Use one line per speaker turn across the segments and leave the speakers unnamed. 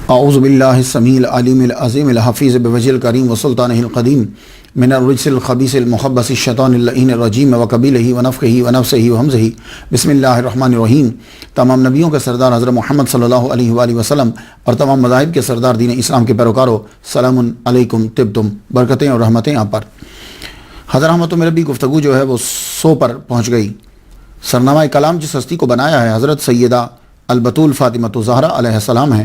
اعوذ باللہ السمیع العلیم العظیم الحفیظ بوجہ الکریم وسلطانہ القدیم من الرجس الخبیث المخبث الشیطان اللعین الرجیم وقبیلہ ونفخہ ونفسہ وہمزہ بسم اللہ الرحمن الرحیم۔ تمام نبیوں کے سردار حضرت محمد صلی اللہ علیہ وآلہ وسلم اور تمام مذاہب کے سردار دین اسلام کے پیروکاروں، سلام علیکم، طبتم، برکتیں اور رحمتیں آپ پر۔ حضرت رحمت ربی گفتگو جو ہے وہ 100 پر پہنچ گئی۔ سرنامہ کلام جس ہستی کو بنایا ہے حضرت سیدہ البتول فاطمۃ الزہرا علیہ السلام ہے۔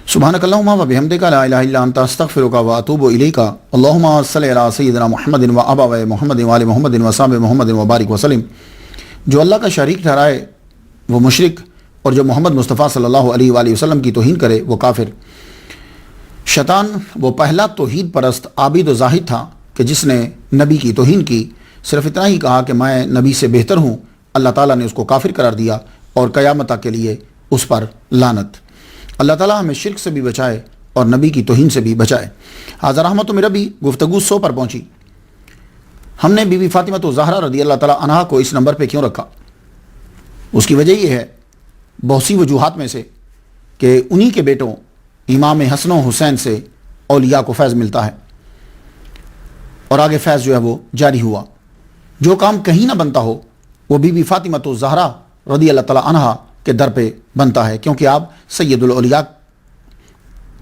سبحانک اللہم و بحمدک لا الہ الا انت استغفرک و اتوب الیک۔ اللہم صلی علی سیدنا محمد و ابواب محمد و آل محمد و صحاب محمد و بارک وسلم۔ جو اللہ کا شریک ٹھہرائے وہ مشرک، اور جو محمد مصطفیٰ صلی اللہ علیہ وآلہ وسلم کی توہین کرے وہ کافر۔ شیطان وہ پہلا توحید پرست عابد و زاہد تھا کہ جس نے نبی کی توہین کی۔ صرف اتنا ہی کہا کہ میں نبی سے بہتر ہوں، اللہ تعالیٰ نے اس کو کافر قرار دیا اور قیامت تک کے لیے اس پر لعنت۔ اللہ تعالیٰ ہمیں شرک سے بھی بچائے اور نبی کی توہین سے بھی بچائے۔ حضرت رحمت ربی گفتگو 100 پر پہنچی۔ ہم نے بی بی فاطمۃ الزہرا رضی اللہ تعالیٰ عنہا کو اس نمبر پہ کیوں رکھا؟ اس کی وجہ یہ ہے بہت سی وجوہات میں سے کہ انہی کے بیٹوں امام حسن و حسین سے اولیاء کو فیض ملتا ہے، اور آگے فیض جو ہے وہ جاری ہوا۔ جو کام کہیں نہ بنتا ہو وہ بی بی فاطمۃ الزہرا رضی اللہ تعالیٰ عنہا کے در پہ بنتا ہے، کیونکہ آپ سید الاولیاء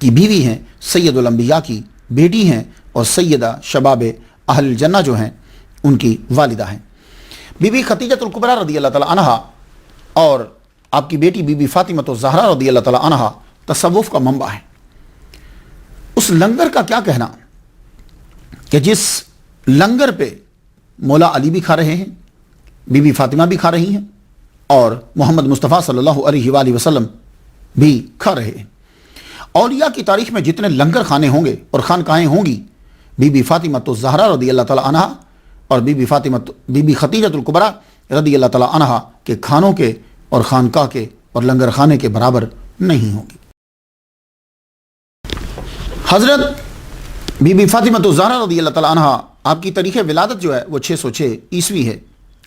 کی بیوی ہیں، سید الانبیاء کی بیٹی ہیں، اور سیدہ شباب اہل الجنہ جو ہیں ان کی والدہ ہیں۔ بی بی خدیجہ الکبریٰ رضی اللہ تعالیٰ عنہا اور آپ کی بیٹی بی بی فاطمۃ الزہرا رضی اللہ تعالیٰ عنہا تصوف کا منبع ہے۔ اس لنگر کا کیا کہنا کہ جس لنگر پہ مولا علی بھی کھا رہے ہیں، بی بی فاطمہ بھی کھا رہی ہیں، اور محمد مصطفیٰ صلی اللہ علیہ وآلہ وسلم بھی کھا رہے ہیں۔ اولیاء کی تاریخ میں جتنے لنگر خانے ہوں گے اور خانقاہیں ہوں گی، بی بی فاطمۃ الزہرا رضی اللہ تعالیٰ عنہا اور بی بی خدیجہ الکبریٰ رضی اللہ تعالیٰ عنہا کے کھانوں کے اور خانقاہ کے اور لنگر خانے کے برابر نہیں ہوں گی۔ حضرت بی بی فاطمۃ الزہرا رضی اللہ تعالیٰ عنہا آپ کی تاریخ ولادت جو ہے وہ 606 عیسوی ہے،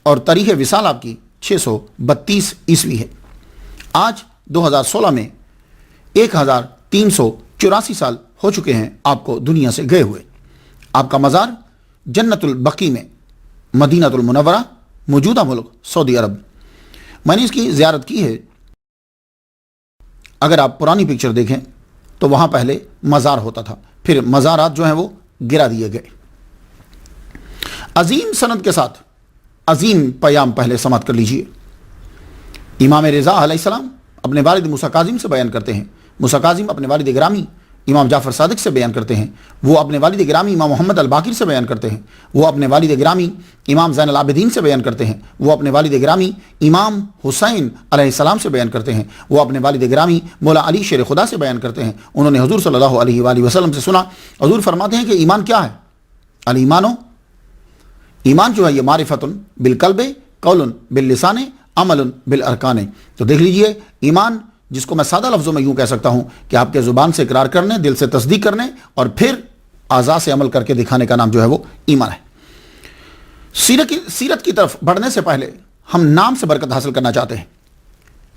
اور تاریخ وصال آپ کی 632 عیسوی ہے۔ آج 2016 میں 1384 سال ہو چکے ہیں آپ کو دنیا سے گئے ہوئے۔ آپ کا مزار جنت البقیع میں، مدینہ المنورہ، موجودہ ملک سعودی عرب۔ میں نے اس کی زیارت کی ہے۔ اگر آپ پرانی پکچر دیکھیں تو وہاں پہلے مزار ہوتا تھا، پھر مزارات جو ہیں وہ گرا دیے گئے۔ عظیم سند کے ساتھ عظیم پیام پہلے سماعت کر لیجئے۔ امام رضا علیہ السلام اپنے والد موسیٰ کاظم سے بیان کرتے ہیں، موسیٰ کاظم اپنے والد گرامی امام جعفر صادق سے بیان کرتے ہیں، وہ اپنے والد گرامی امام محمد الباقر سے بیان کرتے ہیں، وہ اپنے والد گرامی امام زین العابدین سے بیان کرتے ہیں، وہ اپنے والد گرامی امام حسین علیہ السلام سے بیان کرتے ہیں، وہ اپنے والد گرامی مولا علی شیر خدا سے بیان کرتے ہیں۔ انہوں نے حضور صلی اللہ علیہ وآلہ وسلم سے سنا، حضور فرماتے ہیں کہ ایمان کیا ہے؟ الایمانو، ایمان جو ہے یہ معرفت بالقلب، قول باللسان، عمل بالارکان۔ تو دیکھ لیجئے، ایمان جس کو میں سادہ لفظوں میں یوں کہہ سکتا ہوں کہ آپ کے زبان سے اقرار کرنے، دل سے تصدیق کرنے، اور پھر اعضاء سے عمل کر کے دکھانے کا نام جو ہے وہ ایمان ہے۔ سیرت کی طرف بڑھنے سے پہلے ہم نام سے برکت حاصل کرنا چاہتے ہیں۔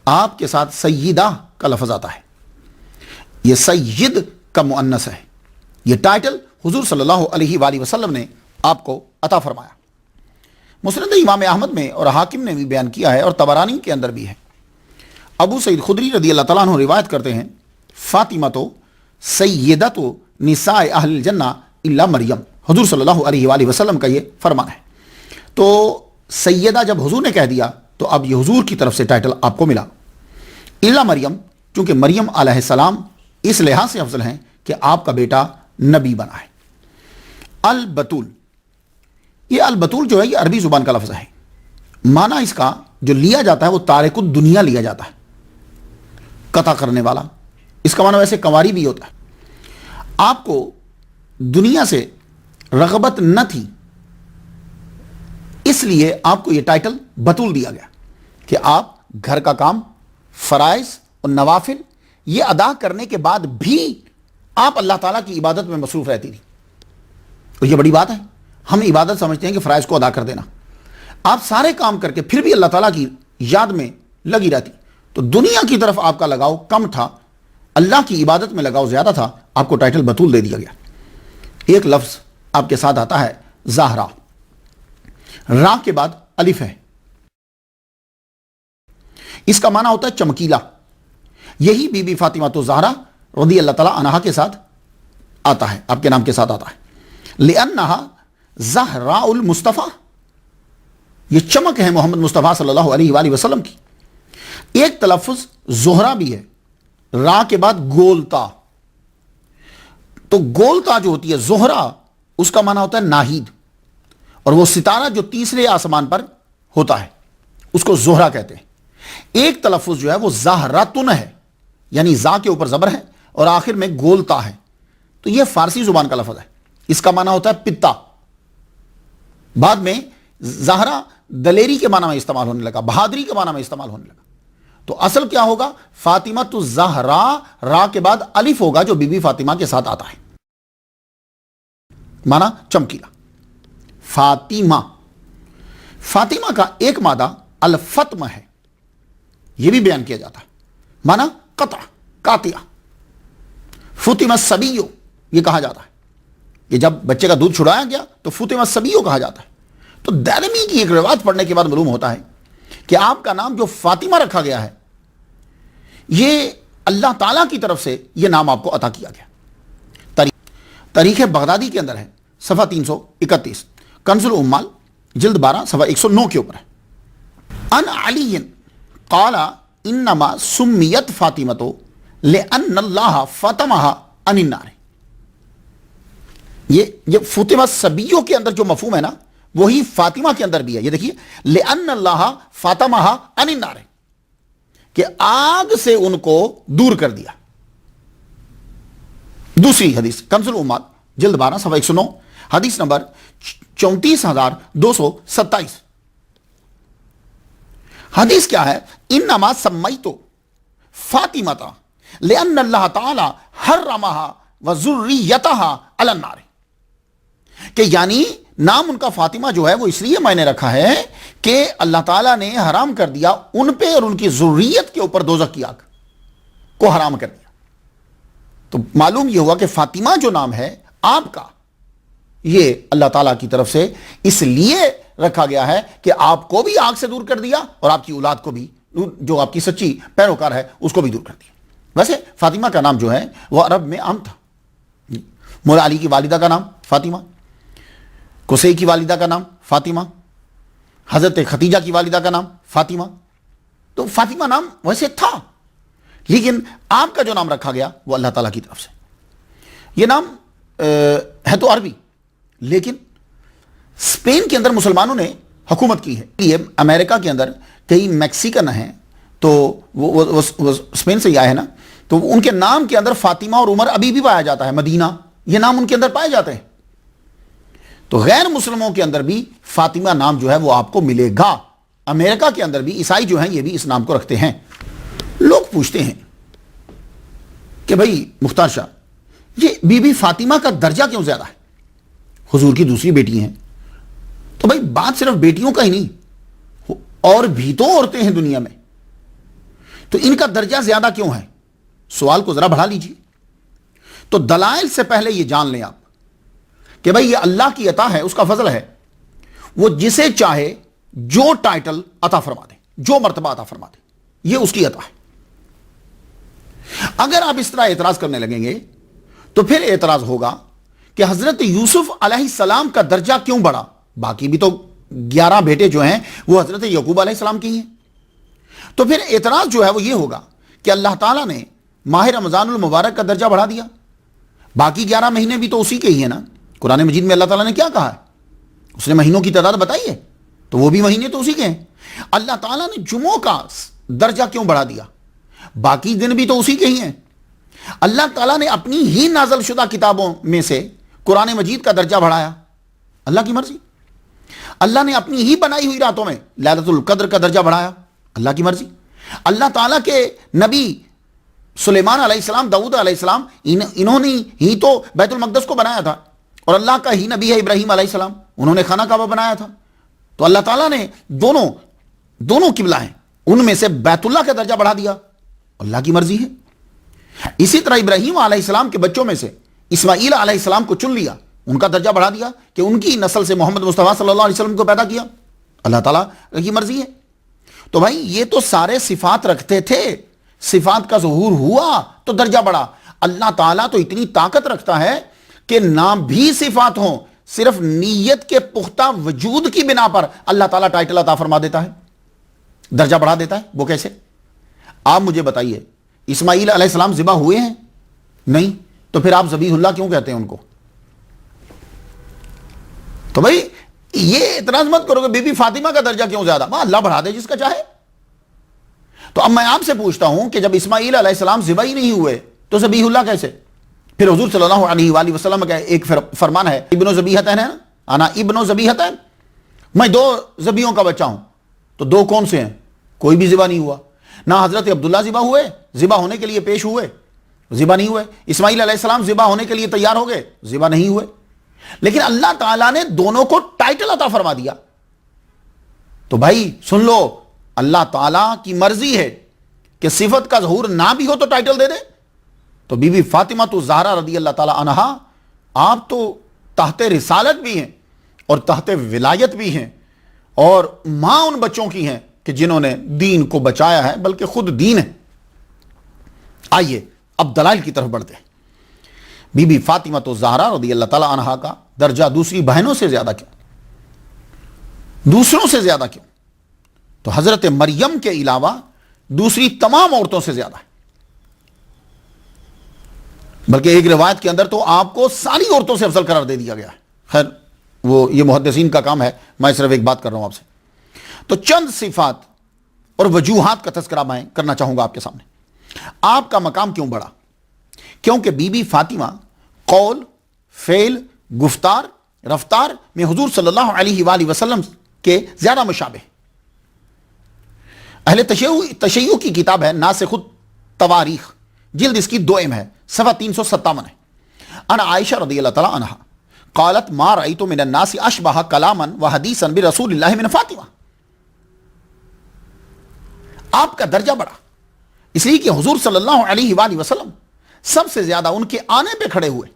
آپ کے ساتھ سیدہ کا لفظ آتا ہے، یہ سید کا مؤنث ہے۔ یہ ٹائٹل حضور صلی اللہ علیہ وآلہ وسلم نے آپ کو عطا فرمایا۔ مسند امام احمد میں اور حاکم نے بھی بیان کیا ہے، اور طبرانی کے اندر بھی ہے۔ ابو سعید خدری رضی اللہ تعالیٰ عنہ روایت کرتے ہیں، فاطمہ تو سیدۃ نساء اہل الجنہ الا مریم۔ حضور صلی اللہ علیہ وآلہ وسلم کا یہ فرمان ہے۔ تو سیدہ جب حضور نے کہہ دیا تو اب یہ حضور کی طرف سے ٹائٹل آپ کو ملا۔ الا مریم، چونکہ مریم علیہ السلام اس لحاظ سے افضل ہیں کہ آپ کا بیٹا نبی بنا ہے۔ البتول، یہ البتول جو ہے یہ عربی زبان کا لفظ ہے۔ معنی اس کا جو لیا جاتا ہے وہ تارک الدنیا لیا جاتا ہے، قطع کرنے والا۔ اس کا معنی ویسے کنواری بھی ہوتا ہے۔ آپ کو دنیا سے رغبت نہ تھی، اس لیے آپ کو یہ ٹائٹل بتول دیا گیا کہ آپ گھر کا کام، فرائض اور نوافل یہ ادا کرنے کے بعد بھی آپ اللہ تعالیٰ کی عبادت میں مصروف رہتی تھی۔ اور یہ بڑی بات ہے، ہم عبادت سمجھتے ہیں کہ فرائض کو ادا کر دینا، آپ سارے کام کر کے پھر بھی اللہ تعالیٰ کی یاد میں لگی رہتی۔ تو دنیا کی طرف آپ کا لگاؤ کم تھا، اللہ کی عبادت میں لگاؤ زیادہ تھا، آپ کو ٹائٹل بطول دے دیا گیا۔ ایک لفظ آپ کے ساتھ آتا ہے زہرا، را کے بعد الف ہے، اس کا معنی ہوتا ہے چمکیلا۔ یہی بی بی فاطمہ تو زہرا رضی اللہ تعالی عنہا کے ساتھ آتا ہے، آپ کے نام کے ساتھ آتا ہے۔ لأنہا زہراء المصطفیٰ، یہ چمک ہے محمد مصطفیٰ صلی اللہ علیہ وآلہ وسلم کی۔ ایک تلفظ زہرا بھی ہے، را کے بعد گولتا، تو گولتا جو ہوتی ہے زہرا، اس کا معنی ہوتا ہے ناہید، اور وہ ستارہ جو تیسرے آسمان پر ہوتا ہے اس کو زہرا کہتے ہیں۔ ایک تلفظ جو ہے وہ زہراتن ہے، یعنی زا کے اوپر زبر ہے اور آخر میں گولتا ہے، تو یہ فارسی زبان کا لفظ ہے، اس کا معنی ہوتا ہے پتا۔ بعد میں زہرا دلیری کے معنی میں استعمال ہونے لگا، بہادری کے معنی میں استعمال ہونے لگا، تو اصل کیا ہوگا؟ فاطمہ تو زہرا، را کے بعد الف ہوگا جو بی بی فاطمہ کے ساتھ آتا ہے، معنی چمکیلا۔ فاطمہ، فاطمہ کا ایک مادہ الفتم ہے، یہ بھی بیان کیا جاتا ہے، معنی قطع، قاطع۔ فطم الصبیو یہ کہا جاتا ہے، یہ جب بچے کا دودھ چھڑایا گیا تو فطم الصبیو کہا جاتا ہے۔ تو دارمی کی ایک روایت پڑھنے کے بعد معلوم ہوتا ہے کہ آپ کا نام جو فاطمہ رکھا گیا ہے، یہ اللہ تعالیٰ کی طرف سے یہ نام آپ کو عطا کیا گیا۔ تاریخ بغدادی کے اندر ہے، صفحہ 331، کنز الامال جلد 12 صفحہ 109 کے اوپر ہے۔ ان علی قال انما سمیت فاطمۃ لان اللہ فاطمہ عن النار، یہ فاطمہ سبیوں کے اندر جو مفہوم ہے نا، وہی فاطمہ کے اندر بھی ہے۔ یہ دیکھیے، لان اللہ فاطمہ عن النار، کہ آگ سے ان کو دور کر دیا۔ دوسری حدیث کنز الامال جلد 12 صفحہ 109، حدیث نمبر 34227۔ حدیث کیا ہے؟ انما سمیت فاطمۃ لان اللہ تعالی حرمہا وذریتہا علی النار، کہ یعنی نام ان کا فاطمہ جو ہے وہ اس لیے میں نے رکھا ہے کہ اللہ تعالیٰ نے حرام کر دیا ان پہ اور ان کی ذریت کے اوپر دوزخ کی آگ کو حرام کر دیا۔ تو معلوم یہ ہوا کہ فاطمہ جو نام ہے آپ کا، یہ اللہ تعالیٰ کی طرف سے اس لیے رکھا گیا ہے کہ آپ کو بھی آگ سے دور کر دیا اور آپ کی اولاد کو بھی، جو آپ کی سچی پیروکار ہے، اس کو بھی دور کر دیا۔ ویسے فاطمہ کا نام جو ہے وہ عرب میں عام تھا۔ مولا علی کی والدہ کا نام فاطمہ، قصی کی والدہ کا نام فاطمہ، حضرت ختیجہ کی والدہ کا نام فاطمہ، تو فاطمہ نام ویسے تھا، لیکن آپ کا جو نام رکھا گیا وہ اللہ تعالیٰ کی طرف سے۔ یہ نام ہے تو عربی، لیکن اسپین کے اندر مسلمانوں نے حکومت کی ہے۔ یہ امریکہ کے اندر کئی میکسیکن ہیں، تو وہ اسپین سے ہی آئے ہیں نا، تو ان کے نام کے اندر فاطمہ اور عمر ابھی بھی پایا جاتا ہے، مدینہ، یہ نام ان کے اندر پائے جاتے ہیں۔ تو غیر مسلموں کے اندر بھی فاطمہ نام جو ہے وہ آپ کو ملے گا۔ امریکہ کے اندر بھی عیسائی جو ہیں یہ بھی اس نام کو رکھتے ہیں۔ لوگ پوچھتے ہیں کہ بھائی مختار شاہ، یہ بی بی فاطمہ کا درجہ کیوں زیادہ ہے؟ حضور کی دوسری بیٹی ہیں، تو بھائی بات صرف بیٹیوں کا ہی نہیں، اور بھی تو عورتیں ہیں دنیا میں، تو ان کا درجہ زیادہ کیوں ہے؟ سوال کو ذرا بڑھا لیجیے۔ تو دلائل سے پہلے یہ جان لیں آپ کہ بھائی یہ اللہ کی عطا ہے، اس کا فضل ہے، وہ جسے چاہے جو ٹائٹل عطا فرما دے، جو مرتبہ عطا فرما دے، یہ اس کی عطا ہے۔ اگر آپ اس طرح اعتراض کرنے لگیں گے تو پھر اعتراض ہوگا کہ حضرت یوسف علیہ السلام کا درجہ کیوں بڑھا؟ باقی بھی تو 11 بیٹے جو ہیں وہ حضرت یعقوب علیہ السلام کی ہیں۔ تو پھر اعتراض جو ہے وہ یہ ہوگا کہ اللہ تعالیٰ نے ماہ رمضان المبارک کا درجہ بڑھا دیا، باقی 11 مہینے بھی تو اسی کے ہی ہیں نا۔ قرآن مجید میں اللہ تعالیٰ نے کیا کہا ہے؟ اس نے مہینوں کی تعداد بتائی ہے، تو وہ بھی مہینے تو اسی کے ہیں۔ اللہ تعالیٰ نے جمعوں کا درجہ کیوں بڑھا دیا؟ باقی دن بھی تو اسی کے ہی ہیں۔ اللہ تعالیٰ نے اپنی ہی نازل شدہ کتابوں میں سے قرآن مجید کا درجہ بڑھایا، اللہ کی مرضی۔ اللہ نے اپنی ہی بنائی ہوئی راتوں میں لیلۃ القدر کا درجہ بڑھایا، اللہ کی مرضی۔ اللہ تعالیٰ کے نبی سلیمان علیہ السلام، داؤد علیہ السلام، انہوں نے ہی تو بیت المقدس کو بنایا تھا، اور اللہ کا ہی نبی ہے ابراہیم علیہ السلام، انہوں نے خانہ کعبہ بنایا تھا۔ تو اللہ تعالیٰ نے دونوں قبلہ ہیں، ان میں سے بیت اللہ کا درجہ بڑھا دیا، اللہ کی مرضی ہے۔ اسی طرح ابراہیم علیہ السلام کے بچوں میں سے اسماعیل علیہ السلام کو چن لیا، ان کا درجہ بڑھا دیا کہ ان کی نسل سے محمد مصطفیٰ صلی اللہ علیہ وسلم کو پیدا کیا، اللہ تعالیٰ کی مرضی ہے۔ تو بھائی یہ تو سارے صفات رکھتے تھے، صفات کا ظہور ہوا تو درجہ بڑھا۔ اللہ تعالیٰ تو اتنی طاقت رکھتا ہے کہ نہ بھی صفات ہوں، صرف نیت کے پختہ وجود کی بنا پر اللہ تعالیٰ ٹائٹل عطا فرما دیتا ہے، درجہ بڑھا دیتا ہے۔ وہ کیسے؟ آپ مجھے بتائیے، اسماعیل علیہ السلام ذبح ہوئے ہیں؟ نہیں، تو پھر آپ ذبیح اللہ کیوں کہتے ہیں ان کو؟ تو بھائی یہ اعتراض مت کرو کہ بی بی فاطمہ کا درجہ کیوں زیادہ، اللہ بڑھا دے جس کا چاہے۔ تو اب میں آپ سے پوچھتا ہوں کہ جب اسماعیل علیہ السلام ذبح ہی نہیں ہوئے تو ذبیح اللہ کیسے؟ پھر حضور صلی اللہ علیہ وآلہ وسلم کا ایک فرمان ہے، ابن ذبیحتین ہے نا، انا ابن ذبیحتین، میں 2 ذبیحوں کا بچہ ہوں۔ تو 2 کون سے ہیں؟ کوئی بھی ذبح نہیں ہوا، نہ حضرت عبداللہ ذبح ہوئے، ذبح ہونے کے لیے پیش ہوئے، ذبح نہیں ہوئے۔ اسماعیل علیہ السلام ذبح ہونے کے لیے تیار ہو گئے، ذبح نہیں ہوئے۔ لیکن اللہ تعالیٰ نے دونوں کو ٹائٹل عطا فرما دیا۔ تو بھائی سن لو، اللہ تعالیٰ کی مرضی ہے کہ صفت کا ظہور نہ بھی ہو تو ٹائٹل دے دے۔ تو بی بی فاطمہ تو زہرا رضی اللہ تعالیٰ عنہا، آپ تو تحت رسالت بھی ہیں اور تحت ولایت بھی ہیں، اور ماں ان بچوں کی ہیں کہ جنہوں نے دین کو بچایا ہے، بلکہ خود دین ہے۔ آئیے اب دلائل کی طرف بڑھتے ہیں۔ بی بی فاطمہ تو زہرا رضی اللہ تعالیٰ عنہا کا درجہ دوسری بہنوں سے زیادہ کیوں، دوسروں سے زیادہ کیوں؟ تو حضرت مریم کے علاوہ دوسری تمام عورتوں سے زیادہ ہے، بلکہ ایک روایت کے اندر تو آپ کو ساری عورتوں سے افضل قرار دے دیا گیا ہے۔ خیر وہ یہ محدثین کا کام ہے، میں صرف ایک بات کر رہا ہوں آپ سے۔ تو چند صفات اور وجوہات کا تذکرہ میں کرنا چاہوں گا آپ کے سامنے۔ آپ کا مقام کیوں بڑھا؟ کیونکہ بی بی فاطمہ قول، فعل، گفتار، رفتار میں حضور صلی اللہ علیہ وآلہ وسلم کے زیادہ مشابہ۔ اہل تشیع کی کتاب ہے ناسخ التواریخ، جلد اس کی 2 ہے، صفحہ 357 ہے۔ انا عائشہ رضی اللہ تعالی عنہا قالت ما رأيت من الناس اشبہ کلاما وحدیثا برسول اللہ من فاطمہ۔ آپ کا درجہ بڑھا اس لیے کہ حضور صلی اللہ علیہ وآلہ وسلم سب سے زیادہ ان کے آنے پہ کھڑے ہوئے۔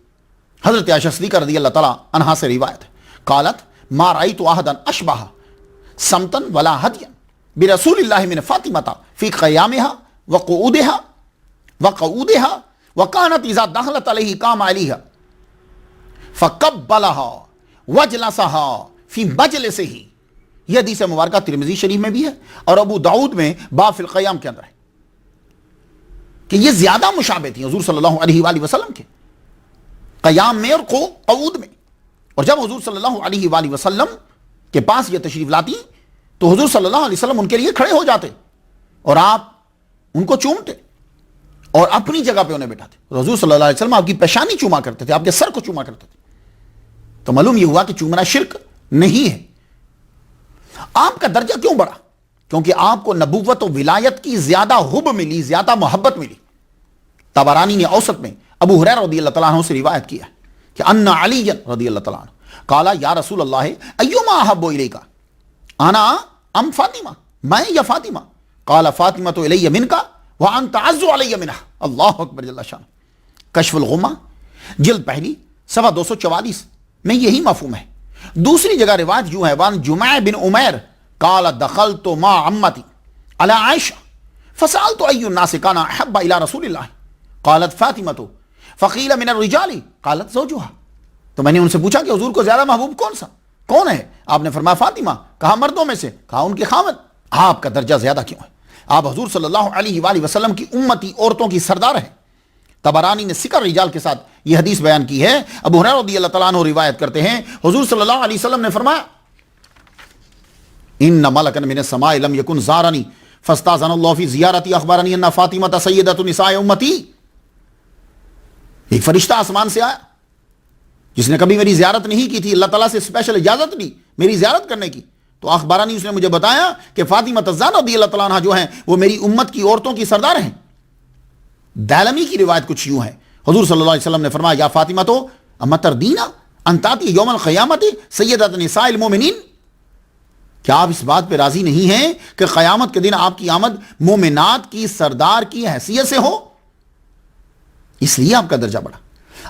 حضرت عائشہ صدیقہ رضی اللہ تعالی عنہا سے روایت ہے، قالت ما رأيت احدا اشبہ سمتا ولا ہدیا برسول اللہ من فاطمہ فی قیامها وقعودها وكانت اذا دخلت علیہ قام علیہ فقبلها وجلسها فی مجلسہ۔ یہ حدیث مبارکہ ترمذی شریف میں بھی ہے اور ابو داؤد میں باب فی القیام کے اندر ہے کہ یہ زیادہ مشابہ تھی حضور صلی اللہ علیہ وآلہ وسلم کے قیام میں اور قعود میں۔ اور جب حضور صلی اللہ علیہ وآلہ وسلم کے پاس یہ تشریف لاتی تو حضور صلی اللہ علیہ وسلم ان کے لیے کھڑے ہو جاتے اور آپ ان کو چومتے اور اپنی جگہ پہ انہیں بٹھاتے۔ حضور صلی اللہ علیہ وسلم آپ کی پیشانی چوما کرتے تھے، آپ کے سر کو چوما کرتے تھے۔ تو معلوم یہ ہوا کہ چومنا شرک نہیں ہے۔ آپ کا درجہ کیوں بڑھا؟ کیونکہ آپ کو نبوت و ولایت کی زیادہ حب ملی، زیادہ محبت ملی۔ طبرانی نے اوسط میں ابو ہریرہ رضی اللہ تعالیٰ عنہ سے روایت کیا کہ ان علی رضی اللہ تعالیٰ عنہ قال یا رسول اللہ ایما احب الیک انا ام فاطمہ، میں یا فاطمہ؟ قال فاطمہ تو الی منک وانت اعز علی منها۔ اللہ اکبر جل شان۔ کشف الغمہ جلد پہلی صفحہ 244 میں یہی مفہوم ہے۔ دوسری جگہ روایت یوں ہے، وان جمع بن عمیر قال دخلت مع عمتی على عائشہ فسألت ای الناس کان احب الى رسول اللہ قالت فاطمہ فقیل من الرجال قالت زوجها۔ تو میں نے ان سے پوچھا کہ حضور کو زیادہ محبوب کون ہے؟ آپ نے فرمایا فاطمہ۔ کہا مردوں میں سے؟ کہا ان کے خاوند۔ آپ کا درجہ زیادہ کیوں ہے؟ آپ حضور صلی اللہ علیہ وآلہ وسلم کی امتی عورتوں کی سردار ہیں۔ طبرانی نے سکر رجال کے ساتھ یہ حدیث بیان کی ہے۔ ابو ہریرہ رضی اللہ تعالیٰ عنہ روایت کرتے ہیں، حضور صلی اللہ علیہ وسلم نے فرمایا ان ملکا من السماء لم یکن زارنی فاستاذن اللہ فی زیارتی اخبرنی ان فاطمہ سیدۃ نساء امتی۔ ایک فرشتہ آسمان سے آیا جس نے کبھی میری زیارت نہیں کی تھی، اللہ تعالیٰ سے اسپیشل اجازت لی میری زیارت کرنے کی، تو اخبارانی اس نے مجھے بتایا کہ فاطمہ الزہرا رضی اللہ تعالیٰ عنہ جو ہیں وہ میری امت کی عورتوں کی سردار ہیں۔ دالمی کی روایت کچھ یوں ہے، حضور صلی اللہ علیہ وسلم نے فرمایا یا فاطمہ تو اما تردینا ان تاتی یوم القیامت سیدۃ نساء المؤمنین، کیا آپ اس بات پہ راضی نہیں ہیں کہ قیامت کے دن آپ کی آمد مومنات کی سردار کی حیثیت سے ہو؟ اس لیے آپ کا درجہ بڑھا.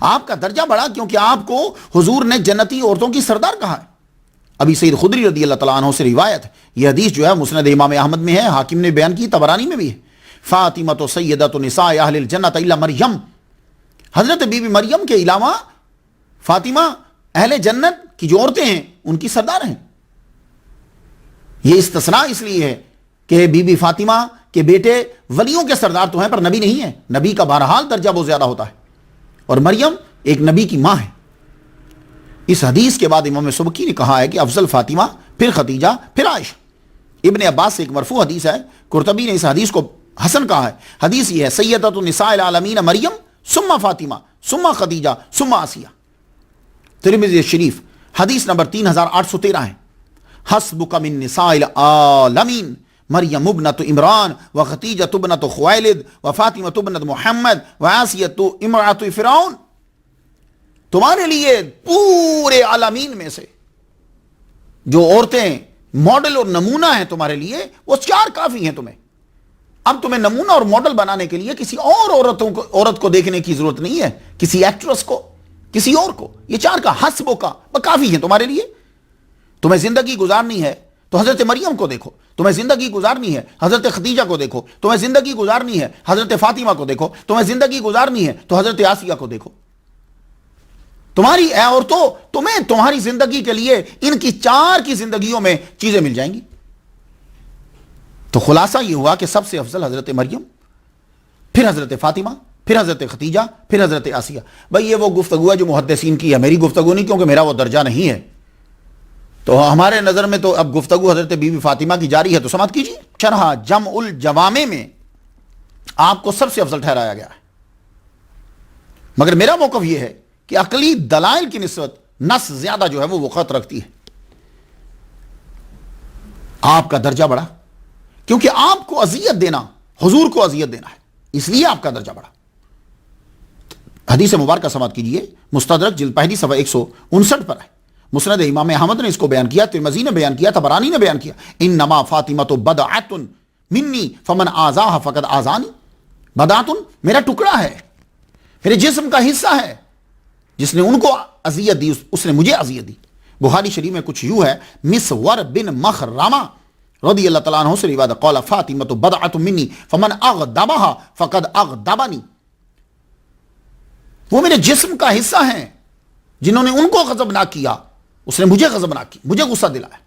آپ کا درجہ بڑھا کیونکہ آپ کو حضور نے جنتی عورتوں کی سردار کہا ہے. ابھی سید خدری رضی اللہ تعالیٰ عنہ سے روایت ہے, یہ حدیث جو ہے مسند امام احمد میں ہے, حاکم نے بیان کی, طبرانی میں بھی ہے. فاطمۃ سیدۃ نساء اہل الجنۃ الا مریم, حضرت بی بی مریم کے علاوہ فاطمہ اہل جنت کی جو عورتیں ہیں ان کی سردار ہیں. یہ استثناء اس لیے ہے کہ بی بی فاطمہ کے بیٹے ولیوں کے سردار تو ہیں پر نبی نہیں ہیں. نبی کا بہرحال درجہ بہت زیادہ ہوتا ہے, اور مریم ایک نبی کی ماں ہے. اس حدیث کے بعد امام سبکی نے کہا ہے کہ افضل فاطمہ, پھر خدیجہ, پھر عائشہ. ابن عباس سے ایک مرفوع حدیث ہے, قرطبی نے اس حدیث کو حسن کہا ہے. حدیث یہ ہے, سیدۃ النساء العالمین مریم ثم فاطمہ ثم خدیجہ ثم آسیہ. ترمذی شریف حدیث نمبر 3813 ہے. حسبک من نساء العالمین مریم ابنۃ عمران و خدیجہ ابنۃ خویلد و فاطمہ ابنۃ محمد و آسیہ امرأۃ فرعون. تمہارے لیے پورے عالمین میں سے جو عورتیں ماڈل اور نمونہ ہیں تمہارے لیے, وہ 4 کافی ہیں تمہیں. اب تمہیں نمونہ اور ماڈل بنانے کے لیے کسی اور عورت کو دیکھنے کی ضرورت نہیں ہے, کسی ایکٹریس کو, کسی اور کو. یہ 4 کا حسب کا کافی ہیں تمہارے لیے. تمہیں زندگی گزارنی ہے تو حضرت مریم کو دیکھو, تمہیں زندگی گزارنی ہے حضرت خدیجہ کو دیکھو, تمہیں زندگی گزارنی ہے حضرت فاطمہ کو دیکھو, تمہیں زندگی گزارنی ہے تو حضرت آسیہ کو دیکھو. تمہاری اے عورتوں, تمہیں تمہاری زندگی کے لیے ان کی 4 کی زندگیوں میں چیزیں مل جائیں گی. تو خلاصہ یہ ہوا کہ سب سے افضل حضرت مریم, پھر حضرت فاطمہ, پھر حضرت خدیجہ, پھر حضرت آسیہ. بھائی یہ وہ گفتگو ہے جو محدثین کی ہے, میری گفتگو نہیں, کیونکہ میرا وہ درجہ نہیں ہے. تو ہمارے نظر میں تو اب گفتگو حضرت بی بی فاطمہ کی جاری ہے, تو سماعت کیجیے. شرح جمع الجوامع میں آپ کو سب سے افضل ٹھہرایا گیا ہے, مگر میرا موقف یہ ہے کہ عقلی دلائل کی نسبت نص زیادہ جو ہے وہ وقت رکھتی ہے. آپ کا درجہ بڑھا کیونکہ آپ کو اذیت دینا حضور کو اذیت دینا ہے, اس لیے آپ کا درجہ بڑھا. حدیث مبارکہ سماعت کیجیے, مستدرک جلد پہلی صفحہ 159 پر ہے. مسند امام احمد نے اس کو بیان کیا, ترمذی نے بیان کیا, طبرانی نے بیان کیا. انما فاطمۃ بدعۃ منی فمن آذاها فقد آذانی. بدعۃ میرا ٹکڑا ہے, میرے جسم کا حصہ ہے, جس نے ان کو اذیت دی اس نے مجھے اذیت دی. بخاری شریف میں کچھ یوں ہے, مسور بن مخرمہ رضی اللہ تعالیٰ عنہ سے روایت, قال فاطمۃ بدعۃ منی فمن اغضبها فقد اغضبنی. وہ میرے جسم کا حصہ ہیں, جنہوں نے ان کو غضبناک کیا اس نے مجھے غضبناک کی, مجھے غصہ دلایا.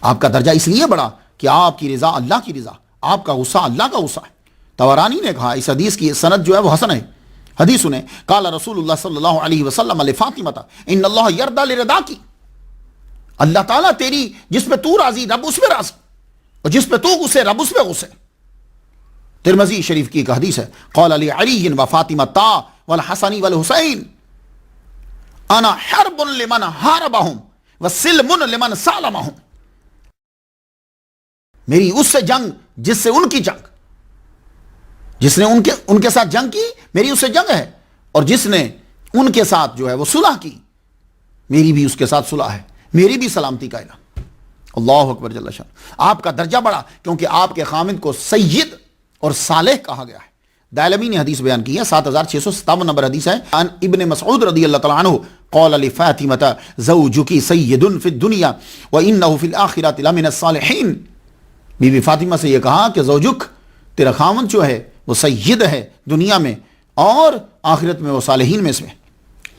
آپ کا درجہ اس لیے بڑھا کہ آپ کی رضا اللہ کی رضا, آپ کا غصہ اللہ کا غصہ ہے. طبرانی نے کہا اس حدیث کی سند جو ہے وہ حسن ہے. حدیث سنیں, قال رسول اللہ صلی اللہ علیہ وسلم لفاطمہ ان اللہ یرضی لرضاکی. اللہ تعالیٰ تیری جس پہ تو راضی رب اس پہ راضی, اور جس پہ تو غصے رب اس پہ غصے. ترمذی شریف کی ایک حدیث ہے, قال علی علی و فاطمہ والحسن والحسین انا حرب لمن حاربہم وسلم لمن سالمہم. میری اس سے جنگ جس سے ان کی جنگ, جس نے ان کے ساتھ جنگ کی میری اس سے جنگ ہے, اور جس نے ان کے ساتھ جو ہے وہ صلح کی میری بھی اس کے ساتھ صلح ہے, میری بھی سلامتی کا اعلان. اللہ اکبر جل شان. آپ کا درجہ بڑھا کیونکہ آپ کے خامد کو سید اور صالح کہا گیا ہے. دائلمی نے حدیث بیان کی ہے, 7657 نمبر حدیث ہے. عن ابن مسعود رضی اللہ تعالیٰ عنہ قال لفاطمہ زوجکی سید فی الدنیا وانہ فی الآخرۃ لمن الصالحین. بی بی فاطمہ سے یہ کہا کہ زوجک, تیرا خامد جو ہے وہ سید ہے دنیا میں اور آخرت میں وہ صالحین میں سے.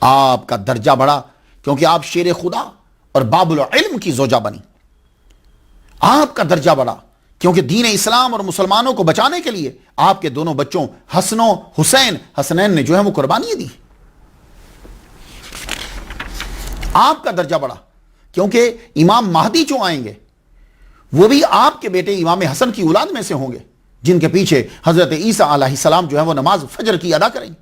آپ کا درجہ بڑھا کیونکہ آپ شیر خدا اور باب العلم کی زوجہ بنی. آپ کا درجہ بڑھا کیونکہ دین اسلام اور مسلمانوں کو بچانے کے لیے آپ کے دونوں بچوں حسن و حسین, حسنین نے جو ہے وہ قربانیاں دی. آپ کا درجہ بڑھا کیونکہ امام مہدی جو آئیں گے وہ بھی آپ کے بیٹے امام حسن کی اولاد میں سے ہوں گے, جن کے پیچھے حضرت عیسیٰ علیہ السلام جو ہے وہ نماز فجر کی ادا کریں گے.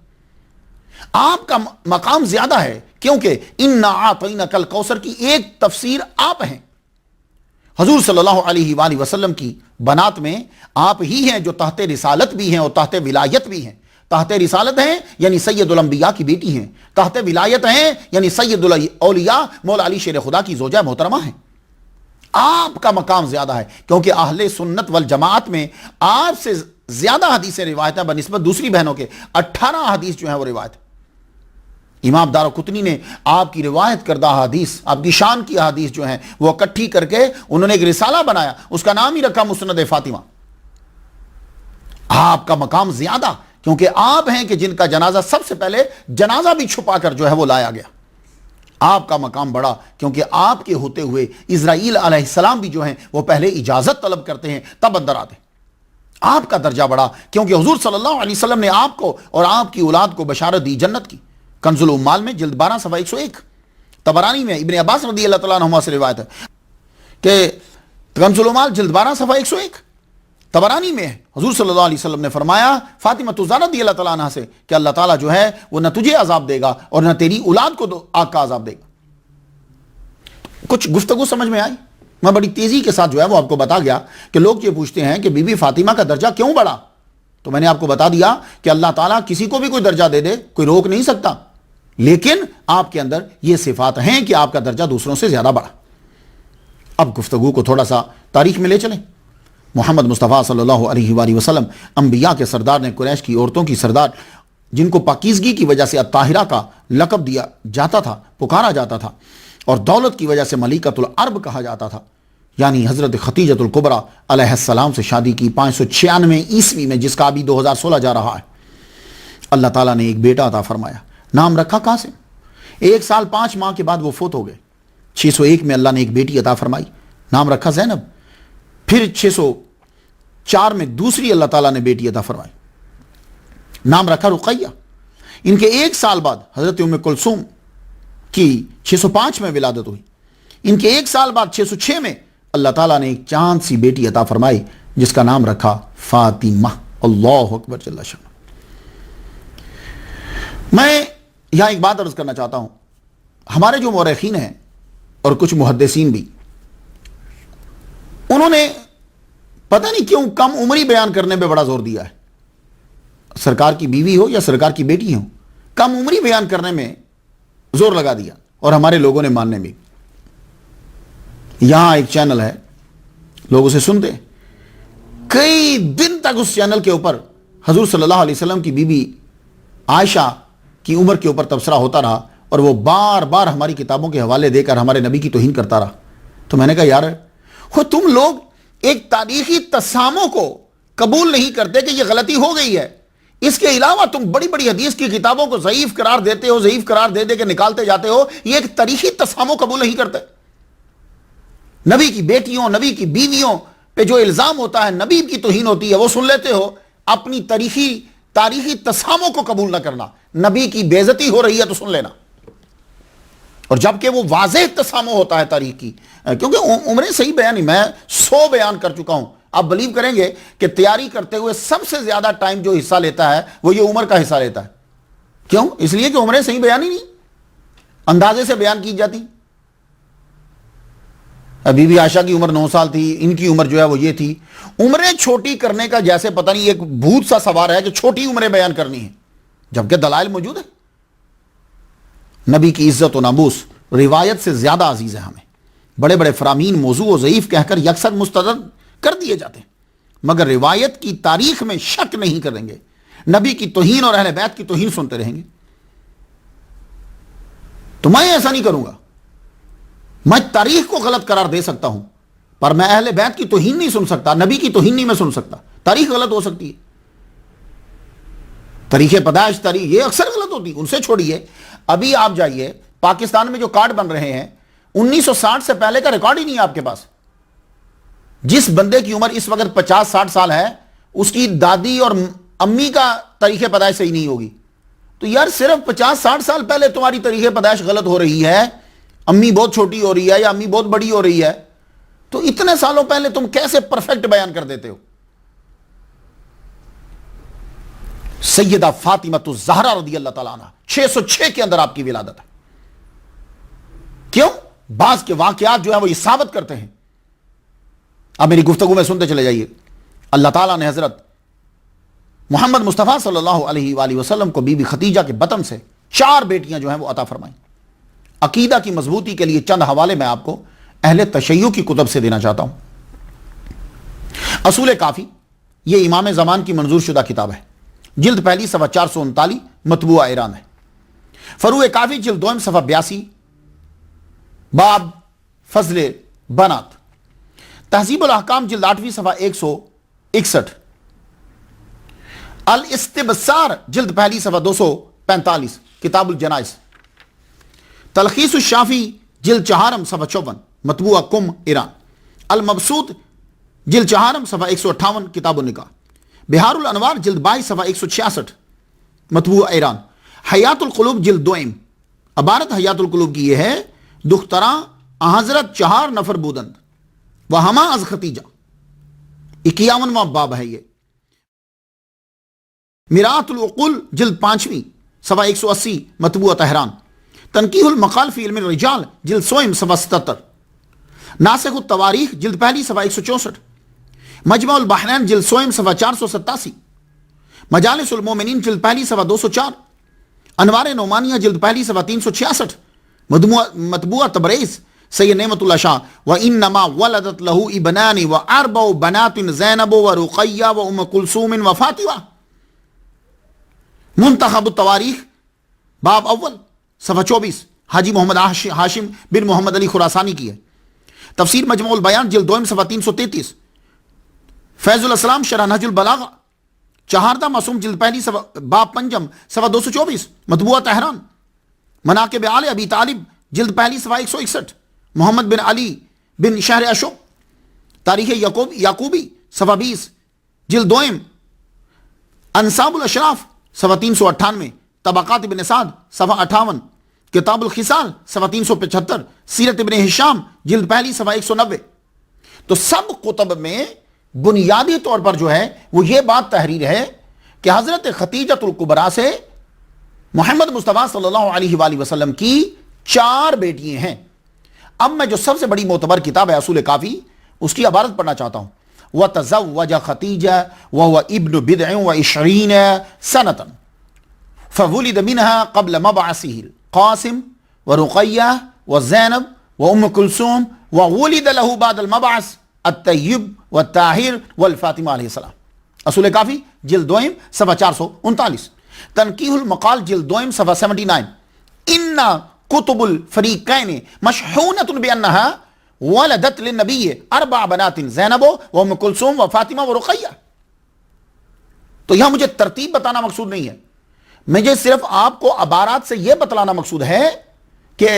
آپ کا مقام زیادہ ہے کیونکہ انا اعطیناک الکوثر کی ایک تفسیر آپ ہیں. حضور صلی اللہ علیہ وآلہ وسلم کی بنات میں آپ ہی ہیں جو تحت رسالت بھی ہیں اور تحت ولایت بھی ہیں. تحت رسالت ہیں یعنی سید الانبیاء کی بیٹی ہیں, تحت ولایت ہیں یعنی سید الاولیاء مولا علی شیر خدا کی زوجہ محترمہ ہیں. آپ کا مقام زیادہ ہے کیونکہ اہل سنت والجماعت میں آپ سے زیادہ حدیثیں روایت ہے بنسبت دوسری بہنوں کے، 18 حدیث جو ہیں وہ روایت ہے۔ امام دارقطنی نے آپ کی روایت کردہ حدیث، آپ کی شان کی حدیث جو ہیں وہ اکٹھی کر کے انہوں نے ایک رسالہ بنایا، اس کا نام ہی رکھا مسند فاطمہ۔ آپ کا مقام زیادہ، کیونکہ آپ ہیں کہ جن کا جنازہ سب سے پہلے جنازہ بھی چھپا کر جو ہے وہ لایا گیا۔ آپ کا مقام بڑا، کیونکہ آپ کے ہوتے ہوئے اسرائیل علیہ السلام بھی جو ہیں وہ پہلے اجازت طلب کرتے ہیں تب اندر آتے ہیں۔ آپ کا درجہ بڑا، کیونکہ حضور صلی اللہ علیہ وسلم نے آپ کو اور آپ کی اولاد کو بشارت دی جنت کی۔ کنز العمال میں جلد 12 صفحہ 101، طبرانی میں ابن عباس رضی اللہ تعالیٰ عنہما سے روایت ہے کہ کنز العمال جلد 12 صفحہ 101 طبرانی میں حضور صلی اللہ علیہ وسلم نے فرمایا فاطمہ الزہرا رضی اللہ تعالیٰ عنہ سے کہ اللہ تعالیٰ جو ہے وہ نہ تجھے عذاب دے گا اور نہ تیری اولاد کو آگ کا عذاب دے گا۔ کچھ گفتگو سمجھ میں آئی؟ میں بڑی تیزی کے ساتھ جو ہے وہ آپ کو بتا گیا کہ لوگ یہ پوچھتے ہیں کہ بی بی فاطمہ کا درجہ کیوں بڑھا، تو میں نے آپ کو بتا دیا کہ اللہ تعالیٰ کسی کو بھی کوئی درجہ دے دے، کوئی روک نہیں سکتا، لیکن آپ کے اندر یہ صفات ہیں کہ آپ کا درجہ دوسروں سے زیادہ بڑھا۔ اب گفتگو کو تھوڑا سا تاریخ میں لے چلیں۔ محمد مصطفیٰ صلی اللہ علیہ وآلہ وسلم انبیاء کے سردار نے، قریش کی عورتوں کی سردار، جن کو پاکیزگی کی وجہ سے الطاہرہ کا لقب دیا جاتا تھا، پکارا جاتا تھا، اور دولت کی وجہ سے ملکۃ العرب کہا جاتا تھا، یعنی حضرت خدیجۃ الکبریٰ علیہ السلام سے شادی کی 596 عیسوی میں، جس کا ابھی 2016 جا رہا ہے۔ اللہ تعالیٰ نے ایک بیٹا عطا فرمایا، نام رکھا قاسم۔ 1 سال 5 ماہ کے بعد وہ فوت ہو گئے۔ 601 میں اللہ نے ایک بیٹی عطا فرمائی، نام رکھا زینب۔ پھر 604 میں دوسری اللہ تعالیٰ نے بیٹی عطا فرمائی، نام رکھا رقیہ۔ ان کے 1 سال بعد حضرت ام کلثوم کی 605 میں ولادت ہوئی۔ ان کے 1 سال بعد 606 میں اللہ تعالیٰ نے ایک چاند سی بیٹی عطا فرمائی جس کا نام رکھا فاطمہ۔ اللہ اکبر جل شانہ۔ میں یہاں ایک بات عرض کرنا چاہتا ہوں، ہمارے جو مورخین ہیں اور کچھ محدثین بھی، انہوں نے پتہ نہیں کیوں کم عمری بیان کرنے پہ بڑا زور دیا ہے۔ سرکار کی بیوی ہو یا سرکار کی بیٹی ہو، کم عمری بیان کرنے میں زور لگا دیا، اور ہمارے لوگوں نے ماننے میں۔ یہاں ایک چینل ہے، لوگ اسے سنتے ہیں، کئی دن تک اس چینل کے اوپر حضور صلی اللہ علیہ وسلم کی بیوی عائشہ کی عمر کے اوپر تبصرہ ہوتا رہا، اور وہ بار بار ہماری کتابوں کے حوالے دے کر ہمارے نبی کی توہین کرتا رہا۔ تو میں نے کہا یار، تم لوگ ایک تاریخی تسامح کو قبول نہیں کرتے کہ یہ غلطی ہو گئی ہے، اس کے علاوہ تم بڑی بڑی حدیث کی کتابوں کو ضعیف قرار دیتے ہو، ضعیف قرار دے دے کے نکالتے جاتے ہو، یہ ایک تاریخی تسامح قبول نہیں کرتے۔ نبی کی بیٹیوں، نبی کی بیویوں پہ جو الزام ہوتا ہے، نبی کی توہین ہوتی ہے، وہ سن لیتے ہو۔ اپنی تاریخی تسامح کو قبول نہ کرنا، نبی کی بے عزتی ہو رہی ہے تو سن لینا، اور جبکہ وہ واضح تسامح ہوتا ہے تاریخ کی، کیونکہ عمریں صحیح بیان نہیں، میں 100 بیان کر چکا ہوں۔ آپ بلیو کریں گے کہ تیاری کرتے ہوئے سب سے زیادہ ٹائم جو حصہ لیتا ہے وہ یہ عمر کا حصہ لیتا ہے۔ کیوں؟ اس لیے کہ عمریں صحیح بیان ہی نہیں، اندازے سے بیان کی جاتی۔ بی بی عائشہ کی عمر 9 سال تھی، ان کی عمر جو ہے وہ یہ تھی۔ عمریں چھوٹی کرنے کا جیسے پتہ نہیں ایک بھوت سا سوار ہے کہ چھوٹی عمریں بیان کرنی ہیں، جبکہ دلائل موجود ہے۔ نبی کی عزت و ناموس روایت سے زیادہ عزیز ہے ہمیں۔ بڑے بڑے فرامین موضوع و ضعیف کہہ کر یکسر مسترد کر دیے جاتے ہیں، مگر روایت کی تاریخ میں شک نہیں کریں گے، نبی کی توہین اور اہل بیت کی توہین سنتے رہیں گے۔ تو میں ایسا نہیں کروں گا، میں تاریخ کو غلط قرار دے سکتا ہوں، پر میں اہل بیت کی توہین نہیں سن سکتا، نبی کی توہین نہیں میں سن سکتا۔ تاریخ غلط ہو سکتی ہے، تاریخ پیدائش، تاریخ یہ اکثر غلط ہوتی ہے، ان سے چھوڑیے۔ ابھی آپ جائیے پاکستان میں جو کارڈ بن رہے ہیں، 1960 سے پہلے کا ریکارڈ ہی نہیں ہے آپ کے پاس۔ جس بندے کی عمر اس وقت 50-60 سال ہے، اس کی دادی اور امی کا تاریخ پیدائش صحیح نہیں ہوگی۔ تو یار صرف 50-60 سال پہلے تمہاری تاریخ پیدائش غلط ہو رہی ہے، امی بہت چھوٹی ہو رہی ہے یا امی بہت بڑی ہو رہی ہے، تو اتنے سالوں پہلے تم کیسے پرفیکٹ بیان کر دیتے ہو؟ سیدہ فاطمہ الزہرا رضی اللہ تعالیٰ عنہ 606 کے اندر آپ کی ولادت ہے۔ کیوں؟ بعض کے واقعات جو ہیں وہ یہ ثابت کرتے ہیں۔ اب میری گفتگو میں سنتے چلے جائیے۔ اللہ تعالیٰ نے حضرت محمد مصطفیٰ صلی اللہ علیہ وآلہ وسلم کو بی بی خدیجہ کے بطن سے 4 بیٹیاں جو ہیں وہ عطا فرمائیں۔ عقیدہ کی مضبوطی کے لیے چند حوالے میں آپ کو اہل تشیع کی کتب سے دینا چاہتا ہوں۔ اصول کافی یہ امام زمان کی منظور شدہ کتاب ہے، جلد پہلی صفحہ 439، مطبوعہ ایران ہے۔ فروع کافی جلد دوم صفحہ 82، باب فضل بنات۔ تہذیب الاحکام جلد 8ویں صفحہ 161۔ الاستبصار جلد پہلی صفحہ 245، کتاب الجنائز۔ تلخیص الشافی جلد چہارم صفحہ 54، مطبوعہ کم ایران۔ المبسوط جلد چہارم صفحہ 158، کتاب النکاح۔ بہار الانوار جلد 22 صفحہ 166، مطبوعہ ایران۔ حیات القلوب جلد دوئم۔ عبارت حیات القلوب کی یہ ہے: دختراں حضرت 4 نفر بودند و ہما از ختیجہ، 51واں باب ہے یہ۔ میرات العقول جلد 5ویں صفحہ 180، مطبوعہ تہران۔ تنقیح المقال فی علم الرجال جلد 100 صفحہ 77۔ ناسخ التواریخ جلد پہلی صفحہ 164۔ مجمع البحرین جلد 100 صفحہ 487۔ مجالس المومنین جلد پہلی صفحہ 204۔ انوار نعمانیہ جلد پہلی صفحہ 366۔ مطبوعہ تبریز سید نعمت اللہ شاہ۔ وَإِنَّمَا وَلَدَتْ لَهُ ابْنَانِ وَأَرْبَعُ بَنَاتٍ زَيْنَبُ وَرُقَيَّةُ وَأُمُّ كُلْثُومٍ وَفَاطِمَةُ۔ منتخب التواریخ باب اول صفحہ 24، حاجی محمد ہاشم بن محمد علی خراسانی کی ہے۔ تفسیر مجموع البیان جلد 2 صفحہ 333۔ فیض الاسلام شرح نہج البلاغہ، چہاردہ معصوم جلد پہلی صفحہ باب پنجم صفحہ 224، مطبوعہ تہران۔ مناقب آل ابی طالب جلد پہلی صفحہ 161۔ محمد بن علی بن شہر اشوق، تاریخ یعقوبی صفحہ 20 جلد 2۔ انصاب الاشراف صفحہ 398۔ طبقات ابن سعد صفحہ 58۔ کتاب الخصال صفحہ 375۔ سیرت ابن ہشام جلد پہلی صفحہ 190۔ تو سب کتب میں بنیادی طور پر جو ہے وہ یہ بات تحریر ہے کہ حضرت ختیجۃ الکبریٰ سے محمد مصطفیٰ صلی اللہ علیہ وآلہ وسلم کی 4 بیٹیاں ہیں۔ اب میں جو سب سے بڑی معتبر کتاب ہے اصول کافی، اس کی عبارت پڑھنا چاہتا ہوں۔ وَتَزَوَّجَ خَتِیجَةَ وَهُوَ ابْنُ 29 سَنَةً فَوُلِدَ مِنْهَا قَبْلَ مَبْعَثِهِ الْقَاسِمُ وَرُقَيَّةُ وَزَيْنَبُ وَأُمُّ كُلْثُومٍ وَوُلِدَ لَهُ بَعْدَ الْمَبْعَثِ الطیب والطاہر والفاطمہ علیہ السلام۔ اصول کافی جلد 2 صفحہ 439۔ تنقیح المقال جلد 2 صفحہ 79۔ ان کتب الفریقین مشحونۃ بانها ولدت للنبی 4 بنات زینب وام کلثوم وفاطمہ ورقیہ۔ تو یہاں مجھے ترتیب بتانا مقصود نہیں ہے، مجھے صرف آپ کو عبارات سے یہ بتلانا مقصود ہے کہ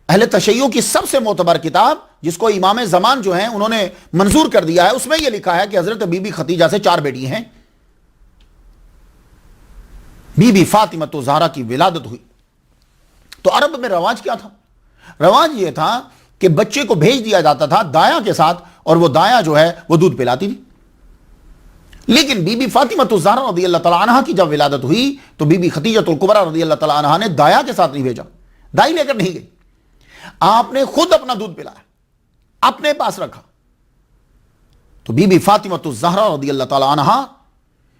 اہل تشیع کی سب سے معتبر کتاب جس کو امام زمان جو ہیں انہوں نے منظور کر دیا ہے، اس میں یہ لکھا ہے کہ حضرت بی بی ختیجہ سے 4 بیٹی ہیں۔ بی بی فاطمہ تو زہرا کی ولادت ہوئی۔ تو عرب میں رواج کیا تھا؟ رواج یہ تھا کہ بچے کو بھیج دیا جاتا تھا دایا کے ساتھ، اور وہ دایا جو ہے وہ دودھ پلاتی تھی۔ لیکن بی بی فاطمہ تو زہرا رضی اللہ تعالیٰ عنہ کی جب ولادت ہوئی تو بی بی ختیجۃ الکبریٰ رضی اللہ تعالیٰ عنہ نے دایا کے ساتھ نہیں بھیجا، دائی لے کر نہیں گئی، آپ نے خود اپنا دودھ پلایا، اپنے پاس رکھا۔ تو بی بی فاطمہ تو زہرا رضی اللہ تعالیٰ عنہ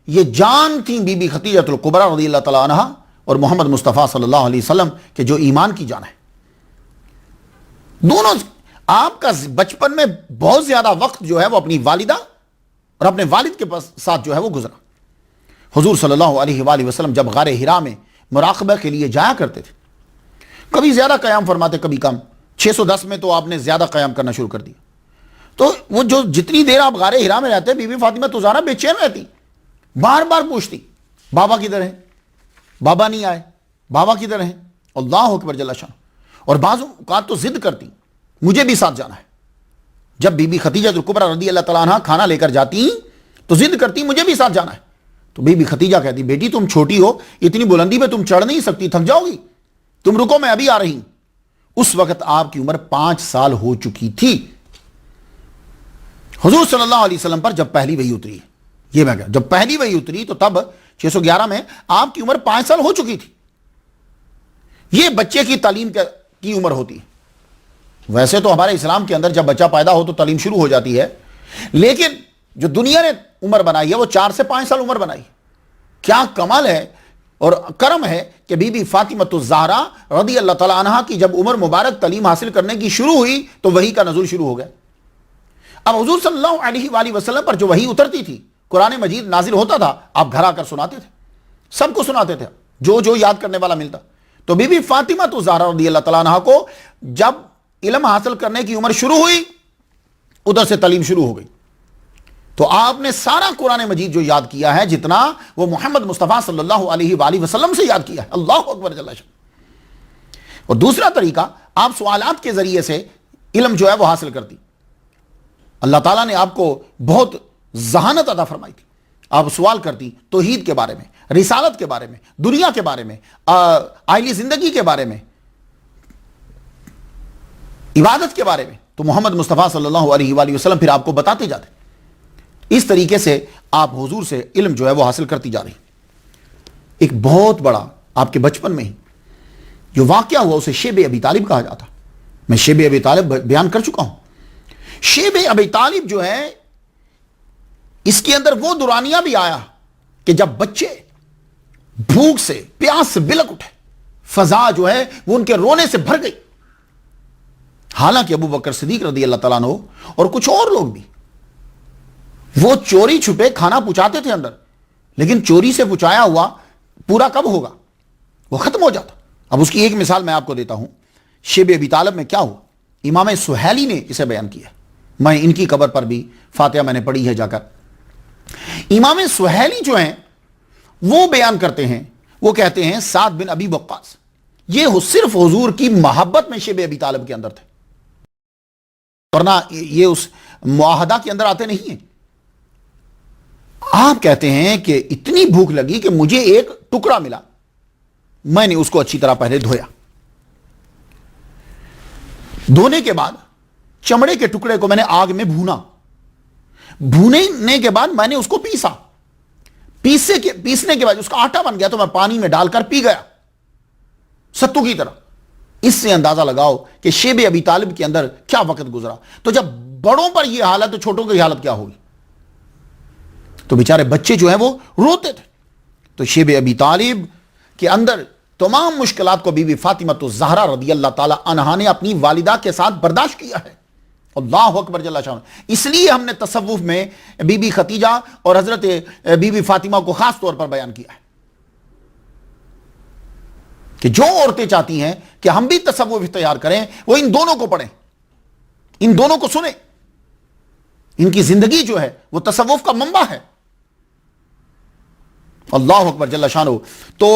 یہ جان تھیں بی بی ختیجۃ الکبریٰ رضی اللہ تعالیٰ عنہ اور محمد مصطفیٰ صلی اللہ علیہ وسلم کے جو ایمان کی جان ہے۔ دونوں آپ کا بچپن میں بہت زیادہ وقت جو ہے وہ اپنی والدہ اور اپنے والد کے ساتھ جو ہے وہ گزرا۔ حضور صلی اللہ علیہ وآلہ وسلم جب غار حرا میں مراقبہ کے لیے جایا کرتے تھے، کبھی زیادہ قیام فرماتے کبھی کم۔ 610 میں تو آپ نے زیادہ قیام کرنا شروع کر دیا۔ تو وہ جو جتنی دیر آپ غار حرا میں رہتے، بی بی فاطمہ تو زہرا بے چین رہتی، بار بار پوچھتی بابا کدھر ہیں، بابا نہیں آئے، بابا کدھر ہیں، اللہ اکبر جل شان۔ اور بعض اوقات تو ضد کرتی مجھے بھی ساتھ جانا ہے۔ جب بی بی ختیجہ الکبریٰ رضی اللہ تعالیٰ عنہ کھانا لے کر جاتی تو ضد کرتی مجھے بھی ساتھ جانا ہے۔ تو بی بی ختیجہ کہتی بیٹی تم چھوٹی ہو، اتنی بلندی پہ تم چڑھ نہیں سکتی، تھک جاؤ گی، تم رکو میں ابھی آ رہی ہوں۔ اس وقت آپ کی عمر 5 سال ہو چکی تھی۔ حضور صلی اللہ علیہ وسلم پر جب پہلی وحی اتری، یہ میں کہا جب پہلی وحی اتری تو تب 611 میں آپ کی عمر 5 سال ہو چکی تھی۔ یہ بچے کی تعلیم کی عمر ہوتی ہے۔ ویسے تو ہمارے اسلام کے اندر جب بچہ پیدا ہو تو تعلیم شروع ہو جاتی ہے، لیکن جو دنیا نے عمر بنائی ہے وہ 4 سے 5 سال عمر بنائی۔ کیا کمال ہے اور کرم ہے کہ بی بی فاطمہ الزہرا رضی اللہ تعالیٰ عنہ کی جب عمر مبارک تعلیم حاصل کرنے کی شروع ہوئی تو وحی کا نزول شروع ہو گیا۔ اب حضور صلی اللہ علیہ وآلہ وسلم پر جو وحی اترتی تھی قرآن مجید نازل ہوتا تھا آپ گھر آ کر سناتے تھے، سب کو سناتے تھے جو جو یاد کرنے والا ملتا. تو بی بی فاطمہ تو زہرا رضی اللہ تعالیٰ عنہ کو جب علم حاصل کرنے کی عمر شروع ہوئی ادھر سے تعلیم شروع ہو گئی. تو آپ نے سارا قرآن مجید جو یاد کیا ہے جتنا وہ محمد مصطفیٰ صلی اللہ علیہ وآلہ وسلم سے یاد کیا ہے. اللہ اکبر جل شان. اور دوسرا طریقہ آپ سوالات کے ذریعے سے علم جو ہے وہ حاصل کرتی. اللہ تعالیٰ نے آپ کو بہت ذہانت عطا فرمائی تھی. آپ سوال کرتی توحید کے بارے میں، رسالت کے بارے میں، دنیا کے بارے میں، آئلی زندگی کے بارے میں، عبادت کے بارے میں، تو محمد مصطفیٰ صلی اللہ علیہ وآلہ وسلم پھر آپ کو بتاتے جاتے. اس طریقے سے آپ حضور سے علم جو ہے وہ حاصل کرتی جا رہی. ایک بہت بڑا آپ کے بچپن میں ہی جو واقعہ ہوا اسے شیب ابی طالب کہا جاتا. میں شیب ابی طالب بیان کر چکا ہوں. شیب ابی طالب جو ہے اس کے اندر وہ دورانیہ بھی آیا کہ جب بچے بھوک سے پیاس سے بلک اٹھے، فضا جو ہے وہ ان کے رونے سے بھر گئی. حالانکہ ابو بکر صدیق رضی اللہ تعالیٰ عنہ اور کچھ اور لوگ بھی وہ چوری چھپے کھانا پہنچاتے تھے اندر، لیکن چوری سے پہنچایا ہوا پورا کب ہوگا؟ وہ ختم ہو جاتا. اب اس کی ایک مثال میں آپ کو دیتا ہوں. شیب ابی طالب میں کیا ہوا؟ امام سہیلی نے اسے بیان کیا. میں ان کی قبر پر بھی فاتحہ میں نے پڑھی ہے جا کر. امام سہیلی جو ہیں وہ بیان کرتے ہیں، وہ کہتے ہیں سعد بن ابی وقاص یہ صرف حضور کی محبت میں شیب ابی طالب کے اندر تھے، ورنہ یہ اس معاہدہ کے اندر آتے نہیں ہیں. آپ کہتے ہیں کہ اتنی بھوک لگی کہ مجھے ایک ٹکڑا ملا، میں نے اس کو اچھی طرح پہلے دھویا. دھونے کے بعد چمڑے کے ٹکڑے کو میں نے آگ میں بھونا. بھونے کے بعد میں نے اس کو پیسا. پیسنے کے بعد اس کا آٹا بن گیا تو میں پانی میں ڈال کر پی گیا ستو کی طرح. اس سے اندازہ لگاؤ کہ شیب ابی طالب کے اندر کیا وقت گزرا. تو جب بڑوں پر یہ حالت تو چھوٹوں کی حالت کیا ہوگی؟ تو بیچارے بچے جو ہیں وہ روتے تھے. تو شیب ابی طالب کے اندر تمام مشکلات کو بی بی فاطمہ الزہرا رضی اللہ تعالی عنہا نے اپنی والدہ کے ساتھ برداشت کیا ہے. اللہ اکبر جل شان. اس لیے ہم نے تصوف میں بی بی خدیجہ اور حضرت بی بی فاطمہ کو خاص طور پر بیان کیا ہے کہ جو عورتیں چاہتی ہیں کہ ہم بھی تصوف اختیار کریں وہ ان دونوں کو پڑھیں، ان دونوں کو سنیں. ان کی زندگی جو ہے وہ تصوف کا منبع ہے. اللہ اکبر جل شانہ. تو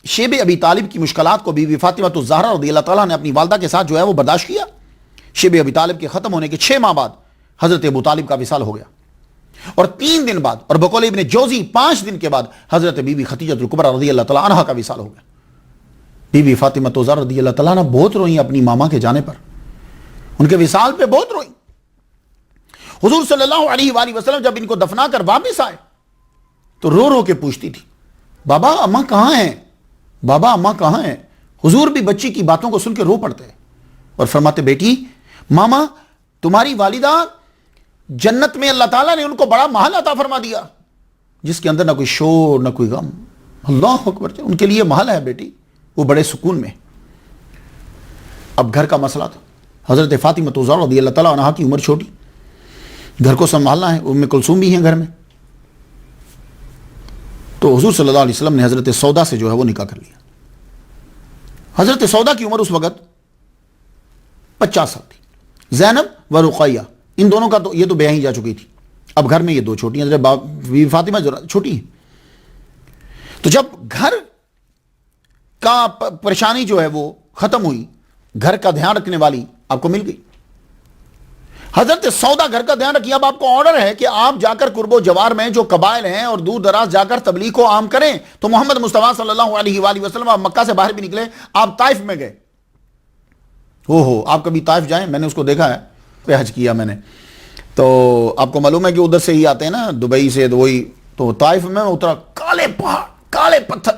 شیب ابی طالب کی مشکلات کو بی بی فاطمہ الزہرا رضی اللہ تعالیٰ نے اپنی والدہ کے ساتھ جو ہے وہ برداشت کیا. شیب ابی طالب کے ختم ہونے کے 6 ماہ بعد حضرت ابو طالب کا وصال ہو گیا، اور 3 دن بعد، اور بقول ابن جوزی 5 دن کے بعد حضرت بی بی خدیجہ الکبریٰ رضی اللہ تعالیٰ عنہا کا وصال ہو گیا. بی بی فاطمہ الزہرا رضی اللہ تعالیٰ عنہ بہت روئیں اپنی ماما کے جانے پر، ان کے وصال پہ بہت روئیں. حضور صلی اللہ علیہ وآلہ وسلم جب ان کو دفنا کر واپس آئے تو رو رو کے پوچھتی تھی بابا اماں کہاں ہیں، بابا اماں کہاں ہیں. حضور بھی بچی کی باتوں کو سن کے رو پڑتے اور فرماتے بیٹی ماما تمہاری والدہ جنت میں اللہ تعالیٰ نے ان کو بڑا محل عطا فرما دیا جس کے اندر نہ کوئی شور نہ کوئی غم. اللہ اکبر. ان کے لیے محل ہے بیٹی، وہ بڑے سکون میں. اب گھر کا مسئلہ تھا. حضرت فاطمہ الزہرا رضی اللہ تعالیٰ عنہا کی عمر چھوٹی، گھر کو سنبھالنا ہے. ام کلثوم بھی ہیں گھر میں. تو حضور صلی اللہ علیہ وسلم نے حضرت سودا سے جو ہے وہ نکاح کر لیا. حضرت سودا کی عمر اس وقت 50 سال تھی. زینب و رقیہ ان دونوں کا تو یہ تو بیاہ ہی جا چکی تھی. اب گھر میں یہ 2 چھوٹی ہیں، حضرت بی بی فاطمہ چھوٹی ہیں. تو جب گھر کا پریشانی جو ہے وہ ختم ہوئی، گھر کا دھیان رکھنے والی آپ کو مل گئی. حضرت سودا گھر کا دھیان رکھیے. اب آپ کو آرڈر ہے کہ آپ جا کر قرب و جوار میں جو قبائل ہیں اور دور دراز جا کر تبلیغ کو عام کریں. تو محمد مصطفیٰ صلی اللہ علیہ وآلہ وسلم آپ مکہ سے باہر بھی نکلے، آپ طائف میں گئے. آپ کبھی طائف جائیں؟ میں نے اس کو دیکھا ہے، پہ حج کیا میں نے. تو آپ کو معلوم ہے کہ ادھر سے ہی آتے ہیں نا دبئی سے. وہی تو طائف میں اترا، کالے پہاڑ کالے پتھر.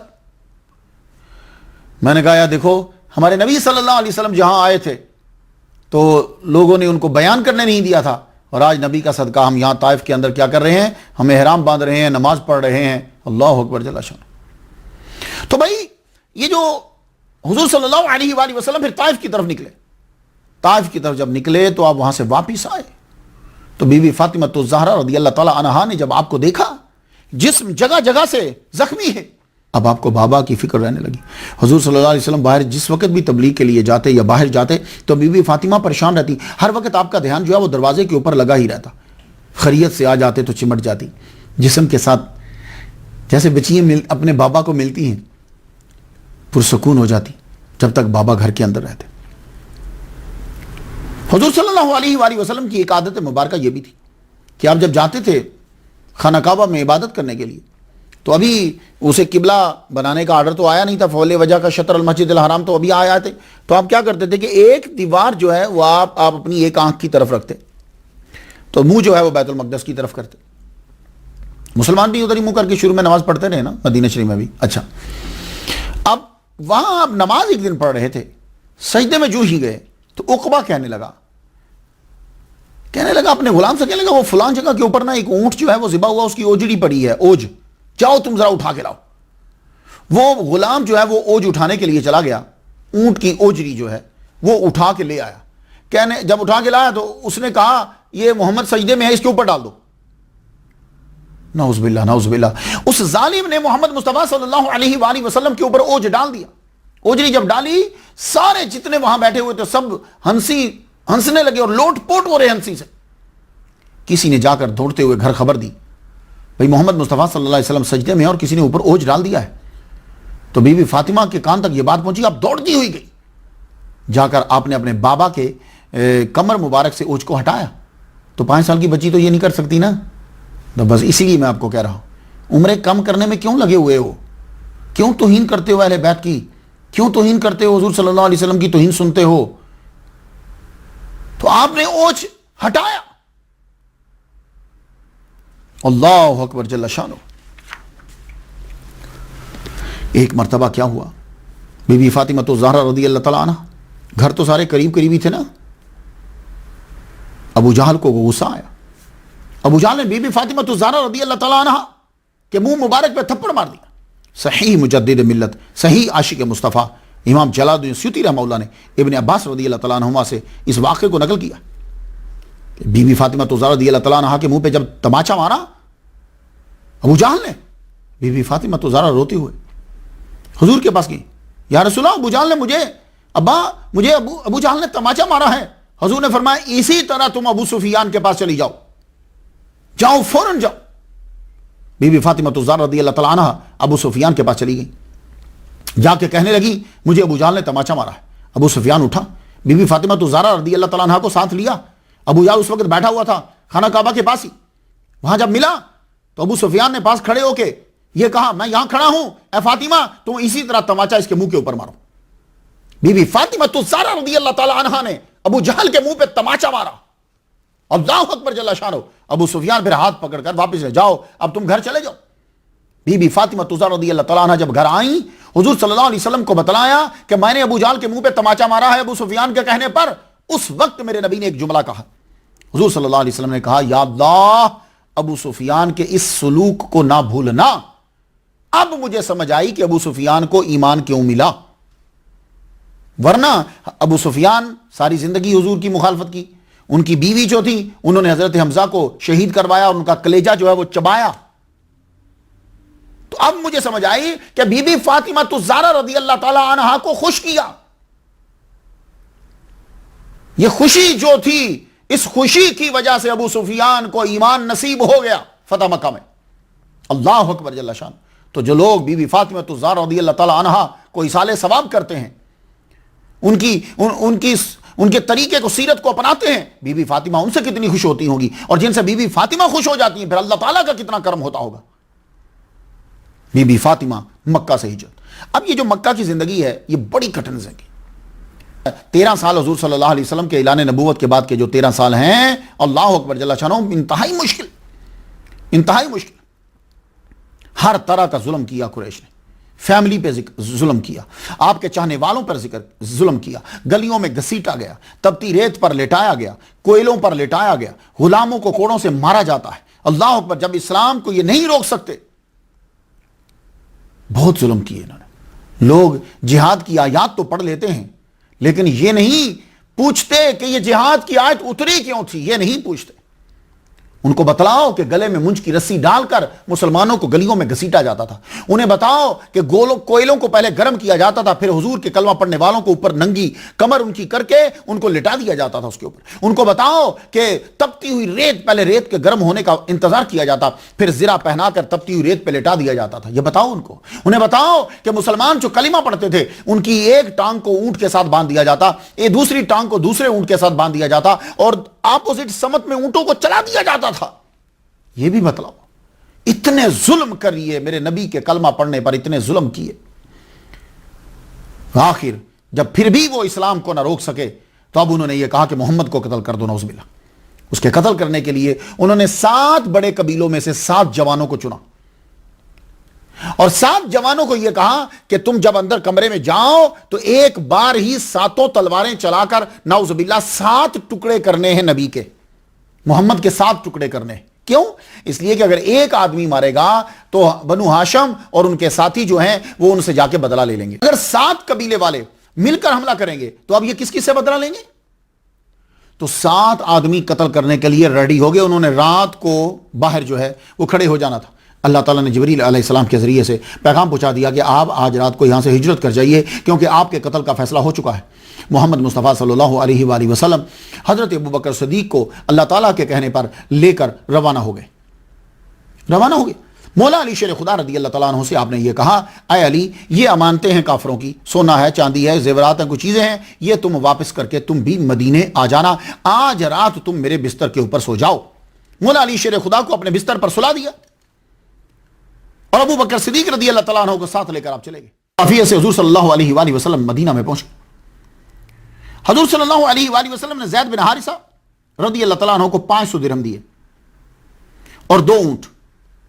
میں نے کہا یا دیکھو ہمارے نبی صلی اللہ علیہ وسلم جہاں آئے تھے تو لوگوں نے ان کو بیان کرنے نہیں دیا تھا، اور آج نبی کا صدقہ ہم یہاں طائف کے اندر کیا کر رہے ہیں؟ ہم احرام باندھ رہے ہیں، نماز پڑھ رہے ہیں. اللہ اکبر جل شان. تو بھائی یہ جو حضور صلی اللہ علیہ وآلہ وسلم پھر طائف کی طرف نکلے. طائف کی طرف جب نکلے تو آپ وہاں سے واپس آئے تو بی بی فاطمہ الزہرا رضی اللہ تعالی عنہا نے جب آپ کو دیکھا جسم جگہ جگہ سے زخمی ہے۔ اب آپ کو بابا کی فکر رہنے لگی۔ حضور صلی اللہ علیہ وسلم باہر جس وقت بھی تبلیغ کے لیے جاتے یا باہر جاتے تو بی بی فاطمہ پریشان رہتی، ہر وقت آپ کا دھیان جو ہے وہ دروازے کے اوپر لگا ہی رہتا، خیریت سے آ جاتے تو چمٹ جاتی، جسم کے ساتھ جیسے بچیاں اپنے بابا کو ملتی ہیں پرسکون ہو جاتی جب تک بابا گھر کے اندر رہتے۔ حضور صلی اللہ علیہ وآلہ وسلم کی ایک عادت مبارکہ یہ بھی تھی کہ آپ جب جاتے تھے خانہ کعبہ میں عبادت کرنے کے لیے تو ابھی اسے قبلہ بنانے کا آرڈر تو آیا نہیں تھا، فول وجہ کا شطر المسجد الحرام تو ابھی آیا تھے، تو آپ کیا کرتے تھے کہ ایک دیوار جو ہے وہ آپ اپنی ایک آنکھ کی طرف رکھتے تو منہ جو ہے وہ بیت المقدس کی طرف کرتے۔ مسلمان بھی ادھر ہی منہ کر کے شروع میں نماز پڑھتے رہے نا مدینہ شریف میں بھی۔ اچھا، اب وہاں آپ نماز ایک دن پڑھ رہے تھے، سجدے میں جو ہی گئے تو عقبہ کہنے لگا اپنے غلام سے، کہنے لگا وہ فلان جگہ کے اوپر نا ایک اونٹ جو ہے وہ ذبح ہوا، اس کی اوجڑی پڑی ہے، اوج، جاؤ تم ذرا اٹھا کے لاؤ۔ وہ غلام جو ہے وہ اوج اٹھانے کے لیے چلا گیا، اونٹ کی اوجڑی جو ہے وہ اٹھا کے لے آیا، جب اٹھا کے لایا تو اس نے کہا یہ محمد سجدے میں ہے، اس کے اوپر ڈال دو۔ نعوذ باللہ نعوذ باللہ، اس ظالم نے محمد مصطفیٰ صلی اللہ علیہ وآلہ وسلم کے اوپر اوج ڈال دیا۔ اوجڑی جب ڈالی، سارے جتنے وہاں بیٹھے ہوئے تھے سب ہنسنے لگے اور لوٹ پوٹ ہو رہے ہنسی سے۔ کسی نے جا کر دوڑتے ہوئے گھر خبر دی، بھئی محمد مصطفیٰ صلی اللہ علیہ وسلم سجدے میں اور کسی نے اوپر اوج ڈال دیا ہے۔ تو بی بی فاطمہ کے کان تک یہ بات پہنچی، اب دوڑتی ہوئی گئی، جا کر آپ نے اپنے بابا کے کمر مبارک سے اوج کو ہٹایا۔ تو 5 سال کی بچی تو یہ نہیں کر سکتی نا، تو بس اسی لیے میں آپ کو کہہ رہا ہوں، عمریں کم کرنے میں کیوں لگے ہوئے ہو؟ کیوں توہین کرتے ہو اہل بیت کی؟ کیوں توہین کرتے ہو حضور صلی اللہ علیہ وسلم کی توہین سنتے ہو؟ تو آپ نے اوج ہٹایا۔ اللہ اکبر جل شانہ۔ ایک مرتبہ کیا ہوا، بی بی فاطمہ تو زہرا رضی اللہ تعالیٰ عنہ، گھر تو سارے قریب قریبی تھے نا، ابو جہل کو غصہ آیا۔ ابو جہل نے بی بی فاطمہ تو زہرا رضی اللہ تعالیٰ عنہ کے منہ مبارک پہ تھپڑ مار دیا۔ صحیح مجدد ملت، صحیح عاشق مصطفیٰ امام جلال الدین سیوطی رحمہ اللہ نے ابن عباس رضی اللہ تعالیٰ عنہما سے اس واقعے کو نقل کیا کہ بی بی فاطمہ تو زہرا رضی اللہ تعالیٰ عنہ کے منہ پہ جب تماچا مارا ابو جہل نے، بی بی فاطمہ تو زہرا روتے ہوئے حضور کے پاس گئی، یا رسول اللہ ابو جہل نے مجھے ابو جہل نے تماچا مارا ہے۔ حضور نے فرمایا اسی طرح تم ابو سفیان کے پاس چلی جاؤ فوراً جاؤ۔ بی بی فاطمہ تو زہرا رضی اللہ تعالیٰ عنہ ابو سفیان کے پاس چلی گئی، جا کے کہنے لگی مجھے ابو جہل نے تماچا مارا ہے۔ ابو سفیان اٹھا، بی بی فاطمہ تو زہرا رضی اللہ تعالیٰ عنہ کو ساتھ لیا۔ ابو جہل اس وقت بیٹھا ہوا تھا خانہ کعبہ کے پاس ہی، وہاں جب ملا تو ابو سفیان نے پاس کھڑے ہو کے یہ کہا میں یہاں کھڑا ہوں، اے فاطمہ تم اسی طرح تماچا اس کے منہ کے اوپر مارو۔ بی بی فاطمہ تو زہرا رضی اللہ تعالیٰ عنہ نے ابو جہل کے منہ پہ تماچا مارا۔ اللہ اکبر جل شانہ۔ ابو سفیان پھر ہاتھ پکڑ کر واپس لے جاؤ، اب تم گھر چلے جاؤ۔ بی بی فاطمہ تو زہرا رضی اللہ تعالیٰ عنہ جب گھر آئیں، حضور صلی اللہ علیہ وسلم کو بتلایا کہ میں نے ابو جہل کے منہ پہ تماچا مارا ہے ابو سفیان کے کہنے پر۔ اس وقت میرے نبی نے ایک جملہ کہا، حضور صلی اللہ علیہ وسلم نے کہا یا اللہ ابو سفیان کے اس سلوک کو نہ بھولنا۔ اب مجھے سمجھ آئی کہ ابو سفیان کو ایمان کیوں ملا، ورنہ ابو سفیان ساری زندگی حضور کی مخالفت کی، ان کی بیوی جو تھی انہوں نے حضرت حمزہ کو شہید کروایا اور ان کا کلیجہ جو ہے وہ چبایا۔ تو اب مجھے سمجھ آئی کہ بی بی فاطمہ تو زہرا رضی اللہ تعالی عنہا کو خوش کیا۔ یہ خوشی جو تھی، اس خوشی کی وجہ سے ابو سفیان کو ایمان نصیب ہو گیا فتح مکہ میں۔ اللہ اکبر جل شان۔ تو جو لوگ بی بی فاطمہ تو زہرا رضی اللہ تعالی عنہا کو ایصال ثواب کرتے ہیں، ان کے طریقے کو، سیرت کو اپناتے ہیں، بی بی فاطمہ ان سے کتنی خوش ہوتی ہوگی، اور جن سے بی بی فاطمہ خوش ہو جاتی ہیں پھر اللہ تعالیٰ کا کتنا کرم ہوتا ہوگا۔ بی بی فاطمہ مکہ سے ہجرت۔ اب یہ جو مکہ کی زندگی ہے یہ بڑی کٹھن زندگی، 13 سال حضور صلی اللہ علیہ وسلم کے اعلان نبوت کے بعد کے جو 13 سال ہیں، اللہ اکبر جل شانہ، انتہائی مشکل، ہر طرح کا ظلم کیا قریش نے، فیملی پہ ظلم کیا، آپ کے چاہنے والوں پر ظلم کیا، گلیوں میں گھسیٹا گیا، تپتی ریت پر لٹایا گیا، کوئلوں پر لٹایا گیا، غلاموں کو کوڑوں سے مارا جاتا ہے۔ اللہ اکبر، جب اسلام کو یہ نہیں روک سکتے، بہت ظلم کیے انہوں نے۔ لوگ جہاد کی آیات تو پڑھ لیتے ہیں لیکن یہ نہیں پوچھتے کہ یہ جہاد کی آیت اتری کیوں تھی، یہ نہیں پوچھتے۔ ان کو بتلاؤ کہ گلے میں منج کی رسی ڈال کر مسلمانوں کو گلیوں میں گھسیٹا جاتا تھا. انہیں بتاؤ کہ کوئلوں کو پہلے گرم کیا جاتا تھا, پھر حضور کے کلمہ پڑھنے والوں کو اوپر ننگی کمر ان کی کر کے ان کو لٹا دیا جاتا تھا اس کے اوپر. ان کو بتاؤ کہ تپتی ہوئی ریت, پہلے ریت کے گرم ہونے کا انتظار کیا جاتا, پھر زرہ پہنا کر تپتی ہوئی ریت پہ لٹا دیا جاتا تھا. یہ بتاؤ ان کو. انہیں بتاؤ کہ مسلمان جو کلمہ پڑھتے تھے ان کی ایک ٹانگ کو اونٹ کے ساتھ باندھ دیا جاتا, ایک دوسری ٹانگ کو دوسرے اونٹ کے ساتھ باندھ دیا جاتا, اور اپوزٹ سمت میں اونٹوں کو چلا دیا جاتا تھا. یہ بھی بتلاؤ. اتنے ظلم کریے میرے نبی کے کلمہ پڑھنے پر, اتنے ظلم کیے. آخر جب پھر بھی وہ اسلام کو نہ روک سکے تو اب انہوں نے یہ کہا کہ محمد کو قتل کر دو, نعوذ باللہ. اس کے قتل کرنے کے لیے انہوں نے 7 بڑے قبیلوں میں سے 7 جوانوں کو چنا, اور 7 جوانوں کو یہ کہا کہ تم جب اندر کمرے میں جاؤ تو ایک بار ہی 7 تلواریں چلا کر نعوذ باللہ 7 ٹکڑے کرنے ہیں نبی کے, محمد کے 7 ٹکڑے کرنے ہیں. کیوں؟ اس لیے کہ اگر ایک آدمی مارے گا تو بنو ہاشم اور ان کے ساتھی جو ہیں وہ ان سے جا کے بدلہ لے لیں گے. اگر 7 قبیلے والے مل کر حملہ کریں گے تو اب یہ کس سے بدلہ لیں گے؟ تو 7 آدمی قتل کرنے کے لیے ریڈی ہو گئے. انہوں نے رات کو باہر جو ہے وہ کھڑے ہو جانا تھا. اللہ تعالیٰ نے جبریل علیہ السلام کے ذریعے سے پیغام پہنچا دیا کہ آپ آج رات کو یہاں سے ہجرت کر جائیے کیونکہ آپ کے قتل کا فیصلہ ہو چکا ہے. محمد مصطفیٰ صلی اللہ علیہ وآلہ وسلم حضرت ابوبکر صدیق کو اللہ تعالیٰ کے کہنے پر لے کر روانہ ہو گئے. مولا علی شیر خدا رضی اللہ تعالیٰ عنہ سے آپ نے یہ کہا, اے علی, یہ امانتیں ہیں کافروں کی, سونا ہے, چاندی ہے, زیورات ہیں, کچھ چیزیں ہیں, یہ تم واپس کر کے تم بھی مدینے آ جانا. آج رات تم میرے بستر کے اوپر سو جاؤ. مولا علی شیر خدا کو اپنے بستر پر سلا دیا اور ابو بکر صدیق رضی اللہ تعالیٰ عنہ کو ساتھ لے کر آپ چلے گئے. قافیے سے حضور صلی اللہ علیہ وآلہ وسلم مدینہ میں پہنچے. حضور صلی اللہ علیہ وآلہ وسلم نے زید بن حارثہ رضی اللہ تعالیٰ عنہ کو 500 درہم دیے اور 2 اونٹ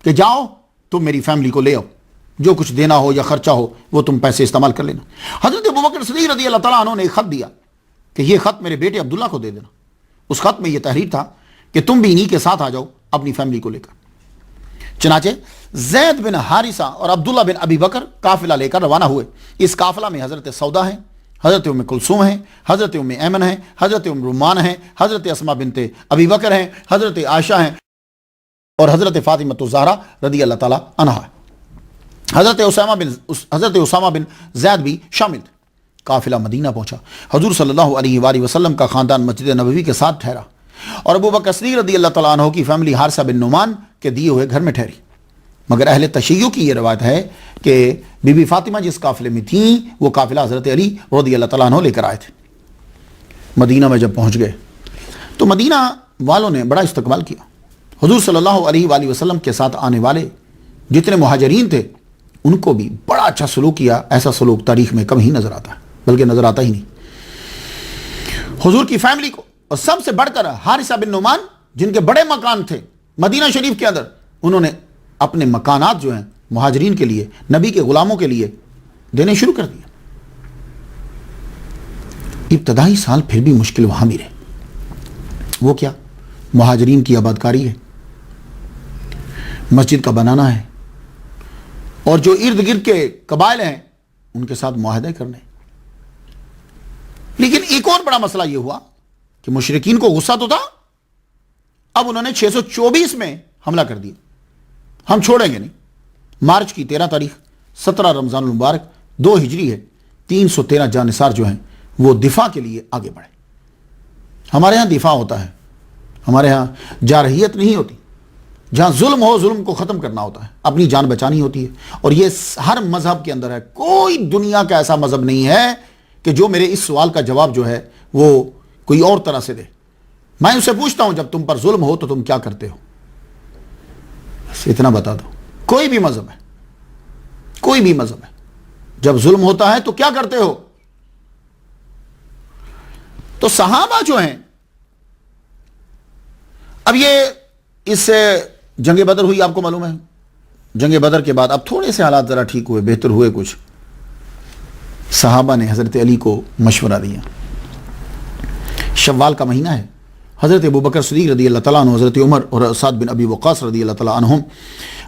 کہ جاؤ تم میری فیملی کو لے آؤ, جو کچھ دینا ہو یا خرچہ ہو وہ تم پیسے استعمال کر لینا. حضرت ابوبکر صدیق رضی اللہ تعالیٰ عنہ نے ایک خط دیا کہ یہ خط میرے بیٹے عبداللہ کو دے دینا. اس خط میں یہ تحریر تھا کہ تم بھی انہی کے ساتھ آ جاؤ اپنی فیملی کو لے کر. چنانچہ زید بن حارثہ اور عبداللہ بن ابی بکر قافلہ لے کر روانہ ہوئے. اس قافلہ میں حضرت سودا ہیں, حضرت ام کلثوم ہیں, حضرت ام ایمن ہیں, حضرت ام رومان ہیں, حضرت اسماء بنت ابی بکر ہیں, حضرت عائشہ ہیں اور حضرت فاطمہ الزہرا رضی اللہ تعالی عنہا. حضرت اسامہ بن زید بھی شامل تھے. قافلہ مدینہ پہنچا. حضور صلی اللہ علیہ وآلہ وسلم کا خاندان مسجد نبوی کے ساتھ ٹھہرا اور ابو بکر صدیق رضی اللہ تعالیٰ عنہ کی فیملی حارثہ بن نعمان کے دیے ہوئے گھر میں ٹھہری. مگر اہل تشیع کی یہ روایت ہے کہ بی بی فاطمہ جس قافلے میں تھیں وہ قافلہ حضرت علی رضی اللہ تعالیٰ عنہ لے کر آئے تھے. مدینہ میں جب پہنچ گئے تو مدینہ والوں نے بڑا استقبال کیا. حضور صلی اللہ علیہ وآلہ وسلم کے ساتھ آنے والے جتنے مہاجرین تھے ان کو بھی بڑا اچھا سلوک کیا. ایسا سلوک تاریخ میں کم ہی نظر آتا ہے, بلکہ نظر آتا ہی نہیں. حضور کی فیملی کو, اور سب سے بڑھ کر حارثہ بن نعمان جن کے بڑے مکان تھے مدینہ شریف کے اندر, انہوں نے اپنے مکانات جو ہیں مہاجرین کے لیے, نبی کے غلاموں کے لیے دینے شروع کر دیا. ابتدائی سال پھر بھی مشکل وہاں بھی رہے. وہ کیا؟ مہاجرین کی آبادکاری ہے, مسجد کا بنانا ہے, اور جو ارد گرد کے قبائل ہیں ان کے ساتھ معاہدے کرنے. لیکن ایک اور بڑا مسئلہ یہ ہوا کہ مشرکین کو غصہ تو تھا. اب انہوں نے 624 میں حملہ کر دیا. ہم چھوڑیں گے نہیں. مارچ کی 13 تاریخ 17 رمضان المبارک 2 ہجری ہے. 313 جانثار جو ہیں وہ دفاع کے لیے آگے بڑھے. ہمارے ہاں دفاع ہوتا ہے, ہمارے ہاں جارحیت نہیں ہوتی. جہاں ظلم ہو ظلم کو ختم کرنا ہوتا ہے, اپنی جان بچانی ہوتی ہے. اور یہ ہر مذہب کے اندر ہے. کوئی دنیا کا ایسا مذہب نہیں ہے کہ جو میرے اس سوال کا جواب جو ہے وہ کوئی اور طرح سے دے. میں اسے پوچھتا ہوں جب تم پر ظلم ہو تو تم کیا کرتے ہو؟ بس اتنا بتا دو. کوئی بھی مذہب ہے, کوئی بھی مذہب ہے, جب ظلم ہوتا ہے تو کیا کرتے ہو؟ تو صحابہ جو ہیں, اب یہ اس سے جنگ بدر ہوئی, آپ کو معلوم ہے. جنگ بدر کے بعد اب تھوڑے سے حالات ذرا ٹھیک ہوئے, بہتر ہوئے کچھ. صحابہ نے حضرت علی کو مشورہ دیا. شوال کا مہینہ ہے. حضرت ابوبکر صدیق رضی اللہ تعالیٰ عنہ, حضرت عمر اور سعد بن ابی وقاص رضی اللہ تعالیٰ عنہم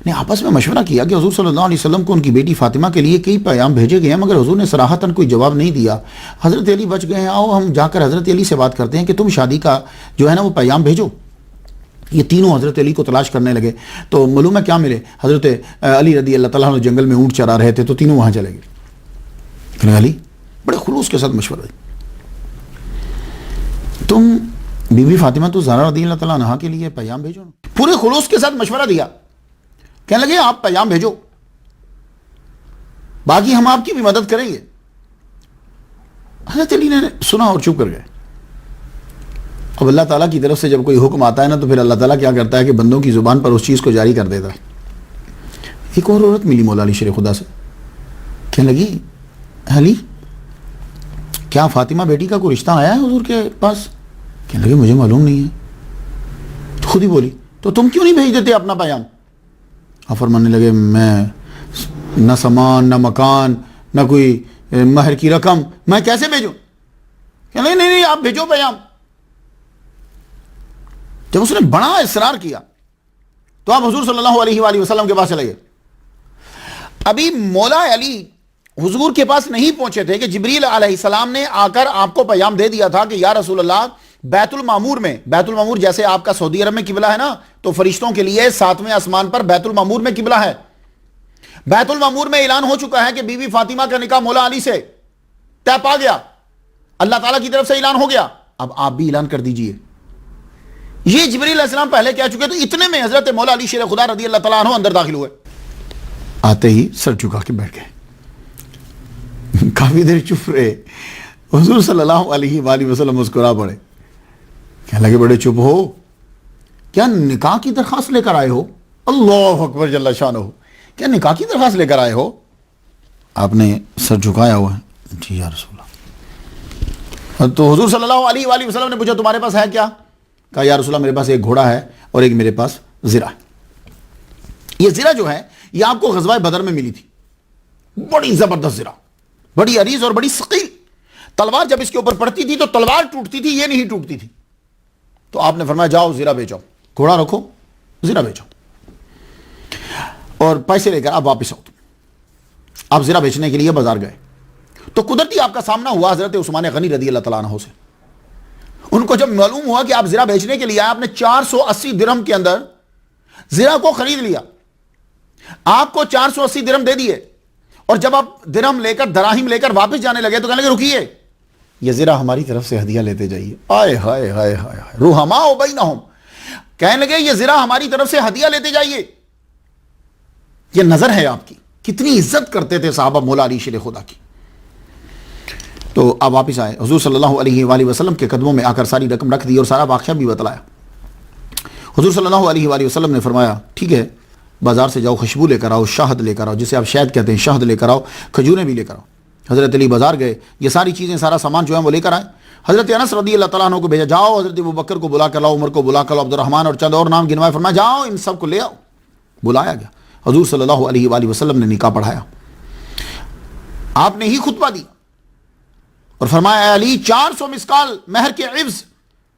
نے آپس میں مشورہ کیا کہ حضور صلی اللہ علیہ وسلم کو ان کی بیٹی فاطمہ کے لیے کئی پیغام بھیجے گئے ہیں مگر حضور نے صراحتاً کوئی جواب نہیں دیا. حضرت علی بچ گئے ہیں, آؤ ہم جا کر حضرت علی سے بات کرتے ہیں کہ تم شادی کا جو ہے نا وہ پیغام بھیجو. یہ تینوں حضرت علی کو تلاش کرنے لگے. تو معلوم ہے کیا ملے؟ حضرت علی رضی اللہ تعالیٰ عنہ جنگل میں اونٹ چرا رہے تھے تو تینوں وہاں چلے گئے. علی بڑے خلوص کے ساتھ مشورہ دی. تم بی بی فاطمہ تو زہرا رضی اللہ تعالیٰ عنہا کے لیے پیغام بھیجو. پورے خلوص کے ساتھ مشورہ دیا. کہنے لگے آپ پیغام بھیجو، باقی ہم آپ کی بھی مدد کریں گے. حضرت علی نے سنا اور چپ کر گئے. اب اللہ تعالیٰ کی طرف سے جب کوئی حکم آتا ہے نا تو پھر اللہ تعالیٰ کیا کرتا ہے کہ بندوں کی زبان پر اس چیز کو جاری کر دیتا ہے. ایک اور عورت ملی مولا علی شیر خدا سے، کہنے لگی علی کیا فاطمہ بیٹی کا کوئی رشتہ آیا ہے حضور کے پاس؟ کہنے لگے مجھے معلوم نہیں ہے. تو خود ہی بولی تو تم کیوں نہیں بھیج دیتے اپنا پیام؟ آپ فرمانے لگے میں نہ سامان نہ مکان نہ کوئی مہر کی رقم، میں کیسے بھیجوں؟ کہنے لگے نہیں آپ بھیجو پیام. جب اس نے بڑا اصرار کیا تو آپ حضور صلی اللہ علیہ وآلہ وسلم کے پاس چلے گئے. ابھی مولا علی حضور کے پاس نہیں پہنچے تھے کہ جبریل علیہ السلام نے آ کر آپ کو پیام دے دیا تھا کہ یا رسول اللہ بیت المعمور میں، بیت المعمور جیسے آپ کا سعودی عرب میں قبلہ ہے نا، تو فرشتوں کے لیے 7ویں آسمان پر بیت المعمور میں قبلہ ہے. بیت المعمور میں اعلان ہو چکا ہے کہ بی بی فاطمہ کا نکاح مولا علی سے طے پا گیا، اللہ تعالیٰ کی طرف سے اعلان ہو گیا. اب آپ بھی اعلان کر دیجئے. یہ جبریل علیہ السلام پہلے کہہ چکے تو اتنے میں حضرت مولا علی شیر خدا رضی اللہ تعالیٰ عنہ اندر داخل ہوئے. آتے ہی سر جھکا کے بیٹھ گئے. کافی دیر چپ رہے. حضور صلی اللہ علیہ وآلہ وسلم مسکرا پڑے. کہنے لگے بڑے چپ ہو، کیا نکاح کی درخواست لے کر آئے ہو؟ اللہ اکبر جل شانہ، کیا نکاح کی درخواست لے کر آئے ہو؟ آپ نے سر جھکایا ہوا ہے. جی یا رسول اللہ. تو حضور صلی اللہ علیہ وآلہ وسلم نے پوچھا تمہارے پاس ہے کیا؟ کہا یا رسول اللہ میرے پاس ایک گھوڑا ہے اور ایک میرے پاس زرہ ہے. یہ زرہ جو ہے یہ آپ کو غزوہ بدر میں ملی تھی. بڑی زبردست زرہ، بڑی عریض اور بڑی ثقیل. تلوار جب اس کے اوپر پڑتی تھی تو تلوار ٹوٹتی تھی، یہ نہیں ٹوٹتی تھی. تو آپ نے فرمایا جاؤ زرہ بیچو، گھوڑا رکھو زرہ بیچو اور پیسے لے کر آپ واپس آؤ. آپ زرہ بیچنے کے لیے بازار گئے تو قدرتی آپ کا سامنا ہوا حضرت عثمان غنی رضی اللہ تعالیٰ عنہ سے. ان کو جب معلوم ہوا کہ آپ زرہ بیچنے کے لیے آئے، آپ نے 480 درہم کے اندر زرہ کو خرید لیا. آپ کو 480 درہم دے دیے اور جب آپ درہم لے کر دراہم لے کر واپس جانے لگے تو کہنے لگے رکیے، یہ زرہ ہماری طرف سے ہدیہ لیتے جائیے. آئے ہائے ہائے ہائے رحماء بینہم، کہنے لگے یہ زرہ ہماری طرف سے ہدیہ لیتے جائیے. یہ نظر ہے آپ کی، کتنی عزت کرتے تھے صحابہ مولا علی شیر خدا کی. تو آپ واپس آئے، حضور صلی اللہ علیہ وآلہ وسلم کے قدموں میں آ کر ساری رقم رکھ دی اور سارا واقعہ بھی بتلایا. حضور صلی اللہ علیہ وآلہ وسلم نے فرمایا ٹھیک ہے بازار سے جاؤ، خوشبو لے کر آؤ، شہد لے کر آؤ، جسے آپ شہد کہتے ہیں، شہد لے کر آؤ، کھجوریں بھی لے کر آؤ. حضرت علی بازار گئے، یہ ساری چیزیں سارا سامان جو ہے وہ لے کر آئے. حضرت انس رضی اللہ تعالیٰ عنہ کو بھیجا، جاؤ حضرت ابوبکر کو بلا کر لاؤ، عمر کو بلا کر لاؤ، عبد الرحمن اور چند اور نام گنوائے، فرمایا جاؤ ان سب کو لے آؤ. بلایا گیا. حضور صلی اللہ علیہ وآلہ وسلم نے نکاح پڑھایا. آپ نے ہی خطبہ دی اور فرمایا اے علی 400 مسکال مہر کے عوض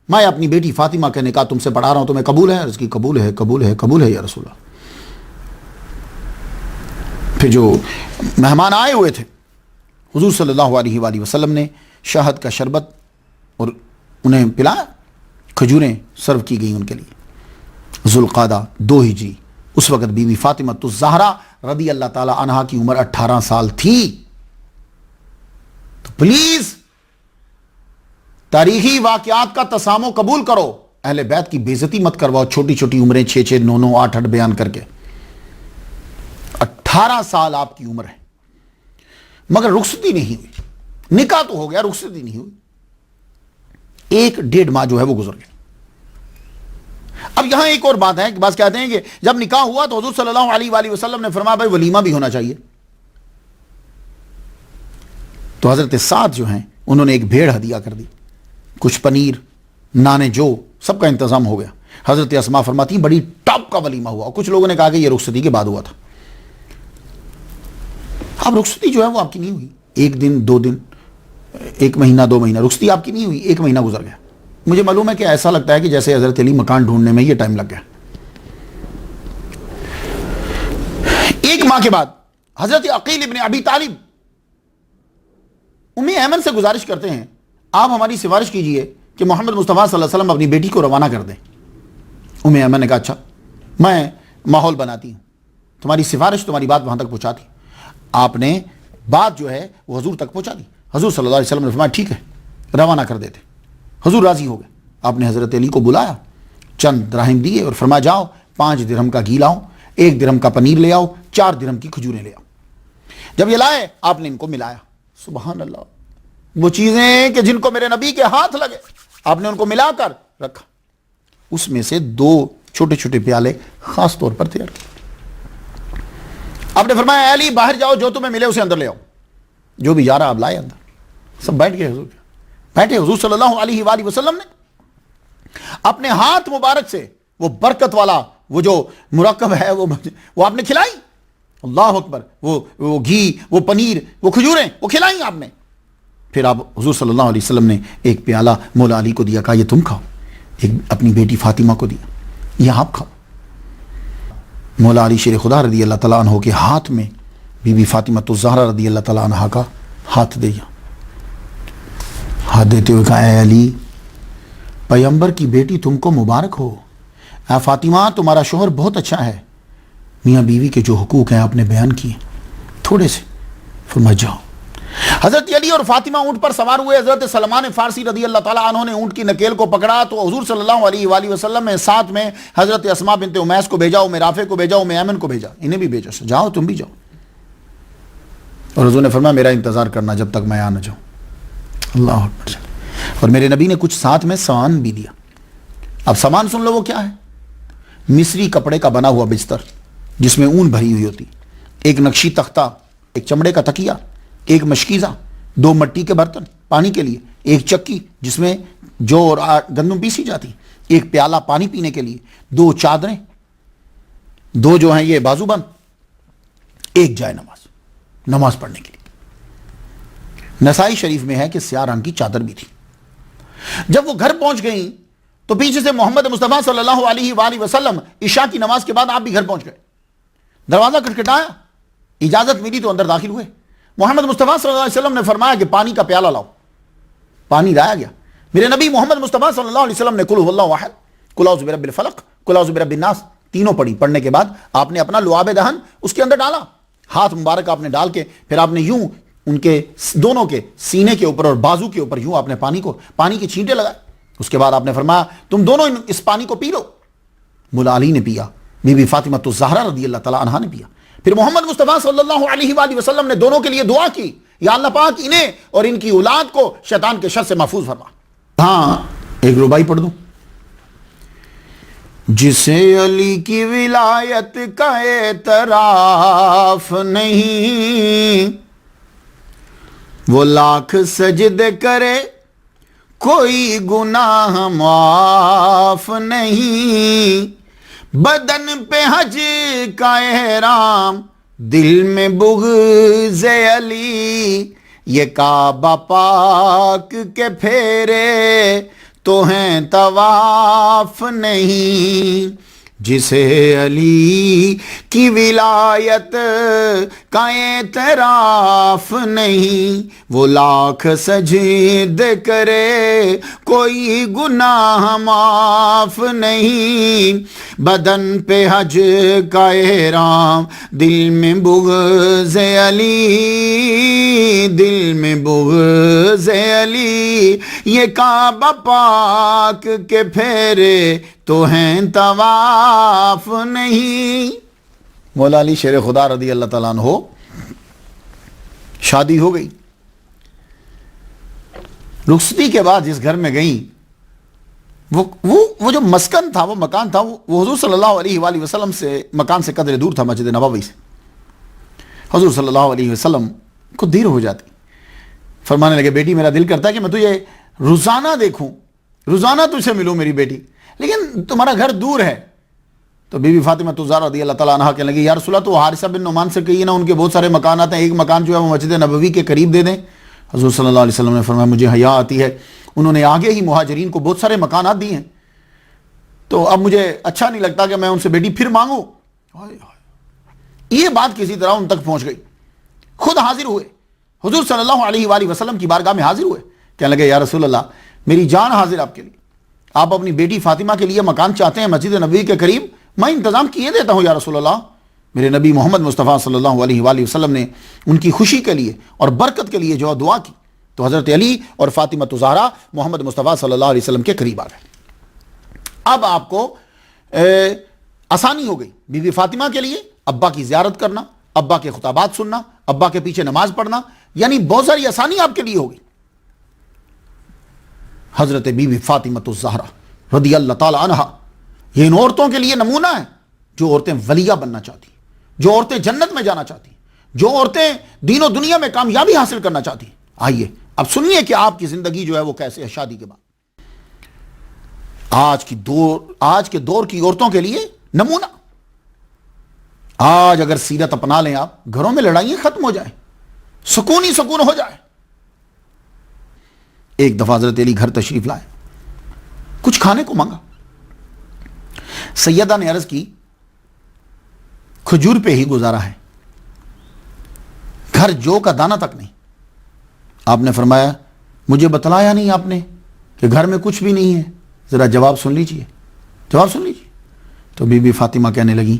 میں اپنی بیٹی فاطمہ کا نکاح تم سے پڑھا رہا ہوں، تمہیں قبول ہے؟ اس کی قبول ہے، قبول ہے، قبول ہے یا رسول اللہ. پھر جو مہمان آئے ہوئے تھے حضور صلی اللہ علیہ وآلہ وسلم نے شہد کا شربت اور انہیں پلایا، کھجوریں سرو کی گئیں ان کے لیے. ذوالقعدہ 2 ہجری، اس وقت بی بی فاطمہ الزہرا رضی اللہ تعالی عنہا کی عمر 18 سال تھی. تو پلیز تاریخی واقعات کا تسامو قبول کرو، اہل بیت کی بے عزتی مت کرواؤ چھوٹی چھوٹی عمریں 6 9 9 8 8 بیان کر کے. 18 سال آپ کی عمر ہے مگر رخصتی نہیں ہوئی. نکاح تو ہو گیا، رخصتی نہیں ہوئی. 1.5 ماہ جو ہے وہ گزر گئے. اب یہاں ایک اور بات ہے کہ بعض کہتے ہیں کہ جب نکاح ہوا تو حضور صلی اللہ علیہ وآلہ وسلم نے فرمایا بھائی ولیمہ بھی ہونا چاہیے. تو حضرت سعد جو ہیں انہوں نے ایک بھیڑ ہدیہ کر دی، کچھ پنیر، نانے، جو سب کا انتظام ہو گیا. حضرت اسماء فرماتی بڑی ٹاپ کا ولیمہ ہوا. کچھ لوگوں نے کہا کہ یہ رخصتی کے بعد ہوا تھا. اب رخصتی جو ہے وہ آپ کی نہیں ہوئی. 1 دن 2 دن، 1 مہینہ 2 مہینہ، رخصتی آپ کی نہیں ہوئی. 1 مہینہ گزر گیا. مجھے معلوم ہے کہ ایسا لگتا ہے کہ جیسے حضرت علی مکان ڈھونڈنے میں یہ ٹائم لگ گیا. 1 ماہ کے بعد حضرت عقیل ابن ابی طالب ام ایمن سے گزارش کرتے ہیں آپ ہماری سفارش کیجئے کہ محمد مصطفیٰ صلی اللہ علیہ وسلم اپنی بیٹی کو روانہ کر دیں. ایمن نے کہا اچھا میں ماحول بناتی ہوں، تمہاری سفارش تمہاری بات وہاں تک پہنچاتی. آپ نے بات جو ہے وہ حضور تک پہنچا دی. حضور صلی اللہ علیہ وسلم نے فرمایا ٹھیک ہے روانہ کر دیتے. حضور راضی ہو گئے. آپ نے حضرت علی کو بلایا، چند دراہم دیے اور فرمایا جاؤ 5 درہم کا گھی لاؤ، 1 درہم کا پنیر لے آؤ، 4 درہم کی کھجوریں لے آؤ. جب یہ لائے آپ نے ان کو ملایا. سبحان اللہ، وہ چیزیں کہ جن کو میرے نبی کے ہاتھ لگے آپ نے ان کو ملا کر رکھا. اس میں سے 2 چھوٹے چھوٹے پیالے خاص طور پر تیار کیے. آپ نے فرمایا علی باہر جاؤ، جو تمہیں ملے اسے اندر لے آؤ. جو بھی جا رہا آپ لائے اندر. سب بیٹھ گئے. حضور بیٹھے. حضور صلی اللہ علیہ وآلہ وسلم نے اپنے ہاتھ مبارک سے وہ برکت والا وہ جو مرکب ہے وہ آپ نے کھلائی. اللہ اکبر. وہ گھی، وہ پنیر، وہ کھجوریں وہ کھلائیں آپ نے. پھر آپ حضور صلی اللہ علیہ وسلم نے ایک پیالہ مولا علی کو دیا، کہا یہ تم کھاؤ. ایک اپنی بیٹی فاطمہ کو دیا، یہ آپ کھاؤ. مولا علی شیر خدا رضی اللہ تعالیٰ عنہ کے ہاتھ میں بی بی فاطمہ الزہرا رضی اللہ تعالیٰ عنہ کا ہاتھ دیا. ہاتھ دیتے ہوئے کہا اے علی پیغمبر کی بیٹی تم کو مبارک ہو. اے فاطمہ تمہارا شوہر بہت اچھا ہے. میاں بیوی کے جو حقوق ہیں آپ نے بیان کیے تھوڑے سے. فرمایا جاؤ. حضرت علی اور فاطمہ اونٹ پر سوار ہوئے. حضرت سلمان فارسی رضی اللہ تعالیٰ عنہ نے اونٹ کی نکیل کو پکڑا تو حضور صلی اللہ علیہ وآلہ وسلم نے ساتھ میں حضرت اسماء بنت امیس کو بھیجا، رافع کو بھیجا، ایمن کو بھیجا. انہیں بھی بھیجا، جاؤ تم بھی جاؤ. اور حضور نے فرمایا میرا انتظار کرنا جب تک میں آ نہ جاؤں. اللہ اکبر. اور میرے نبی نے کچھ ساتھ میں سامان بھی دیا. اب سامان سن لو وہ کیا ہے. مصری کپڑے کا بنا ہوا بستر جس میں اون بھری ہوئی ہوتی، ایک نقشی تختہ، ایک چمڑے کا تکیہ، ایک مشکیزہ، 2 مٹی کے برتن پانی کے لیے، ایک چکی جس میں جو اور گندم پیسی جاتی، ایک پیالہ پانی پینے کے لیے، 2 چادریں، 2 جو ہیں یہ بازو بند، ایک جائے نماز پڑھنے کے لیے. نسائی شریف میں ہے کہ سیاہ رنگ کی چادر بھی تھی. جب وہ گھر پہنچ گئیں تو پیچھے سے محمد مصطفیٰ صلی اللہ علیہ وآلہ وسلم عشاء کی نماز کے بعد آپ بھی گھر پہنچ گئے. دروازہ کھٹکھٹایا، اجازت ملی تو اندر داخل ہوئے. محمد مصطفیٰ صلی اللہ علیہ وسلم نے فرمایا کہ پانی کا پیالہ لاؤ. پانی لایا گیا. میرے نبی محمد مصطفیٰ صلی اللہ علیہ وسلم نے قل هو اللہ احد، قل اعوذ برب الفلق، قل اعوذ برب الناس تینوں پڑھی. پڑھنے کے بعد آپ نے اپنا لعاب دہن اس کے اندر ڈالا. ہاتھ مبارک آپ نے ڈال کے پھر آپ نے یوں ان کے دونوں کے سینے کے اوپر اور بازو کے اوپر یوں آپ نے پانی کی چھینٹے لگائے. اس کے بعد آپ نے فرمایا تم دونوں اس پانی کو پی لو. مولا علی نے پیا، بی بی فاطمہ الزہرا رضی اللہ تعالیٰ عنہا نے پیا. پھر محمد مصطفیٰ صلی اللہ علیہ وآلہ وسلم نے دونوں کے لیے دعا کی، یا اللہ پاک انہیں اور ان کی اولاد کو شیطان کے شر سے محفوظ فرما. ہاں ایک ربائی پڑھ دوں. جسے علی کی ولایت کا اعتراف نہیں، وہ لاکھ سجدے کرے کوئی گناہ معاف نہیں. بدن پہ حج کا احرام، دل میں بغض علی، یہ کعبہ پاک کے پھیرے تو ہیں طواف نہیں. جسے علی کی ولایت کا اعتراف نہیں، وہ لاکھ سجد کرے کوئی گناہ معاف نہیں. بدن پہ حج کا احرام، دل میں بغض علی، دل میں بغض علی، یہ کعبہ پاک کے پھیرے تو ہیں طواف نہیں. مولا علی شیر خدا رضی اللہ تعالیٰ عنہ شادی ہو گئی. رخصتی کے بعد جس گھر میں گئیں وہ جو مسکن تھا، وہ مکان تھا، وہ حضور صلی اللہ علیہ وآلہ وسلم سے مکان سے قدر دور تھا، مسجد نبوی سے. حضور صلی اللہ علیہ وسلم کو دیر ہو جاتی. فرمانے لگے بیٹی میرا دل کرتا ہے کہ میں تجھے روزانہ دیکھوں، روزانہ تجھ سے ملوں میری بیٹی، لیکن تمہارا گھر دور ہے. تو بی بی فاطمہ الزہرا رضی اللہ تعالیٰ عنہا کہنے لگی یا رسول اللہ تو حارثہ بن نعمان سے کہیے نا، ان کے بہت سارے مکانات ہیں، ایک مکان جو ہے وہ مسجد نبوی کے قریب دے دیں. حضور صلی اللہ علیہ وسلم نے فرمایا مجھے حیا آتی ہے، انہوں نے آگے ہی مہاجرین کو بہت سارے مکانات دیے ہیں، تو اب مجھے اچھا نہیں لگتا کہ میں ان سے بیٹی پھر مانگوں. یہ بات کسی طرح ان تک پہنچ گئی. خود حاضر ہوئے، حضور صلی اللہ علیہ وآلہ وسلم کی بارگاہ میں حاضر ہوئے. کہنے لگے یا رسول اللہ میری جان حاضر آپ کے لیے، آپ اپنی بیٹی فاطمہ کے لیے مکان چاہتے ہیں مسجد نبوی کے قریب، میں انتظام کیے دیتا ہوں یا رسول اللہ۔ میرے نبی محمد مصطفیٰ صلی اللہ علیہ وآلہ وسلم نے ان کی خوشی کے لیے اور برکت کے لیے جو دعا کی، تو حضرت علی اور فاطمہ الزہرا محمد مصطفیٰ صلی اللہ علیہ وسلم کے قریب آ گئے۔ اب آپ کو آسانی ہو گئی بی بی فاطمہ کے لیے ابا کی زیارت کرنا، ابا کے خطابات سننا، ابا کے پیچھے نماز پڑھنا، یعنی بہت ساری آسانی آپ کے لیے ہو گئی۔ حضرت بی بی فاطمہ الزہرا رضی اللہ تعالی عنہا یہ ان عورتوں کے لیے نمونہ ہے جو عورتیں ولیہ بننا چاہتی ہیں، جو عورتیں جنت میں جانا چاہتی ہیں، جو عورتیں دین و دنیا میں کامیابی حاصل کرنا چاہتی ہیں۔ آئیے اب سنیے کہ آپ کی زندگی جو ہے وہ کیسے ہے شادی کے بعد۔ آج کے دور کی عورتوں کے لیے نمونہ۔ آج اگر سیرت اپنا لیں آپ، گھروں میں لڑائیاں ختم ہو جائیں، سکون ہی سکون ہو جائے۔ ایک دفعہ حضرت علی گھر تشریف لائے، کچھ کھانے کو مانگا، سیدہ نے عرض کی کھجور پہ ہی گزارا ہے، گھر جو کا دانہ تک نہیں۔ آپ نے فرمایا مجھے بتلایا نہیں آپ نے کہ گھر میں کچھ بھی نہیں ہے، ذرا جواب سن لیجئے، جواب سن لیجئے۔ تو بی بی فاطمہ کہنے لگی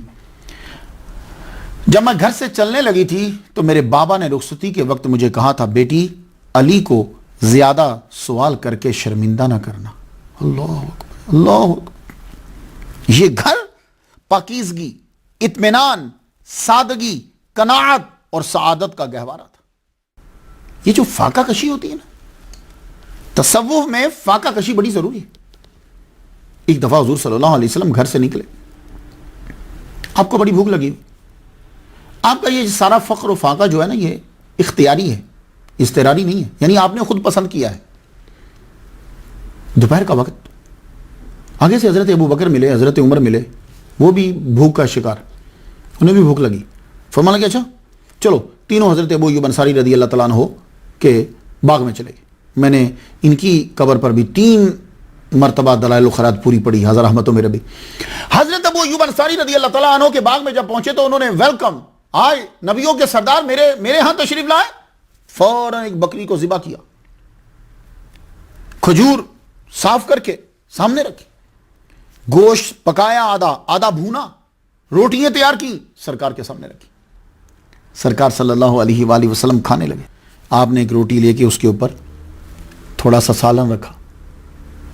جب میں گھر سے چلنے لگی تھی تو میرے بابا نے رخصتی کے وقت مجھے کہا تھا بیٹی علی کو زیادہ سوال کر کے شرمندہ نہ کرنا۔ اللہ اکبر، اللہ اکبر۔ یہ گھر پاکیزگی، اطمینان، سادگی، قناعت اور سعادت کا گہوارہ تھا۔ یہ جو فاقہ کشی ہوتی ہے نا، تصوف میں فاقہ کشی بڑی ضروری ہے۔ ایک دفعہ حضور صلی اللہ علیہ وسلم گھر سے نکلے، آپ کو بڑی بھوک لگی، آپ کا یہ سارا فقر و فاقہ جو ہے نا یہ اختیاری ہے، اضطراری نہیں ہے، یعنی آپ نے خود پسند کیا ہے۔ دوپہر کا وقت، آگے سے حضرت ابو بکر ملے، حضرت عمر ملے، وہ بھی بھوک کا شکار، انہیں بھی بھوک لگی۔ فرمانے لگے اچھا چلو تینوں حضرت ابو ایوب انصاری رضی اللہ تعالیٰ عنہ کے باغ میں چلے گئے۔ میں نے ان کی قبر پر بھی 3 مرتبہ دلائل الخیرات پوری پڑھی، حضرت رحمتوں میں ربی۔ حضرت ابو ایوب انصاری رضی اللہ تعالیٰ عنہ کے باغ میں جب پہنچے تو انہوں نے ویلکم، آئے نبیوں کے سردار میرے ہاں تشریف لائے۔ فوراً ایک بکری کو ذبح کیا، کھجور صاف کر کے سامنے رکھی، گوشت پکایا آدھا بھونا، روٹیاں تیار کی سرکار کے سامنے رکھی۔ سرکار صلی اللہ علیہ وآلہ وسلم کھانے لگے۔ آپ نے ایک روٹی لے کے اس کے اوپر تھوڑا سا سالن رکھا،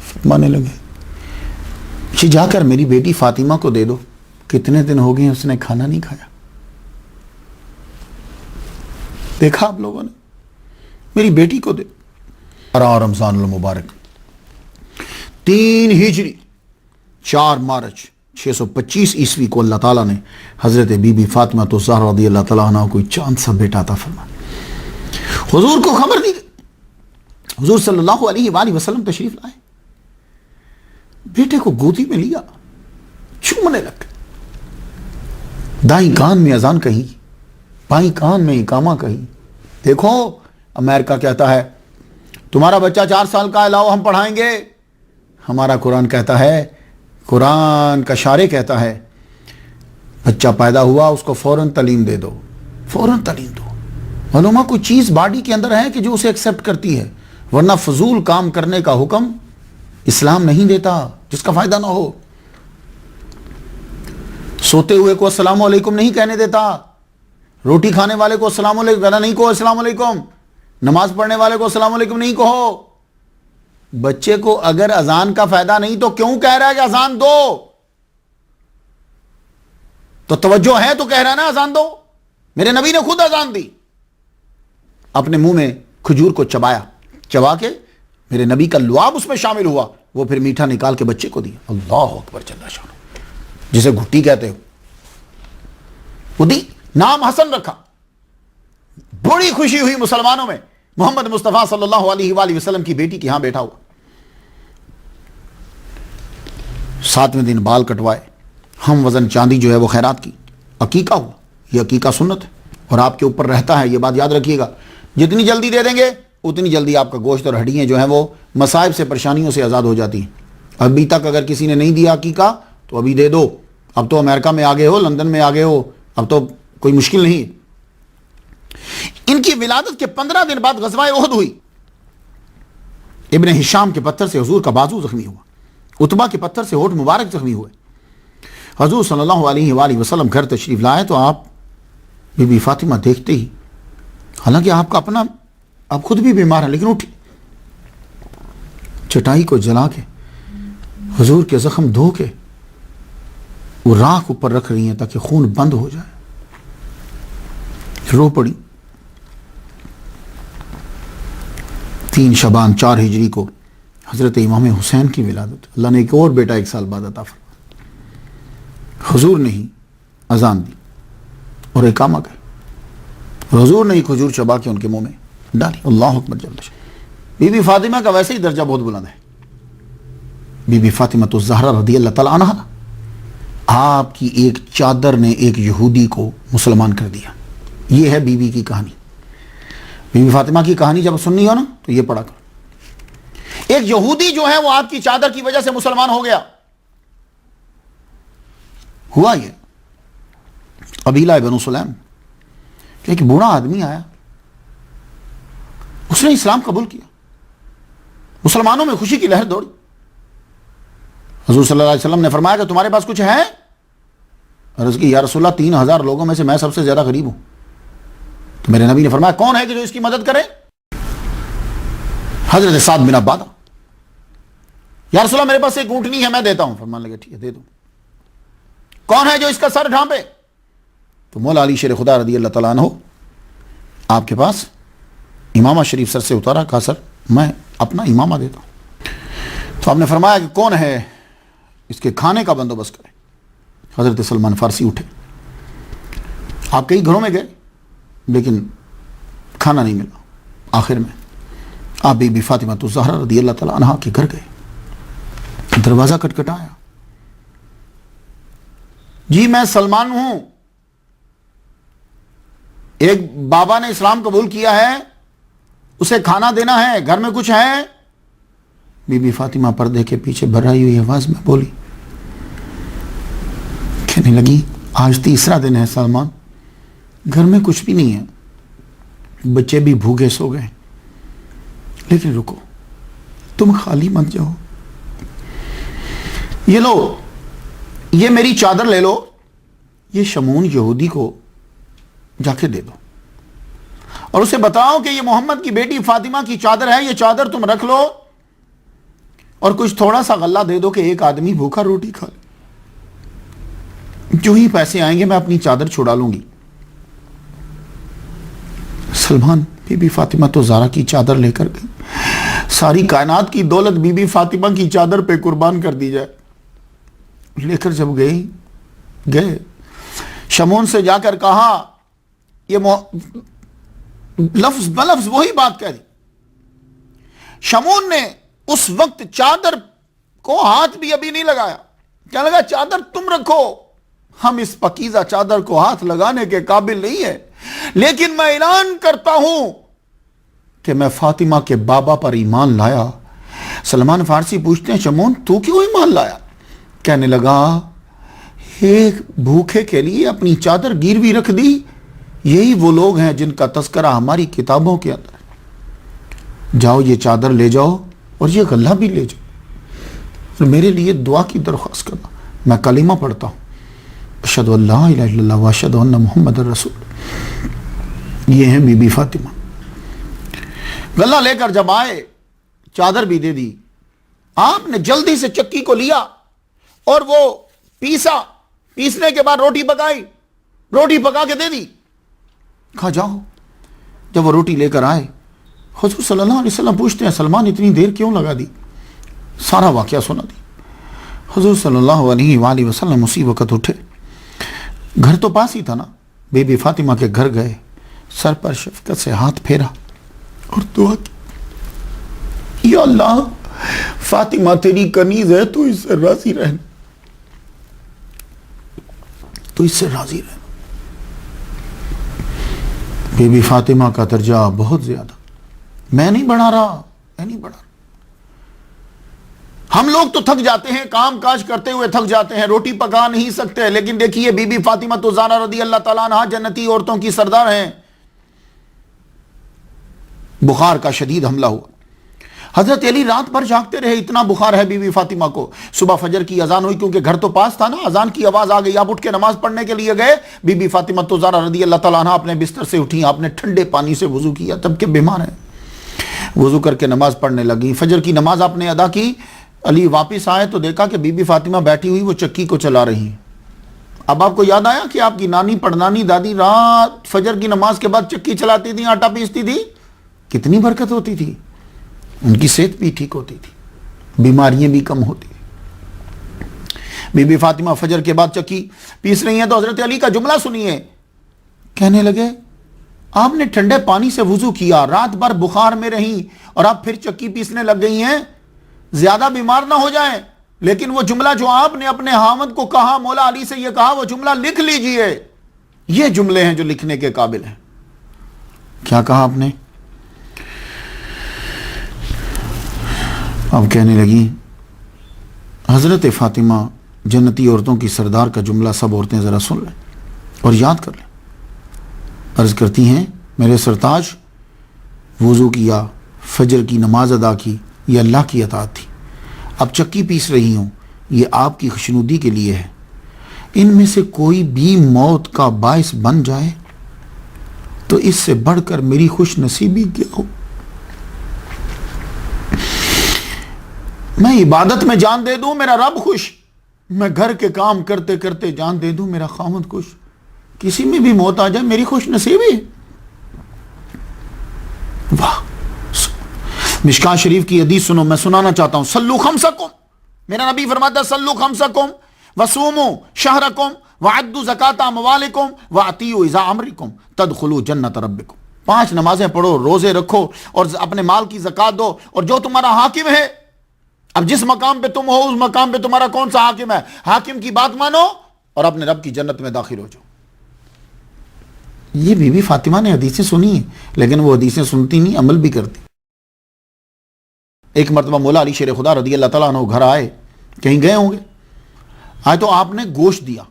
فرمانے لگے کہ جا کر میری بیٹی فاطمہ کو دے دو، کتنے دن ہو گئے اس نے کھانا نہیں کھایا۔ دیکھا آپ لوگوں نے، میری بیٹی کو دے۔ رمضان المبارک 3 ہجری 4 مارچ 625 عیسوی کو اللہ تعالیٰ نے حضرت بی بی فاطمہ الزہرا رضی اللہ تعالیٰ عنہ کو چاند سا بیٹا عطا فرمایا۔ حضور کو خبر دی گئی، حضور صلی اللہ علیہ وآلہ وسلم تشریف لائے، بیٹے کو گودی میں لیا، چومنے لگے، دائیں کان میں اذان کہی، بائیں کان میں اقامہ کہی۔ دیکھو امریکہ کہتا ہے تمہارا بچہ 4 سال کا ہے، لاؤ ہم پڑھائیں گے۔ ہمارا قرآن کہتا ہے، قرآن کا شارع کہتا ہے بچہ پیدا ہوا اس کو فوراً تعلیم دے دو، فوراً تعلیم دو۔ معلومہ کوئی چیز باڈی کے اندر ہے کہ جو اسے ایکسیپٹ کرتی ہے، ورنہ فضول کام کرنے کا حکم اسلام نہیں دیتا جس کا فائدہ نہ ہو۔ سوتے ہوئے کو السلام علیکم نہیں کہنے دیتا، روٹی کھانے والے کو السلام علیکم کہنا نہیں کہو السلام علیکم، نماز پڑھنے والے کو السلام علیکم نہیں کہو۔ بچے کو اگر اذان کا فائدہ نہیں تو کیوں کہہ رہا ہے کہ اذان دو؟ تو توجہ ہے تو کہہ رہا ہے نا اذان دو۔ میرے نبی نے خود اذان دی، اپنے منہ میں کھجور کو چبا کے میرے نبی کا لعاب اس میں شامل ہوا، وہ پھر میٹھا نکال کے بچے کو دیا۔ اللہ اکبر جل شانہ، جسے گھٹی کہتے ہو، وہ دی، نام حسن رکھا۔ بڑی خوشی ہوئی مسلمانوں میں، محمد مصطفیٰ صلی اللہ علیہ وآلہ وسلم کی بیٹی کے ہاں بیٹھا ہوا۔ 7ویں دن بال کٹوائے، ہم وزن چاندی جو ہے وہ خیرات کی، عقیقہ ہوا۔ یہ عقیقہ سنت ہے اور آپ کے اوپر رہتا ہے، یہ بات یاد رکھیے گا۔ جتنی جلدی دے دیں گے اتنی جلدی آپ کا گوشت اور ہڈیاں جو ہیں وہ مصائب سے، پریشانیوں سے آزاد ہو جاتی ہیں۔ ابھی تک اگر کسی نے نہیں دیا عقیقہ تو ابھی دے دو، اب تو امریکہ میں آگے ہو، لندن میں آگے ہو، اب تو کوئی مشکل نہیں۔ ان کی ولادت کے 15 دن بعد غزوہ احد ہوئی۔ ابن ہشام کے پتھر سے حضور کا بازو زخمی ہوا، اتبا کے پتھر سے ہونٹ مبارک زخمی ہوئے. حضور صلی اللہ علیہ وآلہ وسلم گھر تشریف لائے تو آپ بی بی فاطمہ دیکھتے ہی، حالانکہ آپ خود بھی بیمار ہیں، لیکن اٹھی، چٹائی کو جلا کے حضور کے زخم دھو کے وہ راکھ اوپر رکھ رہی ہیں تاکہ خون بند ہو جائے. رو پڑی. 3 شعبان 4 ہجری کو حضرت امام حسین کی ولادت. اللہ نے ایک اور بیٹا 1 سال بعد عطا فرمایا. حضور نے ہی اذان دی اور اقامہ گئے. حضور نے ہی کھجور چبا کے ان کے منہ میں ڈالی. اللہ اکبر جل شانہ. بی بی فاطمہ کا ویسے ہی درجہ بہت بلند ہے. بی بی فاطمہ تو زہرا رضی اللہ تعالیٰ عنہ، آپ کی ایک چادر نے ایک یہودی کو مسلمان کر دیا. یہ ہے بی بی کی کہانی. بی بی فاطمہ کی کہانی جب سننی ہو نا تو یہ پڑھا کرو. ایک یہودی جو ہے وہ آپ کی چادر کی وجہ سے مسلمان ہو گیا. ہوا یہ قبیلہ بنو سلیم، ایک بوڑھا آدمی آیا، اس نے اسلام قبول کیا. مسلمانوں میں خوشی کی لہر دوڑی. حضور صلی اللہ علیہ وسلم نے فرمایا کہ تمہارے پاس کچھ ہے؟ عرض کی یا رسول اللہ 3000 لوگوں میں سے میں سب سے زیادہ غریب ہوں. تو میرے نبی نے فرمایا کون ہے کہ جو اس کی مدد کرے؟ حضرت سعد بن عبادہ. یا رسول اللہ میرے پاس ایک اونٹنی ہے، میں دیتا ہوں. فرمانے لگے ٹھیک ہے دے دو. کون ہے جو اس کا سر ڈھانپے؟ تو مولا علی شیر خدا رضی اللہ تعالیٰ عنہ آپ کے پاس امامہ شریف سر سے اتارا. کہا سر میں اپنا امامہ دیتا ہوں. تو آپ نے فرمایا کہ کون ہے اس کے کھانے کا بندوبست کرے؟ حضرت سلمان فارسی اٹھے. آپ کئی گھروں میں گئے لیکن کھانا نہیں ملا. آخر میں آپ بی بی فاطمہ تو زہرا رضی اللہ تعالیٰ عنہ کے گھر گئے. دروازہ کٹکھٹایا. جی میں سلمان ہوں، ایک بابا نے اسلام قبول کیا ہے، اسے کھانا دینا ہے، گھر میں کچھ ہے؟ بی بی فاطمہ پردے کے پیچھے بھرائی ہوئی آواز میں بولی، کہنے لگی آج 3را دن ہے سلمان، گھر میں کچھ بھی نہیں ہے، بچے بھی بھوکے سو گئے، لیکن رکو تم خالی مت جاؤ، یہ لو یہ میری چادر لے لو، یہ شمون یہودی کو جا کے دے دو اور اسے بتاؤ کہ یہ محمد کی بیٹی فاطمہ کی چادر ہے، یہ چادر تم رکھ لو اور کچھ تھوڑا سا غلہ دے دو کہ ایک آدمی بھوکا روٹی کھا لے. جو ہی پیسے آئیں گے میں اپنی چادر چھڑا لوں گی. سلمان بی بی فاطمہ تو زہرا کی چادر لے کر گئی. ساری کائنات کی دولت بی بی فاطمہ کی چادر پہ قربان کر دی جائے. لے کر جب گئے شمون سے جا کر کہا، یہ لفظ بلفظ وہی بات کہہ دی. شمون نے اس وقت چادر کو ہاتھ بھی ابھی نہیں لگایا. کیا لگا چادر تم رکھو، ہم اس پکیزہ چادر کو ہاتھ لگانے کے قابل نہیں ہے، لیکن میں اعلان کرتا ہوں کہ میں فاطمہ کے بابا پر ایمان لایا. سلمان فارسی پوچھتے ہیں شمون تو کیوں ایمان لایا؟ کہنے لگا ایک بھوکے کے لیے اپنی چادر گیروی رکھ دی. یہی وہ لوگ ہیں جن کا تذکرہ ہماری کتابوں کے اندر ہے. جاؤ یہ چادر لے جاؤ اور یہ غلہ بھی لے جاؤ اور میرے لیے دعا کی درخواست کرنا. میں کلمہ پڑھتا ہوں، اشہد ان لا الہ الا اللہ واشہد ان محمد رسول. یہ ہیں بی بی فاطمہ. غلہ لے کر جب آئے چادر بھی دے دی. آپ نے جلدی سے چکی کو لیا اور وہ پیسنے کے بعد روٹی پکائی، روٹی پکا کے دے دی. کہا جاؤ. جب وہ روٹی لے کر آئے حضور صلی اللہ علیہ وسلم پوچھتے ہیں سلمان اتنی دیر کیوں لگا دی؟ سارا واقعہ سنا دی. حضور صلی اللہ علیہ وآلہ وسلم اسی وقت اٹھے. گھر تو پاس ہی تھا نا. بی بی فاطمہ کے گھر گئے، سر پر شفقت سے ہاتھ پھیرا اور دعا کی، یا اللہ فاطمہ تیری کنیز ہے، تو اس سے راضی رہنا، تو اس سے راضی رہنا. بی بی فاطمہ کا درجہ بہت زیادہ. میں نہیں بڑھا رہا. ہم لوگ تو تھک جاتے ہیں، کام کاج کرتے ہوئے تھک جاتے ہیں، روٹی پکا نہیں سکتے، لیکن دیکھیے بی بی فاطمہ تو زہرا رضی اللہ تعالیٰ عنہا جنتی عورتوں کی سردار ہیں. بخار کا شدید حملہ ہوا. حضرت علی رات بھر جاگتے رہے، اتنا بخار ہے بی بی فاطمہ کو. صبح فجر کی اذان ہوئی، کیونکہ گھر تو پاس تھا نا، اذان کی آواز آ گئی، آپ اٹھ کے نماز پڑھنے کے لیے گئے. بی بی فاطمہ تو زہرا رضی اللہ تعالیٰ عنہ اپنے بستر سے اٹھی، آپ نے ٹھنڈے پانی سے وضو کیا، تب کہ بیمار ہیں، وضو کر کے نماز پڑھنے لگی. فجر کی نماز آپ نے ادا کی. علی واپس آئے تو دیکھا کہ بی بی فاطمہ بیٹھی ہوئی وہ چکی کو چلا رہی ہیں. اب آپ کو یاد آیا کہ آپ کی نانی پڑنانی دادی رات فجر کی نماز کے بعد چکی چلاتی تھی، آٹا پیستی تھی، کتنی برکت ہوتی تھی، ان کی صحت بھی ٹھیک ہوتی تھی، بیماریاں بھی کم ہوتی تھی. بی بی فاطمہ فجر کے بعد چکی پیس رہی ہیں تو حضرت علی کا جملہ سنیے. کہنے لگے آپ نے ٹھنڈے پانی سے وضو کیا، رات بھر بخار میں رہیں اور آپ پھر چکی پیسنے لگ گئی ہیں، زیادہ بیمار نہ ہو جائیں. لیکن وہ جملہ جو آپ نے اپنے حامد کو کہا، مولا علی سے یہ کہا، وہ جملہ لکھ لیجئے. یہ جملے ہیں جو لکھنے کے قابل ہیں. کیا کہا آپ نے؟ اب کہنے لگی حضرت فاطمہ جنتی عورتوں کی سردار کا جملہ سب عورتیں ذرا سن لیں اور یاد کر لیں. عرض کرتی ہیں میرے سرتاج، وضو کیا، فجر کی نماز ادا کی، یہ اللہ کی اطاعت تھی. اب چکی پیس رہی ہوں، یہ آپ کی خوشنودی کے لیے ہے. ان میں سے کوئی بھی موت کا باعث بن جائے تو اس سے بڑھ کر میری خوش نصیبی کیا ہو. میں عبادت میں جان دے دوں میرا رب خوش، میں گھر کے کام کرتے کرتے جان دے دوں میرا خامد خوش، کسی میں بھی موت آ جائے میری خوش نصیبی. واہ. مشکاہ شریف کی حدیث سنو، میں سنانا چاہتا ہوں. صلو خمسکم، میرا نبی فرماتا ہے صلو خمسکم وصوموا شہرکم وعدوا زکاۃ اموالکم واطیعوا اذا امرکم تدخلوا جنت ربکم. 5 نمازیں پڑھو، روزے رکھو اور اپنے مال کی زکات دو، اور جو تمہارا حاکم ہے، اب جس مقام پہ تم ہو اس مقام پہ تمہارا کون سا حاکم ہے، حاکم کی بات مانو اور اپنے رب کی جنت میں داخل ہو جاؤ. یہ بی بی فاطمہ نے حدیثیں سنی ہیں، لیکن وہ حدیثیں سنتی نہیں، عمل بھی کرتی. ایک مرتبہ مولا علی شیر خدا رضی اللہ تعالیٰ عنہ گھر آئے، کہیں گئے ہوں گے، آئے تو آپ نے گوشت دیا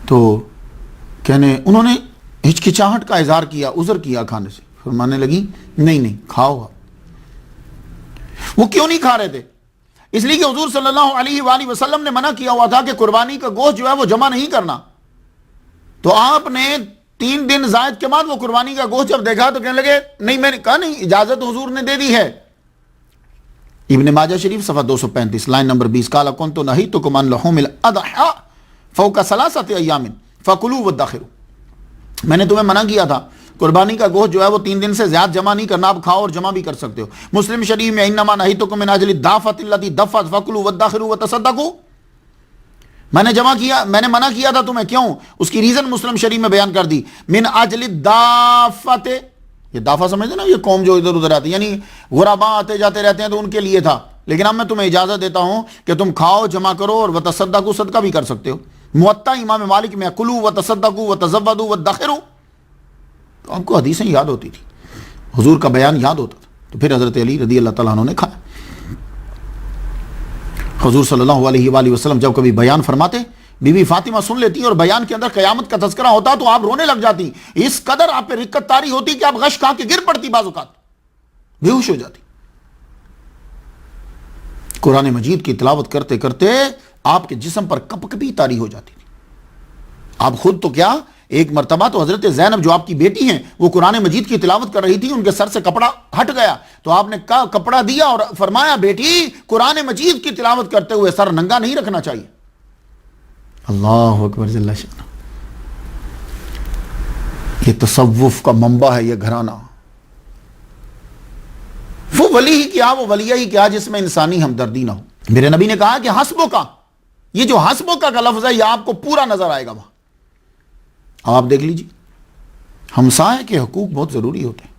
تو انہوں نے ہچکچاہٹ کا اظہار کیا، عذر کیا کھانے سے. فرمانے لگی نہیں کھاؤ. وہ کیوں نہیں کھا رہے تھے؟ اس لیے کہ حضور صلی اللہ علیہ وآلہ وسلم نے منع کیا ہوا تھا کہ قربانی کا گوشت جو ہے وہ جمع نہیں کرنا. تو آپ نے 3 دن زائد کے بعد وہ قربانی کا گوشت جب دیکھا تو کہنے لگے نہیں، میں نے کہا نہیں، اجازت حضور نے دے دی ہے. ابن ماجہ شریف صفحہ 235 لائن نمبر 20، قال كنت نهيتكم عن لحوم الاضحى فوق 3 ايام فكلوا وادخروا. میں نے تمہیں منع کیا تھا قربانی کا گوشت جو ہے وہ 3 دن سے زیادہ جمع نہیں کرنا، آپ کھاؤ اور جمع بھی کر سکتے ہو. مسلم شریف میں انما نهيتكم من اجل الدافة التي دفت فكلوا وادخروا وتصدقوا. میں نے جمع کیا، میں نے منع کیا تھا تمہیں، کیوں؟ اس کی ریزن مسلم شریف میں بیان کر دی. من اجل الدافة، یہ دافع سمجھتے نا، یہ قوم جو ادھر ادھر آتی، یعنی غرباء آتے جاتے رہتے ہیں تو ان کے لیے تھا. لیکن اب میں تمہیں اجازت دیتا ہوں کہ تم کھاؤ، جمع کرو اور وتصدقوا، صدقہ بھی کر سکتے ہو. موطا امام مالک میں کلوا وتصدقوا وتزودوا وادخروا. تو آپ کو حدیثیں یاد ہوتی تھی، حضور کا بیان یاد ہوتا تھا. تو پھر حضرت علی رضی اللہ تعالیٰ عنہ نے کھایا. حضور صلی اللہ علیہ وآلہ وسلم جب کبھی بیان فرماتے، بی بی فاطمہ سن لیتی اور بیان کے اندر قیامت کا تذکرہ ہوتا تو آپ رونے لگ جاتی. اس قدر آپ پہ رقت طاری ہوتی کہ آپ غش کھا کے گر پڑتی، بعض اوقات بے ہوش ہو جاتی. قرآن مجید کی تلاوت کرتے کرتے آپ کے جسم پر کپ کپی طاری ہو جاتی تھی. آپ خود تو کیا، ایک مرتبہ تو حضرت زینب جو آپ کی بیٹی ہیں وہ قرآن مجید کی تلاوت کر رہی تھی، ان کے سر سے کپڑا ہٹ گیا تو آپ نے کپڑا دیا اور فرمایا بیٹی قرآن مجید کی تلاوت کرتے ہوئے سر ننگا نہیں رکھنا چاہیے. اللہ اکبر جل شانہ. یہ تصوف کا منبع ہے یہ گھرانہ. وہ ولی ہی کیا، وہ ولیہ ہی کیا جس میں انسانی ہمدردی نہ ہو. میرے نبی نے کہا کہ حسبو کا، یہ جو حسبو کا لفظ ہے یہ آپ کو پورا نظر آئے گا وہاں. آپ دیکھ لیجیے، ہمسائے کے حقوق بہت ضروری ہوتے ہیں.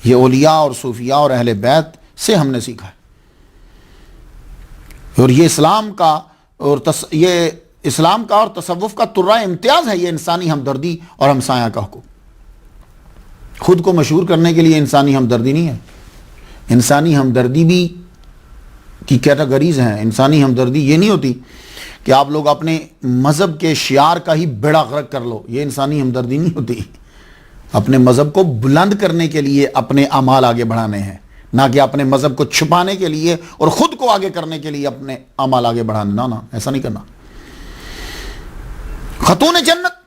یہ اولیاء اور صوفیاء اور اہل بیت سے ہم نے سیکھا ہے. اور یہ اسلام کا اور تصوف کا ترہ امتیاز ہے، یہ انسانی ہمدردی اور ہمسایہ کا حقوق. خود کو مشہور کرنے کے لیے انسانی ہمدردی نہیں ہے. انسانی ہمدردی بھی کی کیٹیگریز ہیں. انسانی ہمدردی یہ نہیں ہوتی کہ آپ لوگ اپنے مذہب کے شعار کا ہی بیڑا غرق کر لو، یہ انسانی ہمدردی نہیں ہوتی. اپنے مذہب کو بلند کرنے کے لیے اپنے اعمال آگے بڑھانے ہیں، نہ کہ اپنے مذہب کو چھپانے کے لیے اور خود کو آگے کرنے کے لیے اپنے اعمال آگے بڑھانا، نہ ایسا نہیں کرنا۔ خاتون جنت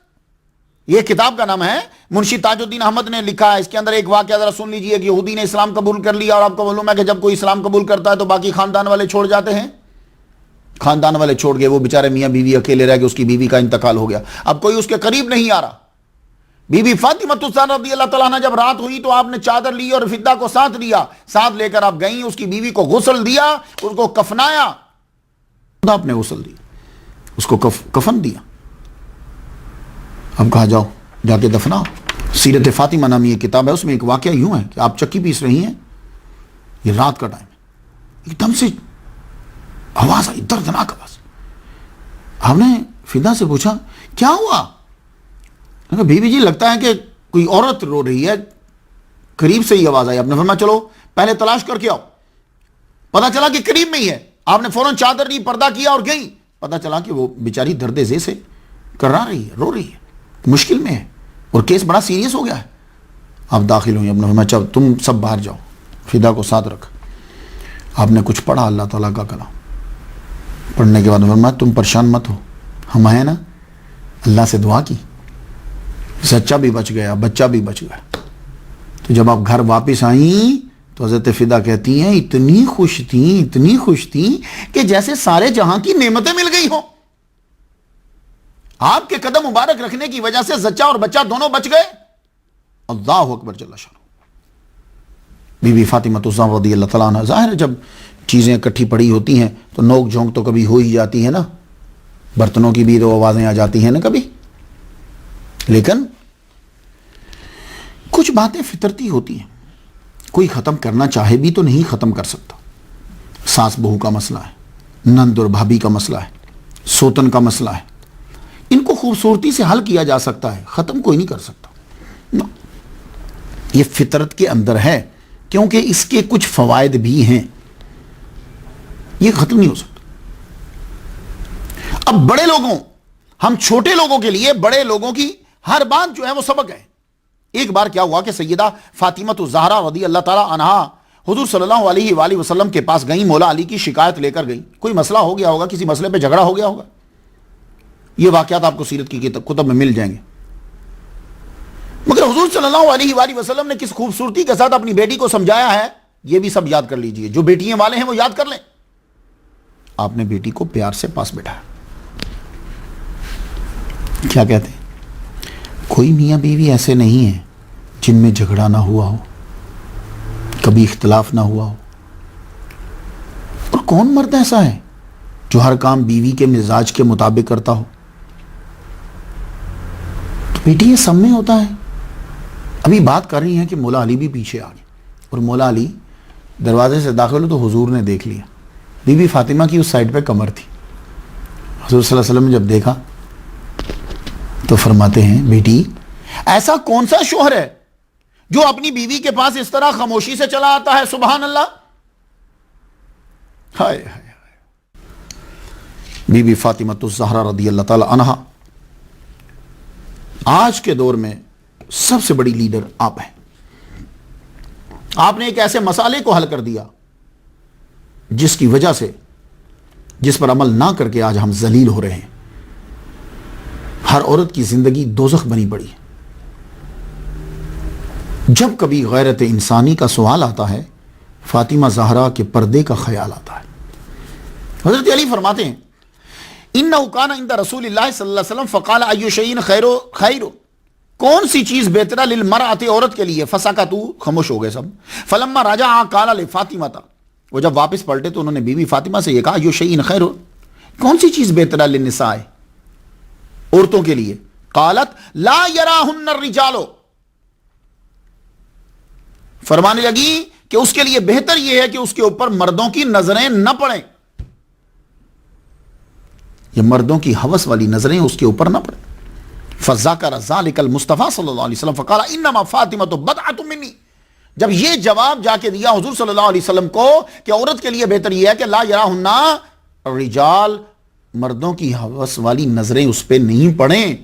یہ کتاب کا نام ہے، منشی تاج الدین احمد نے لکھا ہے۔ اس کے اندر ایک واقعہ ذرا سن لیجئے کہ یہودی نے اسلام قبول کر لیا، اور آپ کو معلوم ہے کہ جب کوئی اسلام قبول کرتا ہے تو باقی خاندان والے چھوڑ جاتے ہیں، خاندان والے چھوڑ گئے، وہ بیچارے میاں بیوی اکیلے رہ گئے، اس کی بیوی کا انتقال ہو گیا، اب کوئی اس کے قریب نہیں آ رہا۔ بی بی فاطمہ الزہرا رضی اللہ تعالیٰ عنہ جب رات ہوئی تو آپ نے چادر لی اور فدہ کو ساتھ لیا، ساتھ لے کر آپ گئیں، اس کی بیوی کو غسل دیا، اس کو کفنایا، آپ نے غسل دیا، اس کو کفن دیا، اب کہا جاؤ جا کے دفناؤ۔ سیرت فاطمہ نامی یہ کتاب ہے، اس میں ایک واقعہ یوں ہے کہ آپ چکی پیس رہی ہیں، یہ رات کا ٹائم ہے، ایک دم سے آواز آئی، دردناک آواز۔ آپ نے فدا سے پوچھا کیا ہوا؟ بی بی جی لگتا ہے کہ کوئی عورت رو رہی ہے، قریب سے ہی آواز آئی۔ آپ نے فرمایا چلو پہلے تلاش کر کے آؤ، پتا چلا کہ قریب میں ہی ہے، آپ نے فوراً چادر لی، پردہ کیا اور گئی، پتا چلا کہ وہ بیچاری درد زے سے کرا رہی ہے، رو رہی ہے، مشکل میں ہے اور کیس بڑا سیریس ہو گیا ہے۔ آپ داخل ہوئی، آپ نے فرمایا چلو تم سب باہر جاؤ، فدا کو ساتھ رکھ۔ آپ نے کچھ پڑھا اللہ تعالیٰ کا کلام، پڑھنے کے بعد فرمایا تم پریشان مت ہو، ہم ہیں نا، اللہ سے دعا کی، سچا بھی بچ گیا، بچہ بھی بچ گیا۔ تو جب آپ گھر واپس آئیں تو حضرت فدا کہتی ہیں اتنی خوش تھیں کہ جیسے سارے جہاں کی نعمتیں مل گئی ہوں، آپ کے قدم مبارک رکھنے کی وجہ سے زچہ اور بچہ دونوں بچ گئے۔ اللہ اکبر جل شانہ۔ بی بی فاطمہ الزہرا رضی اللہ تعالیٰ عنہ، ظاہر ہے جب چیزیں اکٹھی پڑی ہوتی ہیں تو نوک جھونک تو کبھی ہو ہی جاتی ہے نا، برتنوں کی بھی تو آوازیں آ جاتی ہیں نا کبھی، لیکن کچھ باتیں فطرتی ہوتی ہیں، کوئی ختم کرنا چاہے بھی تو نہیں ختم کر سکتا۔ ساس بہو کا مسئلہ ہے، نند اور بھابھی کا مسئلہ ہے، سوتن کا مسئلہ ہے، ان کو خوبصورتی سے حل کیا جا سکتا ہے، ختم کوئی نہیں کر سکتا۔ یہ فطرت کے اندر ہے، کیونکہ اس کے کچھ فوائد بھی ہیں، یہ ختم نہیں ہو سکتا۔ اب بڑے لوگوں، ہم چھوٹے لوگوں کے لیے بڑے لوگوں کی ہر بات جو ہے وہ سبق ہے۔ ایک بار کیا ہوا کہ سیدہ فاطمہ الزہرا رضی اللہ تعالی عنہا حضور صلی اللہ علیہ وآلہ وسلم کے پاس گئیں، مولا علی کی شکایت لے کر گئیں، کوئی مسئلہ ہو گیا ہوگا، کسی مسئلے پہ جھگڑا ہو گیا ہوگا، یہ واقعات آپ کو سیرت کی کتب میں مل جائیں گے۔ مگر حضور صلی اللہ علیہ وآلہ وسلم نے کس خوبصورتی کے ساتھ اپنی بیٹی کو سمجھایا ہے، یہ بھی سب یاد کر لیجئے، جو بیٹیاں والے ہیں وہ یاد کر لیں۔ آپ نے بیٹی کو پیار سے پاس بٹھایا، کیا کہتے ہیں، کوئی میاں بیوی ایسے نہیں ہیں جن میں جھگڑا نہ ہوا ہو، کبھی اختلاف نہ ہوا ہو، اور کون مرد ایسا ہے جو ہر کام بیوی کے مزاج کے مطابق کرتا ہو؟ تو بیٹی یہ سب میں ہوتا ہے۔ ابھی بات کر رہی ہیں کہ مولا علی بھی پیچھے آ گئے، اور مولا علی دروازے سے داخل ہو تو حضور نے دیکھ لیا، بی بی فاطمہ کی اس سائڈ پہ کمر تھی۔ حضور صلی اللہ علیہ وسلم نے جب دیکھا تو فرماتے ہیں بیٹی ایسا کون سا شوہر ہے جو اپنی بیوی کے پاس اس طرح خاموشی سے چلا آتا ہے؟ سبحان اللہ۔ ہائے ہائے بی بی فاطمہ الزہرا رضی اللہ تعالی عنہا آج کے دور میں سب سے بڑی لیڈر آپ ہیں۔ آپ نے ایک ایسے مسئلے کو حل کر دیا جس کی وجہ سے، جس پر عمل نہ کر کے آج ہم ذلیل ہو رہے ہیں۔ ہر عورت کی زندگی دوزخ بنی پڑی ہے۔ جب کبھی غیرت انسانی کا سوال آتا ہے، فاطمہ زہرا کے پردے کا خیال آتا ہے۔ حضرت علی فرماتے ہیں اِنَّهُ كَانَ عِنْدَ رسول اللہ صلی اللہ علیہ وسلم فقال اَيُّ شَيْءٍ خَيْرٌ، کون سی چیز بہتر ہے للمرأة، عورت کے لیے، فسکتوا، خاموش ہو گئے سب۔ فلما رجع قال لفاطمہ، وہ جب واپس پلٹے تو انہوں نے بی بی فاطمہ سے یہ کہا اَيُّ شَيْءٍ خَيْرٌ، کون سی چیز بہتر ہے للنساء، عورتوں کے لیے؟ قالت لا يراهن الرجال، فرمانے لگی کہ اس کے لیے بہتر یہ ہے کہ اس کے اوپر مردوں کی نظریں نہ پڑیں، یہ مردوں کی ہوس والی نظریں اس کے اوپر نہ پڑیں۔ فذکر ذلک المصطفیٰ صلی اللہ علیہ وسلم فقال انما فاطمہ بضعۃ منی، جب یہ جواب جا کے دیا حضور صلی اللہ علیہ وسلم کو کہ عورت کے لیے بہتر یہ ہے کہ لا یراہن الرجال، مردوں کی ہوس والی نظریں اس پہ نہیں پڑیں،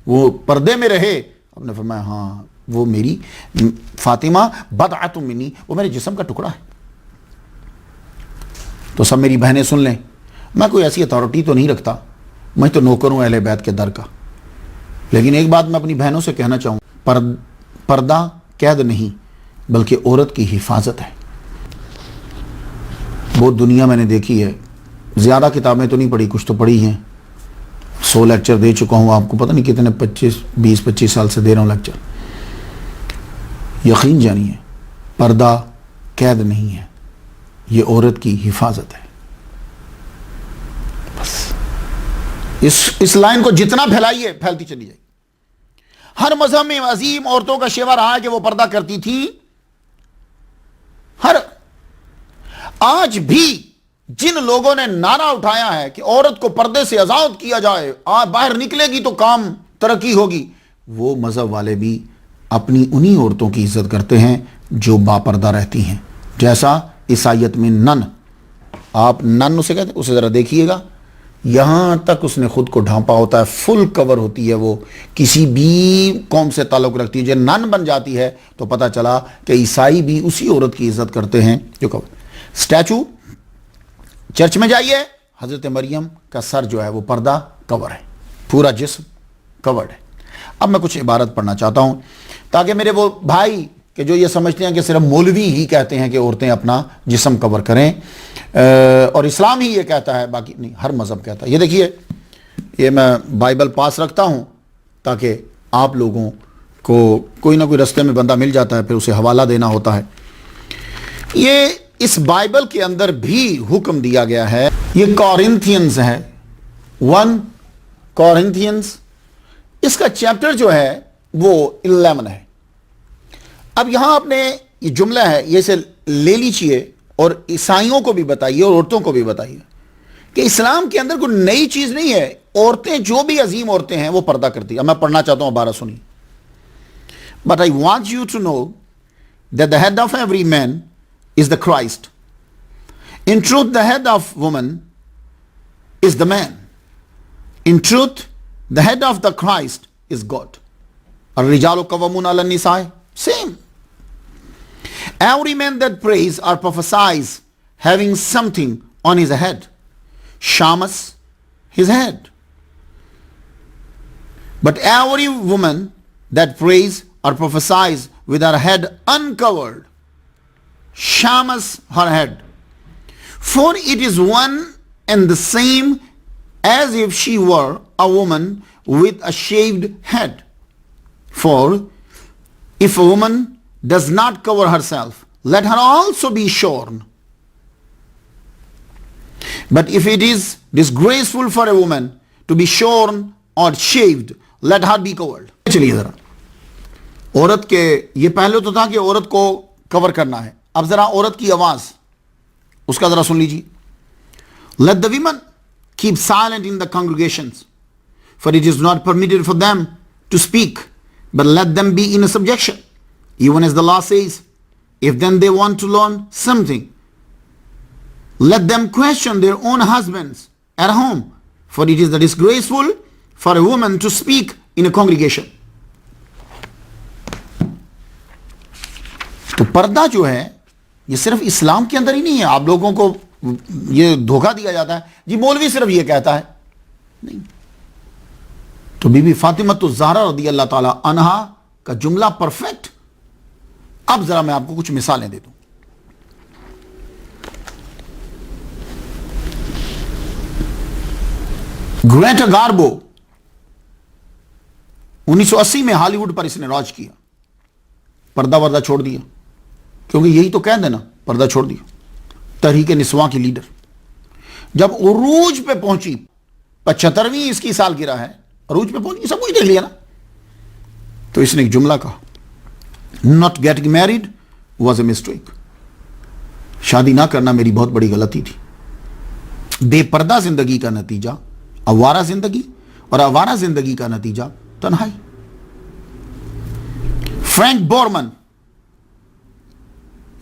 وہ پردے میں رہے، آپ نے فرمایا ہاں وہ میری فاطمہ بضعۃ منی، وہ میرے جسم کا ٹکڑا ہے۔ تو سب میری بہنیں سن لیں، میں کوئی ایسی اتھارٹی تو نہیں رکھتا، میں تو نوکر ہوں اہل بیت کے در کا، لیکن ایک بات میں اپنی بہنوں سے کہنا چاہوں، پردہ قید نہیں بلکہ عورت کی حفاظت ہے۔ بہت دنیا میں نے دیکھی ہے، زیادہ کتابیں تو نہیں پڑھی، کچھ تو پڑھی ہیں، 100 لیکچر دے چکا ہوں، آپ کو پتہ نہیں کتنے 20-25 سال سے دے رہا ہوں لیکچر۔ یقین جانیے پردہ قید نہیں ہے، یہ عورت کی حفاظت ہے۔ بس اس لائن کو جتنا پھیلائیے پھیلتی چلی جائے۔ ہر مذہب میں عظیم عورتوں کا شیوا رہا ہے کہ وہ پردہ کرتی تھی۔ آج بھی جن لوگوں نے نعرہ اٹھایا ہے کہ عورت کو پردے سے آزاد کیا جائے، باہر نکلے گی تو کام ترقی ہوگی، وہ مذہب والے بھی اپنی انہی عورتوں کی عزت کرتے ہیں جو باپردہ رہتی ہیں، جیسا عیسائیت میں نن، آپ نن اسے کہتے ہیں، اسے ذرا دیکھیے گا، یہاں تک اس نے خود کو ڈھانپا ہوتا ہے، فل کور ہوتی ہے، وہ کسی بھی قوم سے تعلق رکھتی ہے، جب نن بن جاتی ہے تو پتہ چلا کہ عیسائی بھی اسی عورت کی عزت کرتے ہیں جو کور۔ سٹیچو چرچ میں جائیے، حضرت مریم کا سر جو ہے وہ پردہ کور ہے، پورا جسم کورڈ ہے۔ اب میں کچھ عبارت پڑھنا چاہتا ہوں تاکہ میرے وہ بھائی کہ جو یہ سمجھتے ہیں کہ صرف مولوی ہی کہتے ہیں کہ عورتیں اپنا جسم کور کریں اور اسلام ہی یہ کہتا ہے، باقی نہیں، ہر مذہب کہتا ہے۔ یہ دیکھیے، یہ میں بائبل پاس رکھتا ہوں تاکہ آپ لوگوں کو کوئی نہ کوئی رستے میں بندہ مل جاتا ہے، پھر اسے حوالہ دینا ہوتا ہے۔ یہ اس بائبل کے اندر بھی حکم دیا گیا ہے، یہ کورنتھینز ہے، 1 کورنتھینز، اس کا چیپٹر جو ہے وہ 11 ہے۔ اب یہاں آپ نے یہ جملہ ہے، یہ سے لے لیجئے اور عیسائیوں کو بھی بتائیے اور عورتوں کو بھی بتائیے کہ اسلام کے اندر کوئی نئی چیز نہیں ہے، عورتیں جو بھی عظیم عورتیں ہیں وہ پردہ کرتی ہیں۔ اب میں پڑھنا چاہتا ہوں، 12 سنی۔ But I want you to know that the head of every man is the Christ. In truth, the head of woman is the man. In truth, the head of the Christ is God. الرجال قوامون علی النساء. Same. Every man that prays or prophesies having something on his head, shamas his head. But every woman that prays or prophesies with her head uncovered, shamas her head. For it is one and the same as if she were a woman with a shaved head. For if a woman does not cover herself, let her also be shorn. But if it is disgraceful for a woman to be shorn or shaved, let her be covered. چلیے ذرا عورت کے، یہ پہلے تو تھا کہ عورت کو کور کرنا ہے، اب ذرا عورت کی آواز اس کا ذرا سن لیجیے۔ Let the women keep silent in the congregations, for it is not permitted for them to speak, but let them be in a subjection, even as the law says. If then they want to learn something, let them question their own husbands at home, for it is disgraceful for a woman to speak in a congregation. تو پردہ جو ہے یہ صرف اسلام کے اندر ہی نہیں ہے، آپ لوگوں کو یہ دھوکہ دیا جاتا ہے جی مولوی صرف یہ کہتا ہے، نہیں۔ تو بی بی فاطمہ الزہرا رضی اللہ تعالی عنہا کا جملہ پرفیکٹ۔ اب ذرا میں آپ کو کچھ مثالیں دے دوں۔ گریٹا گاربو 1980 میں ہالی ووڈ پر اس نے راج کیا، پردہ وردہ چھوڑ دیا، کیونکہ یہی تو کہہ دینا، پردہ چھوڑ دیا۔ تحریک نسواں کی لیڈر جب عروج پہ پہنچی، 75ویں اس کی سالگرہ ہے، عروج پہ پہنچی، سب کچھ دیکھ لیا نا، تو اس نے ایک جملہ کہا، not getting married was a mistake. شادی نہ کرنا میری بہت بڑی غلطی تھی۔ بے پردہ زندگی کا نتیجہ آوارہ زندگی، اور آوارہ زندگی کا نتیجہ تنہائی۔ فرینک بورمن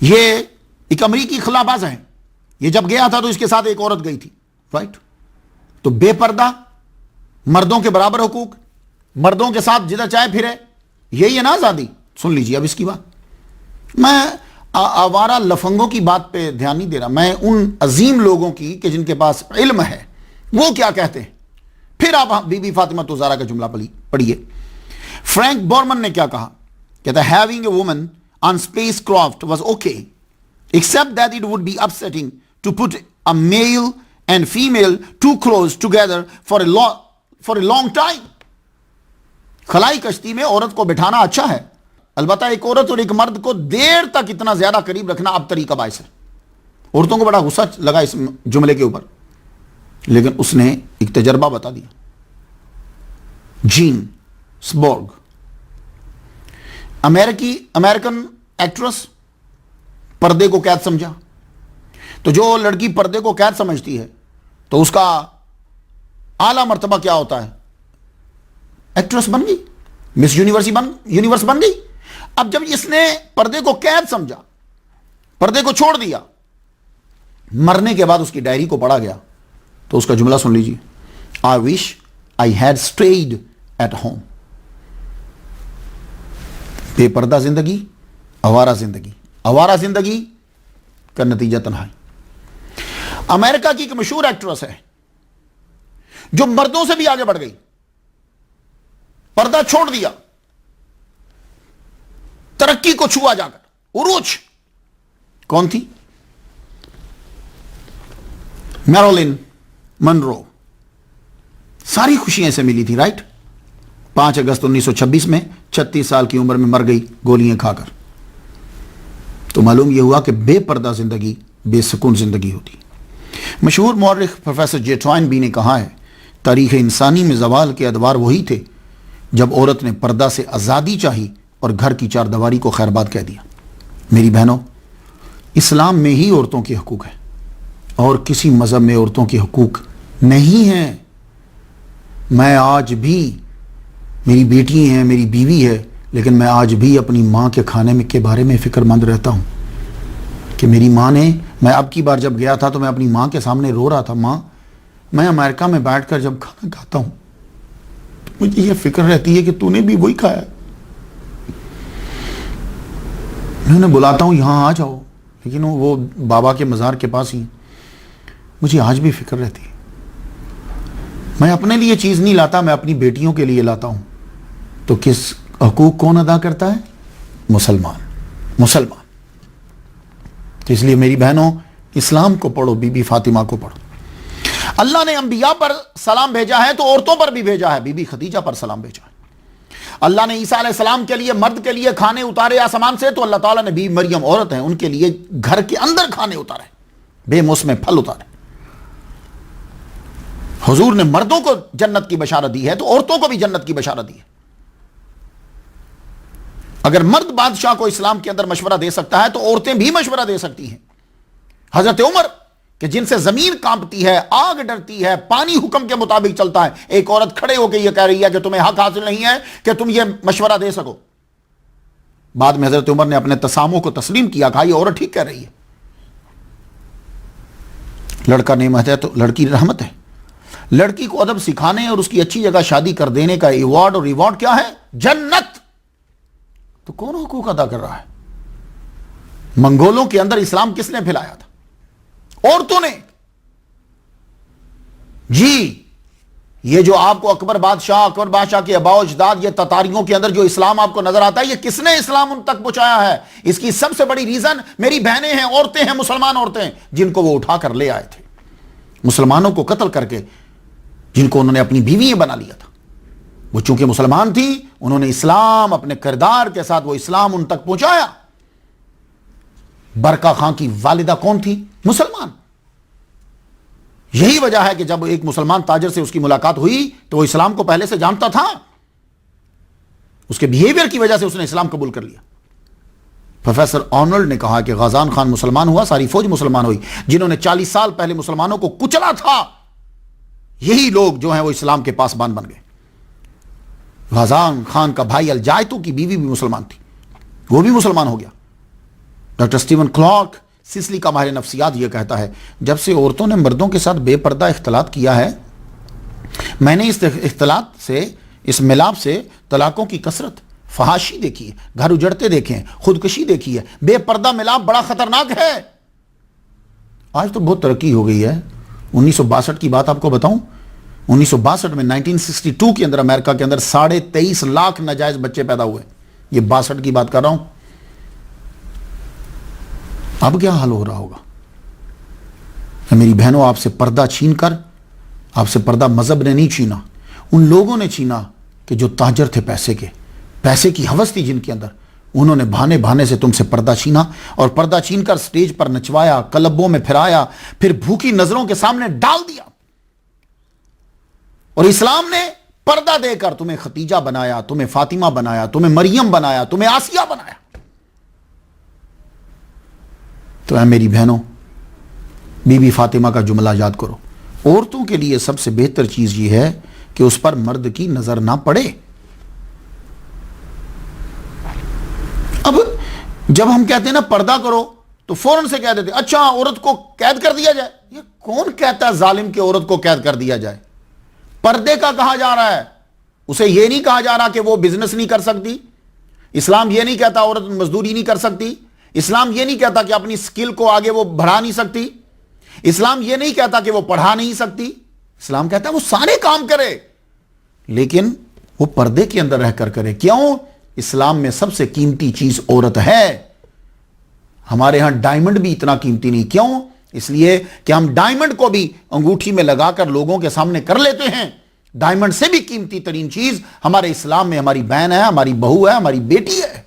یہ ایک امریکی خلا باز ہے، یہ جب گیا تھا تو اس کے ساتھ ایک عورت گئی تھی، رائٹ؟ تو بے پردہ، مردوں کے برابر حقوق، مردوں کے ساتھ جدھر چاہے پھرے، یہی ہے نا آزادی؟ سن لیجیے اب اس کی بات. میں آوارہ لفنگوں کی بات پہ دھیان نہیں دے رہا، میں ان عظیم لوگوں کی کہ جن کے پاس علم ہے وہ کیا کہتے ہیں. پھر آپ بی بی فاطمہ الزہرا کا جملہ پڑھیے. فرینک بورمن نے کیا کہا؟ کہتا ہے having a woman on spacecraft was okay except that it would be upsetting to put a male and female too close together for a long time. خلائی کشتی میں عورت کو بٹھانا اچھا ہے، البتہ ایک عورت اور ایک مرد کو دیر تک اتنا زیادہ قریب رکھنا ابتری کا باعث ہے. عورتوں کو بڑا غصہ لگا اس جملے کے اوپر، لیکن اس نے ایک تجربہ بتا دیا. جین سبورگ، امریکن ایکٹریس، پردے کو قید سمجھا. تو جو لڑکی پردے کو قید سمجھتی ہے تو اس کا اعلیٰ مرتبہ کیا ہوتا ہے؟ ایکٹریس بن گئی، مس یونیورس بن گئی. اب جب اس نے پردے کو قید سمجھا، پردے کو چھوڑ دیا، مرنے کے بعد اس کی ڈائری کو پڑھا گیا تو اس کا جملہ سن لیجیے. I wish I had stayed at home. بے پردہ زندگی، آوارہ زندگی کا نتیجہ تنہائی. امریکہ کی ایک مشہور ایکٹریس ہے جو مردوں سے بھی آگے بڑھ گئی، پردہ چھوڑ دیا، ترقی کو چھوا جا کر عروج. کون تھی؟ میرولن منرو. ساری خوشیاں سے ملی تھی، رائٹ؟ 5 اگست 1926 میں 36 سال کی عمر میں مر گئی گولیاں کھا کر. تو معلوم یہ ہوا کہ بے پردہ زندگی بے سکون زندگی ہوتی. مشہور مورخ پروفیسر جے ٹوائن بھی نے کہا ہے تاریخ انسانی میں زوال کے ادوار وہی تھے جب عورت نے پردہ سے آزادی چاہی اور گھر کی چار دیواری کو خیرباد کہہ دیا. میری بہنوں، اسلام میں ہی عورتوں کے حقوق ہیں اور کسی مذہب میں عورتوں کے حقوق نہیں ہیں. میں آج بھی، میری بیٹی ہیں، میری بیوی ہے، لیکن میں آج بھی اپنی ماں کے کھانے کے بارے میں فکر مند رہتا ہوں کہ میری ماں نے، میں اب کی بار جب گیا تھا تو میں اپنی ماں کے سامنے رو رہا تھا، ماں میں امریکہ میں بیٹھ کر جب کھانا کھاتا ہوں تو مجھے یہ فکر رہتی ہے کہ تو نے بھی وہی کھایا. میں انہیں بلاتا ہوں یہاں آ جاؤ، لیکن وہ بابا کے مزار کے پاس ہی. مجھے آج بھی فکر رہتی ہے. میں اپنے لیے چیز نہیں لاتا، میں اپنی بیٹیوں کے لیے لاتا ہوں. تو کس حقوق کون ادا کرتا ہے؟ مسلمان. تو اس لیے میری بہنوں، اسلام کو پڑھو، بی بی فاطمہ کو پڑھو. اللہ نے انبیاء پر سلام بھیجا ہے تو عورتوں پر بھی بھیجا ہے. بی بی خدیجہ پر سلام بھیجا ہے. اللہ نے عیسیٰ علیہ السلام کے لیے، مرد کے لیے کھانے اتارے آسمان سے، تو اللہ تعالیٰ نے بی مریم عورت ہیں ان کے لیے گھر کے اندر کھانے اتارے، بے موسم پھل اتارے. حضور نے مردوں کو جنت کی بشارت دی ہے تو عورتوں کو بھی جنت کی بشارت دی ہے. اگر مرد بادشاہ کو اسلام کے اندر مشورہ دے سکتا ہے تو عورتیں بھی مشورہ دے سکتی ہیں. حضرت عمر کہ جن سے زمین کانپتی ہے، آگ ڈرتی ہے، پانی حکم کے مطابق چلتا ہے، ایک عورت کھڑے ہو کے یہ کہہ رہی ہے کہ تمہیں حق حاصل نہیں ہے کہ تم یہ مشورہ دے سکو. بعد میں حضرت عمر نے اپنے تساموں کو تسلیم کیا، کہا یہ عورت ٹھیک کہہ رہی ہے. لڑکا نعمت ہے تو لڑکی رحمت ہے. لڑکی کو ادب سکھانے اور اس کی اچھی جگہ شادی کر دینے کا ایوارڈ اور ریوارڈ کیا ہے؟ جنت. تو کون حقوق ادا کر رہا ہے؟ منگولوں کے اندر اسلام کس نے پھیلایا تھا؟ عورتوں نے. جی یہ جو آپ کو اکبر بادشاہ کے آباء و اجداد، یہ تتاریوں کے اندر جو اسلام آپ کو نظر آتا ہے، یہ کس نے اسلام ان تک پہنچایا ہے؟ اس کی سب سے بڑی ریزن میری بہنیں ہیں، عورتیں ہیں، مسلمان عورتیں ہیں، جن کو وہ اٹھا کر لے آئے تھے. مسلمانوں کو قتل کر کے جن کو انہوں نے اپنی بیویاں بنا لیا تھا، وہ چونکہ مسلمان تھی، انہوں نے اسلام اپنے کردار کے ساتھ وہ اسلام ان تک پہنچایا. برکہ خان کی والدہ کون تھی؟ مسلمان. یہی وجہ ہے کہ جب ایک مسلمان تاجر سے اس کی ملاقات ہوئی تو وہ اسلام کو پہلے سے جانتا تھا، اس کے بیہیویئر کی وجہ سے اس نے اسلام قبول کر لیا. پروفیسر آرنولڈ نے کہا کہ غازان خان مسلمان ہوا، ساری فوج مسلمان ہوئی. جنہوں نے 40 سال پہلے مسلمانوں کو کچلا تھا، یہی لوگ جو ہیں وہ اسلام کے پاسبان بن گئے. غازان خان کا بھائی الجائتو کی بیوی بھی مسلمان تھی، وہ بھی مسلمان ہو گیا. ڈاکٹر سٹیون کلارک سسلی کا ماہر نفسیات یہ کہتا ہے جب سے عورتوں نے مردوں کے ساتھ بے پردہ اختلاط کیا ہے، میں نے اس اختلاط سے، اس ملاپ سے طلاقوں کی کثرت، فحاشی دیکھی ہے, گھر اجڑتے دیکھے ہیں, خودکشی دیکھی ہے, بے پردہ ملاپ بڑا خطرناک ہے. آج تو بہت ترقی ہو گئی ہے. 1962 کی بات آپ کو بتاؤں, 1962 میں 1962 کے اندر امریکہ کے اندر 23.5 لاکھ ناجائز بچے پیدا ہوئے. یہ 62 کی بات کر رہا ہوں. اب کیا حال ہو رہا ہوگا؟ میری بہنوں, آپ سے پردہ چھین کر, آپ سے پردہ مذہب نے نہیں چھینا, ان لوگوں نے چھینا کہ جو تاجر تھے پیسے کے, پیسے کی ہوس تھی جن کے اندر, انہوں نے بہانے بہانے سے تم سے پردہ چھینا اور پردہ چھین کر سٹیج پر نچوایا, کلبوں میں پھرایا, پھر بھوکی نظروں کے سامنے ڈال دیا. اور اسلام نے پردہ دے کر تمہیں ختیجہ بنایا, تمہیں فاطمہ بنایا, تمہیں مریم بنایا, تمہیں آسیہ بنایا. تو اے میری بہنوں, بی بی فاطمہ کا جملہ یاد کرو. عورتوں کے لیے سب سے بہتر چیز یہ ہے کہ اس پر مرد کی نظر نہ پڑے. اب جب ہم کہتے ہیں نا پردہ کرو تو فوراً سے کہہ دیتے اچھا عورت کو قید کر دیا جائے. یہ کون کہتا ہے ظالم کہ عورت کو قید کر دیا جائے؟ پردے کا کہا جا رہا ہے. اسے یہ نہیں کہا جا رہا کہ وہ بزنس نہیں کر سکتی. اسلام یہ نہیں کہتا عورت مزدوری نہیں کر سکتی. اسلام یہ نہیں کہتا کہ اپنی سکل کو آگے وہ بڑھا نہیں سکتی. اسلام یہ نہیں کہتا کہ وہ پڑھا نہیں سکتی. اسلام کہتا ہے وہ سارے کام کرے, لیکن وہ پردے کے اندر رہ کر کرے. کیوں؟ اسلام میں سب سے قیمتی چیز عورت ہے. ہمارے ہاں ڈائمنڈ بھی اتنا قیمتی نہیں. کیوں؟ اس لیے کہ ہم ڈائمنڈ کو بھی انگوٹھی میں لگا کر لوگوں کے سامنے کر لیتے ہیں. ڈائمنڈ سے بھی قیمتی ترین چیز ہمارے اسلام میں ہماری بہن ہے, ہماری بہو ہے, ہماری بیٹی ہے.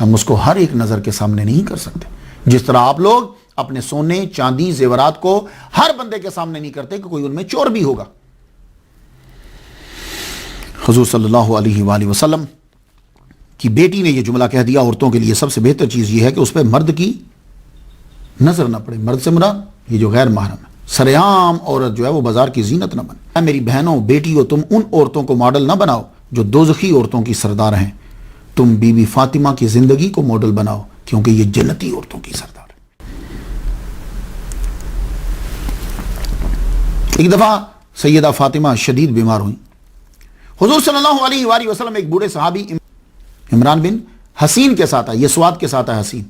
ہم اس کو ہر ایک نظر کے سامنے نہیں کر سکتے. جس طرح آپ لوگ اپنے سونے چاندی زیورات کو ہر بندے کے سامنے نہیں کرتے کہ کوئی ان میں چور بھی ہوگا. حضور صلی اللہ علیہ وآلہ وسلم کی بیٹی نے یہ جملہ کہہ دیا, عورتوں کے لیے سب سے بہتر چیز یہ ہے کہ اس پہ مرد کی نظر نہ پڑے. مرد سے مراد یہ جو غیر محرم ہے. سرعام عورت جو ہے وہ بازار کی زینت نہ بنے. میری بہنوں, بیٹیوں, تم ان عورتوں کو ماڈل نہ بناؤ جو دوزخی عورتوں کی سردار ہیں. تم بی بی فاطمہ کی زندگی کو ماڈل بناؤ کیونکہ یہ جنتی عورتوں کی سردار ہے. ایک دفعہ سیدہ فاطمہ شدید بیمار ہوئیں. حضور صلی اللہ علیہ وآلہ وسلم ایک بوڑھے صحابی عمران بن حسین کے ساتھ ہے. یہ سواد کے ساتھ ہے حسین,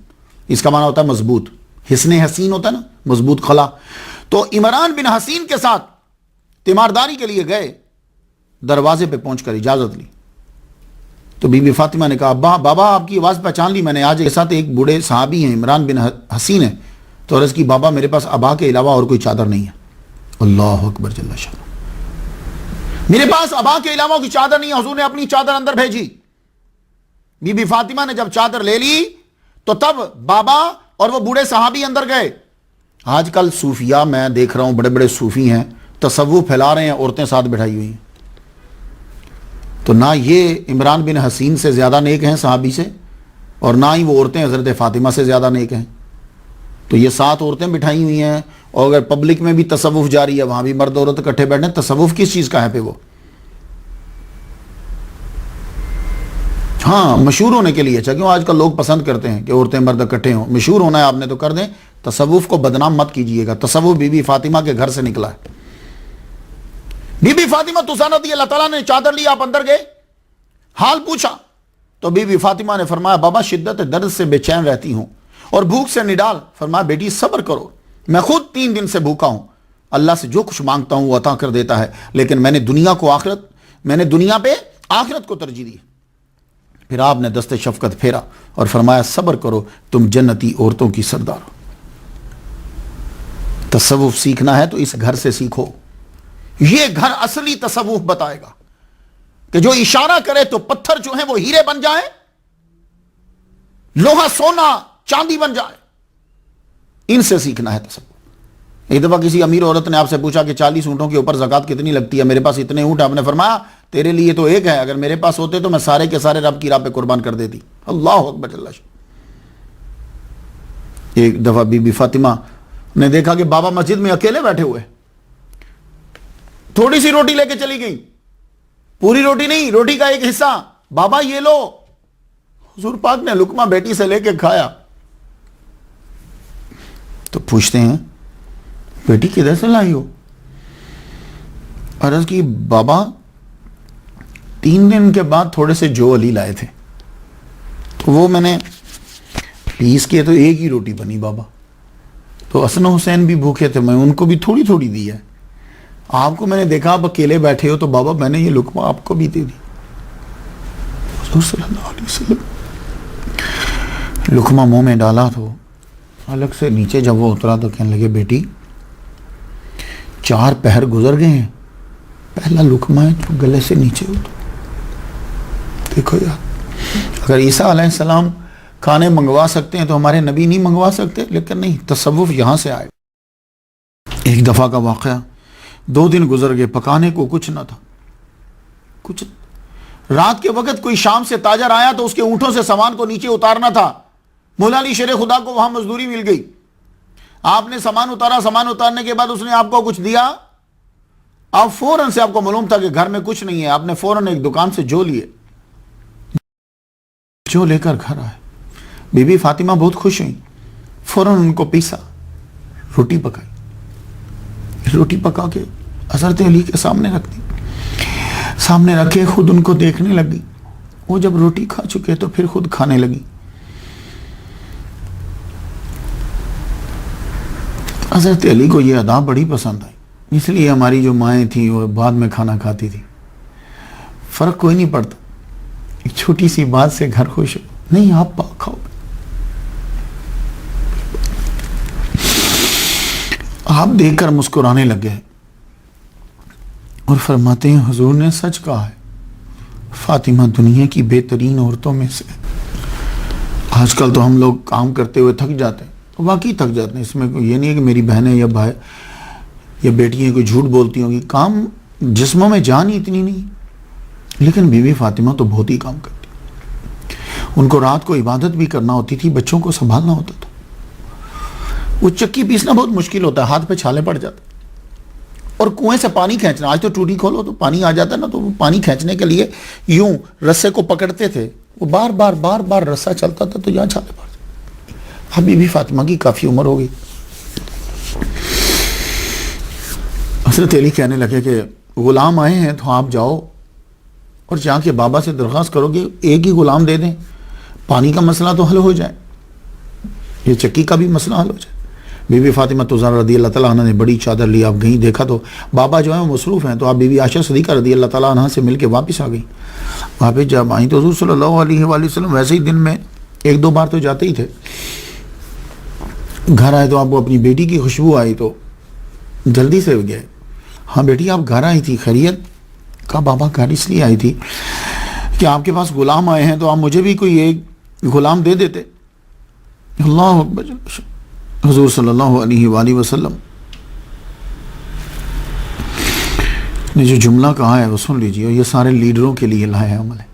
اس کا معنی ہوتا ہے مضبوط. حسن حسین ہوتا ہے نا, مضبوط خلا. تو عمران بن حسین کے ساتھ تیمارداری کے لیے گئے. دروازے پہ پہنچ کر اجازت لی تو بی بی فاطمہ نے کہا ابا بابا آپ کی آواز پہچان لی میں نے, آج کے ساتھ ایک بوڑھے صحابی ہیں عمران بن حسین ہیں. تو عرض کی بابا میرے پاس ابا کے علاوہ اور کوئی چادر نہیں ہے. اللہ اکبر جل شانہ, میرے پاس ابا کے علاوہ کوئی چادر نہیں ہے. حضور نے اپنی چادر اندر بھیجی. بی بی فاطمہ نے جب چادر لے لی تو تب بابا اور وہ بوڑھے صحابی اندر گئے. آج کل صوفیاء میں دیکھ رہا ہوں, بڑے بڑے صوفی ہیں, تصوف پھیلا رہے ہیں, عورتیں ساتھ بٹھائی ہوئی ہیں. تو نہ یہ عمران بن حسین سے زیادہ نیک ہیں صحابی سے, اور نہ ہی وہ عورتیں حضرت فاطمہ سے زیادہ نیک ہیں. تو یہ 7 عورتیں بٹھائی ہوئی ہیں, اور اگر پبلک میں بھی تصوف جاری ہے, وہاں بھی مرد عورت اکٹھے بیٹھے ہیں. تصوف کس چیز کا ہے پہ وہ؟ ہاں مشہور ہونے کے لیے. اچھا کیوں آج کل لوگ پسند کرتے ہیں کہ عورتیں مرد اکٹھے ہوں. مشہور ہونا ہے آپ نے تو کر دیں. تصوف کو بدنام مت کیجئے گا. تصوف بی بی فاطمہ کے گھر سے نکلا ہے. بی بی فاطمہ تسانہ دی, اللہ تعالیٰ نے چادر لی, آپ اندر گئے, حال پوچھا تو بی بی فاطمہ نے فرمایا بابا شدت درد سے بے چین رہتی ہوں اور بھوک سے نڈال. فرمایا بیٹی صبر کرو, میں خود 3 دن سے بھوکا ہوں. اللہ سے جو کچھ مانگتا ہوں وہ عطا کر دیتا ہے, لیکن میں نے دنیا پہ آخرت کو ترجیح دی. پھر آپ نے دست شفقت پھیرا اور فرمایا صبر کرو, تم جنتی عورتوں کی سردار ہو. تصوف سیکھنا ہے تو اس گھر سے سیکھو. یہ گھر اصلی تصوف بتائے گا کہ جو اشارہ کرے تو پتھر جو ہیں وہ ہیرے بن جائیں, لوہا سونا چاندی بن جائے. ان سے سیکھنا ہے تصوف. ایک دفعہ کسی امیر عورت نے آپ سے پوچھا کہ 40 اونٹوں کے اوپر زکوٰۃ کتنی لگتی ہے؟ میرے پاس اتنے اونٹ. آپ نے فرمایا تیرے لیے تو ایک ہے, اگر میرے پاس ہوتے تو میں سارے کے سارے رب کی راہ پہ قربان کر دیتی. اللہ اکبر جل شانہ. ایک دفعہ بی بی فاطمہ نے دیکھا کہ بابا مسجد میں اکیلے بیٹھے ہوئے, تھوڑی سی روٹی لے کے چلی گئی. پوری روٹی نہیں, روٹی کا ایک حصہ. بابا یہ لو. حضور پاک نے لقمہ بیٹی سے لے کے کھایا. تو پوچھتے ہیں بیٹی کدھر سے لائی ہو؟ عرض کی بابا 3 دن کے بعد تھوڑے سے جو علی لائے تھے، تو وہ میں نے پیس کیے، تو ایک ہی روٹی بنی بابا. تو حسن و حسین بھی بھوکے تھے، میں ان کو بھی تھوڑی تھوڑی دی ہے. آپ کو میں نے دیکھا آپ اکیلے بیٹھے ہو، تو بابا میں نے یہ لقمہ آپ کو بھی دے دی. حضور صلی اللہ علیہ وسلم لقمہ منہ میں ڈالا تو الگ سے نیچے جب وہ اترا تو کہنے لگے بیٹی 4 پہر گزر گئے ہیں، پہلا لقمہ ہے جو گلے سے نیچے اترا. دیکھو یار، اگر عیسیٰ علیہ السلام کھانے منگوا سکتے ہیں تو ہمارے نبی نہیں منگوا سکتے؟ لیکن نہیں، تصوف یہاں سے آئے. ایک دفعہ کا واقعہ، 2 دن گزر گئے، پکانے کو کچھ نہ تھا. کچھ رات کے وقت کوئی شام سے تاجر آیا تو اس کے اونٹوں سے سامان کو نیچے اتارنا تھا. مولا علی شیر خدا کو وہاں مزدوری مل گئی. آپ نے سامان اتارا، سامان اتارنے کے بعد اس نے آپ کو کچھ دیا، آپ فوراً سے، آپ کو معلوم تھا کہ گھر میں کچھ نہیں ہے، آپ نے فوراً ایک دکان سے جو لیے، جو لے کر گھر آئے. بی بی فاطمہ بہت خوش ہوئی، فوراً ان کو پیسا، روٹی پکائی، روٹی پکا کے حضرت علی کے سامنے رکھ دی. سامنے رکھے خود ان کو دیکھنے لگی. وہ جب روٹی کھا چکے تو پھر خود کھانے لگی. حضرت علی کو یہ ادا بڑی پسند آئی، اس لیے ہماری جو مائیں تھیں وہ بعد میں کھانا کھاتی تھی. فرق کوئی نہیں پڑتا، ایک چھوٹی سی بات سے گھر خوش ہو. نہیں، آپ پاک کھاؤ. آپ دیکھ کر مسکرانے لگے اور فرماتے ہیں حضور نے سچ کہا ہے، فاطمہ دنیا کی بہترین عورتوں میں سے. آج کل تو ہم لوگ کام کرتے ہوئے تھک جاتے ہیں، تو واقعی تھک جاتے ہیں. اس میں یہ نہیں ہے کہ میری بہنیں یا بھائی یا بیٹیاں کوئی جھوٹ بولتی ہوں گی، کام جسموں میں جان ہی اتنی نہیں. لیکن بی بی فاطمہ تو بہت ہی کام کرتی. ان کو رات کو عبادت بھی کرنا ہوتی تھی، بچوں کو سنبھالنا ہوتا تھا. وہ چکی پیسنا بہت مشکل ہوتا ہے، ہاتھ پہ چھالے پڑ جاتے. اور کنویں سے پانی کھینچنا، آج تو ٹوٹی کھولو تو پانی آ جاتا ہے نا، تو وہ پانی کھینچنے کے لیے یوں رسے کو پکڑتے تھے، وہ بار بار رسا چلتا تھا تو یہاں چھالے پڑ جاتے. اب بی بی فاطمہ کی کافی عمر ہو گئی. حضرت علی کہنے لگے کہ غلام آئے ہیں تو آپ جاؤ اور جا کے بابا سے درخواست کرو کہ ایک ہی غلام دے دیں، پانی کا مسئلہ تو حل ہو جائے، یہ چکی کا بھی مسئلہ حل ہو جائے. بی بی فاطمہ زہرا رضی اللہ تعالیٰ عنہ نے بڑی چادر لی. آپ گئیں، دیکھا تو بابا جو ہیں وہ مصروف ہیں، تو آپ بی بی عائشہ صدیقہ رضی اللہ تعالیٰ عنہ سے مل کے واپس آ گئیں. واپس جب آئیں تو حضور صلی اللہ علیہ وآلہ وسلم ویسے ہی دن میں 1-2 بار تو جاتے ہی تھے. گھر آئے تو آپ کو اپنی بیٹی کی خوشبو آئی تو جلدی سے گئے. ہاں بیٹی آپ گھر آئی تھی، خیریت؟ کہا بابا گھر اس لیے آئی تھی کہ آپ کے پاس غلام آئے ہیں تو آپ مجھے بھی کوئی ایک غلام دے دیتے. اللہ اکبر. حضور صلی اللہ علیہ وآلہ وسلم نے جو جملہ کہا ہے وہ سن لیجیے، اور یہ سارے لیڈروں کے لیے لایا عمل ہے.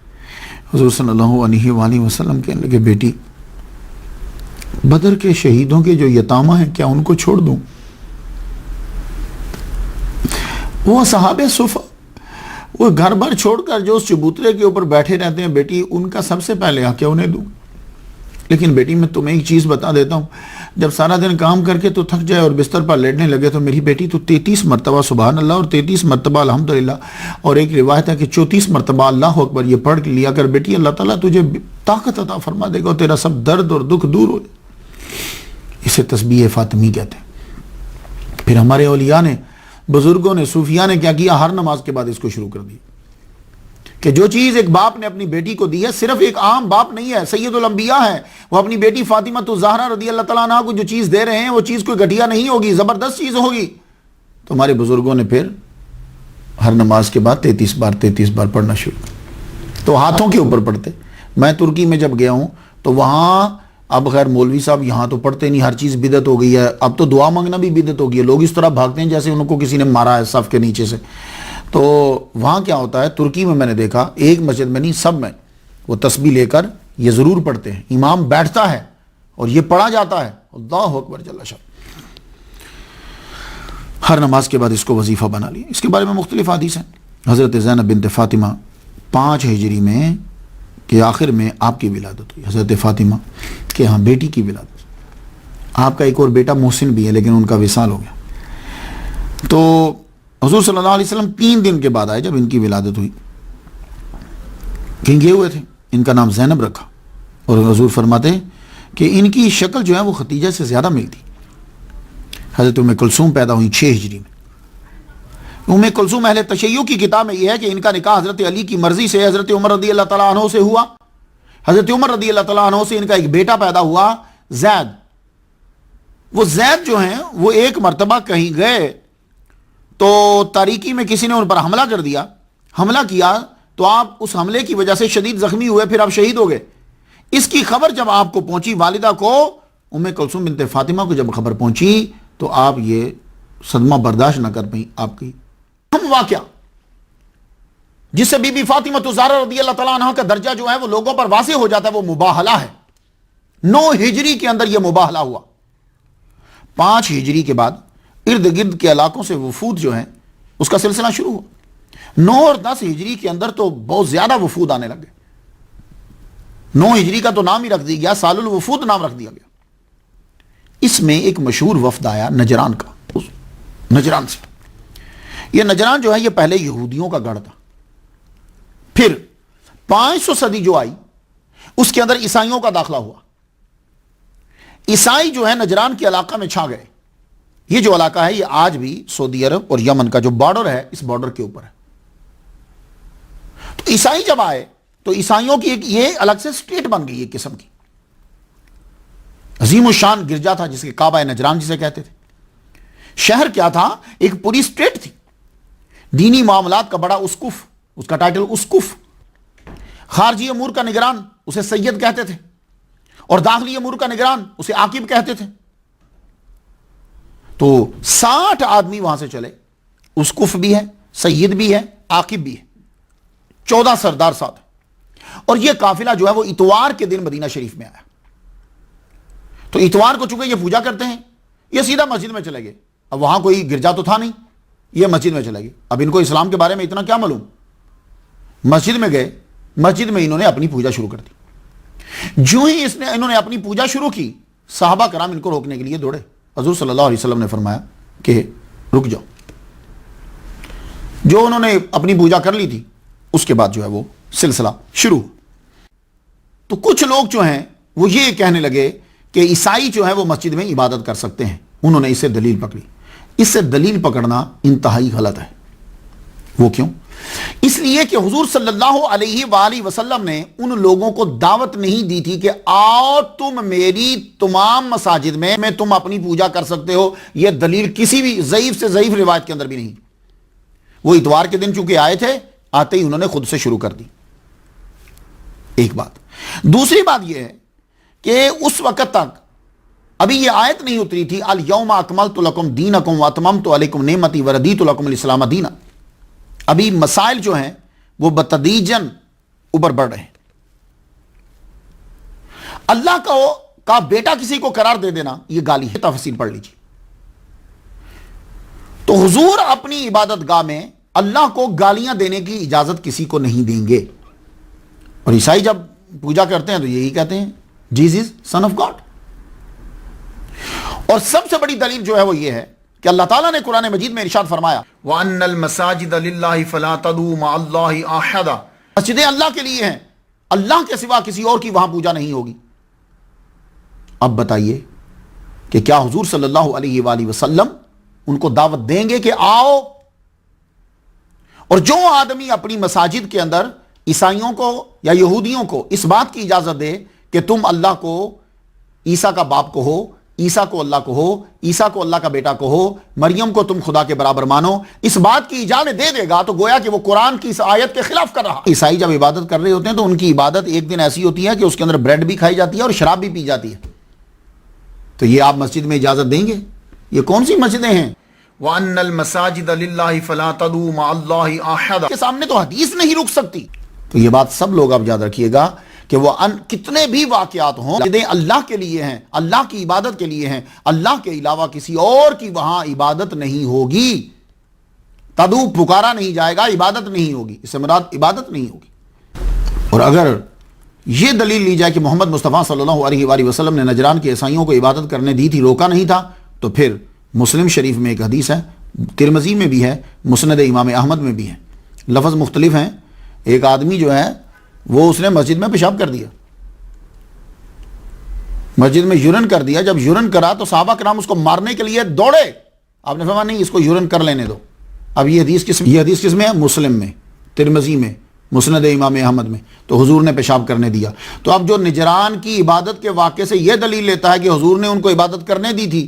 حضور صلی اللہ علیہ وآلہ وسلم کہنے لگے بیٹی بدر کے شہیدوں کے جو یتامہ ہیں کیا ان کو چھوڑ دوں؟ وہ صحابہ صفہ وہ گھر بھر چھوڑ کر جو اس چبوترے کے اوپر بیٹھے رہتے ہیں، بیٹی ان کا سب سے پہلے آ کے انہیں دوں. لیکن بیٹی میں تمہیں ایک چیز بتا دیتا ہوں، جب سارا دن کام کر کے تو تھک جائے اور بستر پر لیٹنے لگے تو میری بیٹی تو 33 مرتبہ سبحان اللہ اور 33 مرتبہ الحمدللہ اور ایک روایت ہے کہ 34 مرتبہ اللہ اکبر یہ پڑھ لیا کر بیٹی، اللہ تعالیٰ تجھے طاقت عطا فرما دے گا اور تیرا سب درد اور دکھ دور ہو جائے. اسے تسبیح فاطمی کہتے ہیں. پھر ہمارے اولیاء نے، بزرگوں نے، صوفیاء نے کیا کیا؟ ہر نماز کے بعد اس کو شروع کر دی کہ جو چیز ایک باپ نے اپنی بیٹی کو دی ہے، صرف ایک عام باپ نہیں ہے، سید الانبیاء ہے، وہ اپنی بیٹی فاطمہ زہرا رضی اللہ تعالیٰ عنہ کو جو چیز دے رہے ہیں وہ چیز کوئی گھٹیا نہیں ہوگی، زبردست چیز ہوگی. تو ہمارے بزرگوں نے پھر ہر نماز کے بعد 33 بار پڑھنا شروع کیا. تو ہاتھوں کے اوپر پڑھتے. میں ترکی میں جب گیا ہوں تو وہاں اب خیر مولوی صاحب یہاں تو پڑھتے نہیں، ہر چیز بدعت ہو گئی ہے. اب تو دعا مانگنا بھی بدعت ہو گئی ہے، لوگ اس طرح بھاگتے ہیں جیسے ان کو کسی نے مارا ہے صف کے نیچے سے. تو وہاں کیا ہوتا ہے، ترکی میں نے دیکھا، ایک مسجد میں نہیں سب میں وہ تسبیح لے کر یہ ضرور پڑھتے ہیں. امام بیٹھتا ہے اور یہ پڑھا جاتا ہے، اللہ اکبر جل شان. ہر نماز کے بعد اس کو وظیفہ بنا لیا. اس کے بارے میں مختلف حدیث ہیں. حضرت زینب بنت فاطمہ 5 ہجری میں کہ آخر میں آپ کی ولادت ہوئی. حضرت فاطمہ کے ہاں بیٹی کی ولادت. آپ کا ایک اور بیٹا محسن بھی ہے لیکن ان کا وصال ہو گیا. تو حضور صلی اللہ علیہ وسلم 3 دن کے بعد آئے جب ان کی ولادت ہوئی. کہیں گئے ہوئے تھے، ان کا نام زینب رکھا، اور حضور فرماتے ہیں کہ ان کی شکل جو ہے وہ خدیجہ سے زیادہ ملتی۔ حضرت ام کلثوم پیدا ہوئی 6 ہجری میں۔ ام کلثوم اہل تشیع کی کتاب میں یہ ہے کہ ان کا نکاح حضرت علی کی مرضی سے حضرت عمر رضی اللہ تعالیٰ عنہ سے ہوا۔ حضرت عمر رضی اللہ تعالیٰ عنہ سے ان کا ایک بیٹا پیدا ہوا زید۔ وہ زید جو ہیں وہ ایک مرتبہ کہیں گئے تو تاریکی میں کسی نے ان پر حملہ کر دیا، حملہ کیا تو آپ اس حملے کی وجہ سے شدید زخمی ہوئے، پھر آپ شہید ہو گئے۔ اس کی خبر جب آپ کو پہنچی، والدہ کو ام کلثوم بنت فاطمہ کو جب خبر پہنچی تو آپ یہ صدمہ برداشت نہ کر پائیں۔ آپ کی ہم واقعہ جس سے بی بی فاطمہ الزہرا رضی اللہ تعالیٰ عنہ کا درجہ جو ہے وہ لوگوں پر واضح ہو جاتا ہے، وہ مباہلہ ہے۔ 9 ہجری کے اندر یہ مباہلہ ہوا۔ 5 ہجری کے بعد ارد گرد کے علاقوں سے وفود جو ہیں اس کا سلسلہ شروع ہوا۔ 9 اور 10 ہجری کے اندر تو بہت زیادہ وفود آنے لگے۔ 9 ہجری کا تو نام ہی رکھ دیا گیا، سال الوفود نام رکھ دیا گیا۔ اس میں ایک مشہور وفد آیا نجران کا، نجران سے۔ یہ نجران جو ہے یہ پہلے یہودیوں کا گڑھ تھا، پھر 500 صدی جو آئی اس کے اندر عیسائیوں کا داخلہ ہوا۔ عیسائی جو ہے نجران کے علاقہ میں چھا گئے۔ یہ جو علاقہ ہے یہ آج بھی سعودی عرب اور یمن کا جو بارڈر ہے اس بارڈر کے اوپر ہے۔ تو عیسائی جب آئے تو عیسائیوں کی ایک یہ الگ سے سٹیٹ بن گئی ایک قسم کی، عظیم الشان گرجا تھا جسے کعبہ نجران جسے کہتے تھے۔ شہر کیا تھا؟ ایک پوری سٹیٹ تھی۔ دینی معاملات کا بڑا اسقف، اس کا ٹائٹل اسقف۔ خارجی امور کا نگران اسے سید کہتے تھے، اور داخلی امور کا نگران اسے عاقب کہتے تھے۔ تو 60 آدمی وہاں سے چلے، اسقف بھی ہے، سید بھی ہے، عاقب بھی ہے، 14 سردار ساتھ۔ اور یہ قافلہ جو ہے وہ اتوار کے دن مدینہ شریف میں آیا۔ تو اتوار کو چونکہ یہ پوجا کرتے ہیں، یہ سیدھا مسجد میں چلے گئے۔ اب وہاں کوئی گرجا تو تھا نہیں، یہ مسجد میں چلے گئے۔ اب ان کو اسلام کے بارے میں اتنا کیا معلوم؟ مسجد میں گئے، مسجد میں انہوں نے اپنی پوجا شروع کر دی۔ جو ہی انہوں نے اپنی پوجا شروع کی، صحابہ کرام ان کو روکنے کے لیے دوڑے۔ حضور صلی اللہ علیہ وسلم نے فرمایا کہ رک جاؤ۔ جو انہوں نے اپنی پوجا کر لی تھی اس کے بعد جو ہے وہ سلسلہ شروع۔ تو کچھ لوگ جو ہیں وہ یہ کہنے لگے کہ عیسائی جو ہے وہ مسجد میں عبادت کر سکتے ہیں۔ انہوں نے اس سے دلیل پکڑی۔ اس سے دلیل پکڑنا انتہائی غلط ہے۔ وہ کیوں؟ اس لیے کہ حضور صلی اللہ علیہ وآلہ وسلم نے ان لوگوں کو دعوت نہیں دی تھی کہ آؤ تم میری تمام مساجد میں تم اپنی پوجا کر سکتے ہو۔ یہ دلیل کسی بھی ضعیف سے ضعیف روایت کے اندر بھی نہیں۔ وہ اتوار کے دن چونکہ آئے تھے، آتے ہی انہوں نے خود سے شروع کر دی۔ ایک بات۔ دوسری بات یہ ہے کہ اس وقت تک ابھی یہ آیت نہیں اتری تھی الیوم اکملت لکم دینکم واتممت علیکم نعمتی وردیت لکم الاسلام دینا۔ ابھی مسائل جو ہیں وہ بتدریجاً اوپر بڑھ رہے ہیں۔ اللہ کا بیٹا کسی کو قرار دے دینا یہ گالی ہے، تفصیل پڑھ لیجیے۔ تو حضور اپنی عبادت گاہ میں اللہ کو گالیاں دینے کی اجازت کسی کو نہیں دیں گے۔ اور عیسائی جب پوجا کرتے ہیں تو یہی کہتے ہیں جیزس سن آف گاڈ۔ اور سب سے بڑی دلیل جو ہے وہ یہ ہے کہ اللہ تعالیٰ نے قرآن مجید میں ارشاد فرمایا وَأَنَّ الْمَسَاجِدَ لِلَّهِ فَلَا تَدْعُوا مَعَ اللَّهِ أَحَدًا، مسجدیں اللہ کے لیے ہیں، اللہ کے سوا کسی اور کی وہاں پوجا نہیں ہوگی۔ اب بتائیے کہ کیا حضور صلی اللہ علیہ وآلہ وسلم ان کو دعوت دیں گے کہ آؤ؟ اور جو آدمی اپنی مساجد کے اندر عیسائیوں کو یا یہودیوں کو اس بات کی اجازت دے کہ تم اللہ کو عیسیٰ کا باپ کو ہو، عیسیٰ کو اللہ کو ہو، عیسیٰ کو اللہ کا بیٹا کو ہو، مریم کو تم خدا کے برابر مانو، اس بات کی اجازت دے دے گا تو گویا کہ وہ قرآن کی اس آیت کے خلاف کر رہا۔ عیسائی جب عبادت کر رہے ہوتے ہیں تو ان کی عبادت ایک دن ایسی ہوتی ہے کہ اس کے اندر بریڈ بھی کھائی جاتی ہے اور شراب بھی پی جاتی ہے۔ تو یہ آپ مسجد میں اجازت دیں گے؟ یہ کون سی مسجدیں ہیں؟ وَأَنَّ الْمَسَاجِدَ لِلَّهِ فَلَا تَدْعُوا مَعَ اللَّهِ أَحَدًا کے سامنے تو حدیث نہیں رک سکتی۔ تو یہ بات سب لوگ آپ یاد رکھیے گا کہ وہ کتنے بھی واقعات ہوں مسجدیں اللہ کے لیے ہیں، اللہ کی عبادت کے لیے ہیں، اللہ کے علاوہ کسی اور کی وہاں عبادت نہیں ہوگی۔ تدعو پکارا نہیں جائے گا، عبادت نہیں ہوگی، اس سے مراد عبادت نہیں ہوگی۔ اور اگر یہ دلیل لی جائے کہ محمد مصطفیٰ صلی اللہ علیہ وآلہ وسلم نے نجران کے عیسائیوں کو عبادت کرنے دی تھی، روکا نہیں تھا، تو پھر مسلم شریف میں ایک حدیث ہے، ترمذی میں بھی ہے، مسند امام احمد میں بھی ہے، لفظ مختلف ہیں۔ ایک آدمی جو ہے وہ اس نے مسجد میں پیشاب کر دیا، مسجد میں یورن کر دیا. جب یورن کرا تو صحابہ کرام اس کو مارنے کے لیے دوڑے. آپ نے فرمایا نہیں، اس کو یورن کر لینے دو. اب یہ حدیث کس میں ہے؟ مسلم میں، ترمذی میں، مسند امام احمد میں. تو حضور نے پیشاب کرنے دیا. تو اب جو نجران کی عبادت کے واقعے سے یہ دلیل لیتا ہے کہ حضور نے ان کو عبادت کرنے دی تھی،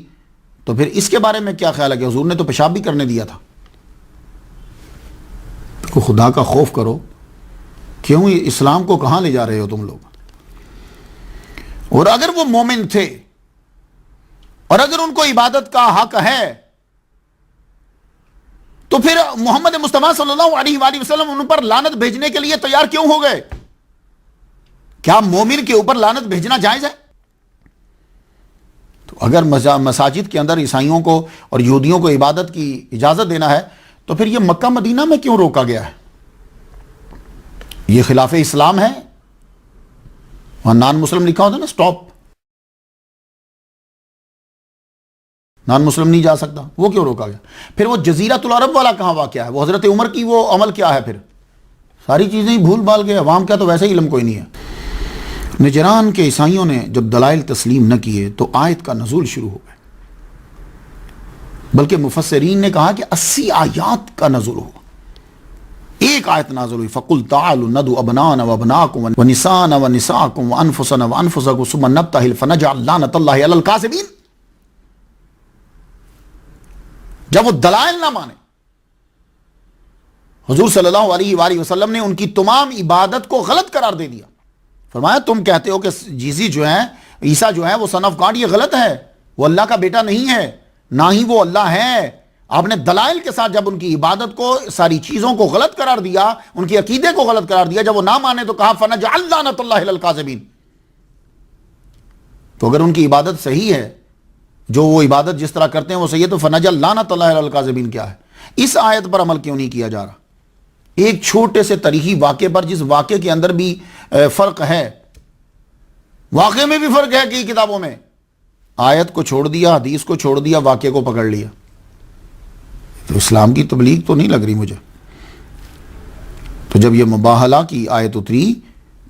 تو پھر اس کے بارے میں کیا خیال ہے کہ حضور نے تو پیشاب بھی کرنے دیا تھا؟ کو خدا کا خوف کرو. کیوں اسلام کو کہاں لے جا رہے ہو تم لوگ؟ اور اگر وہ مومن تھے اور اگر ان کو عبادت کا حق ہے تو پھر محمد مصطفیٰ صلی اللہ علیہ وآلہ وسلم ان پر لعنت بھیجنے کے لیے تیار کیوں ہو گئے؟ کیا مومن کے اوپر لعنت بھیجنا جائز ہے؟ تو اگر مساجد کے اندر عیسائیوں کو اور یہودیوں کو عبادت کی اجازت دینا ہے تو پھر یہ مکہ مدینہ میں کیوں روکا گیا ہے؟ یہ خلاف اسلام ہے. وہاں نان مسلم لکھا ہوتا ہے نا، سٹاپ، نان مسلم نہیں جا سکتا. وہ کیوں روکا گیا؟ پھر وہ جزیرۃ العرب والا کہاں واقعہ ہے؟ وہ حضرت عمر کی وہ عمل کیا ہے؟ پھر ساری چیزیں ہی بھول بھال گئے. عوام کیا تو ویسے ہی علم کوئی نہیں ہے. نجران کے عیسائیوں نے جب دلائل تسلیم نہ کیے تو آیت کا نزول شروع ہو گئے. بلکہ مفسرین نے کہا کہ 80 آیات کا نزول ہوا. ایک آیت نازل ہوئی، فَقُلْ تَعَالُوا نَدْعُ أَبْنَاءَنَا وَأَبْنَاءَكُمْ وَنِسَاءَنَا وَنِسَاءَكُمْ وَأَنفُسَنَا وَأَنفُسَكُمْ ثُمَّ نَبْتَهِلْ فَنَجْعَلْ لَعْنَتَ اللَّهِ عَلَى الْكَاذِبِينَ. جب وہ دلائل نہ مانے، حضور صلی اللہ علیہ وآلہ وسلم نے ان کی تمام عبادت کو غلط قرار دے دیا. فرمایا تم کہتے ہو کہ جیزی جو ہیں، عیسیٰ جو ہیں وہ سن آف گاڈ، یہ غلط ہے، وہ اللہ کا بیٹا نہیں ہے، نہ ہی وہ اللہ ہے. آپ نے دلائل کے ساتھ جب ان کی عبادت کو، ساری چیزوں کو غلط قرار دیا، ان کی عقیدے کو غلط قرار دیا، جب وہ نہ مانے تو کہا فَنَجْعَلْ لَعْنَتَ اللَّهِ عَلَى الْكَاذِبِينَ. تو اگر ان کی عبادت صحیح ہے، جو وہ عبادت جس طرح کرتے ہیں وہ صحیح ہے، تو فَنَجْعَلْ لَعْنَتَ اللَّهِ عَلَى الْكَاذِبِينَ کیا ہے؟ اس آیت پر عمل کیوں نہیں کیا جا رہا؟ ایک چھوٹے سے تاریخی واقعے پر، جس واقعے کے اندر بھی فرق ہے، واقعے میں بھی فرق ہے کئی کتابوں میں. آیت کو چھوڑ دیا، حدیث کو چھوڑ دیا، واقعے کو پکڑ لیا. تو اسلام کی تبلیغ تو نہیں لگ رہی مجھے. تو جب یہ مباہلہ کی آیت اتری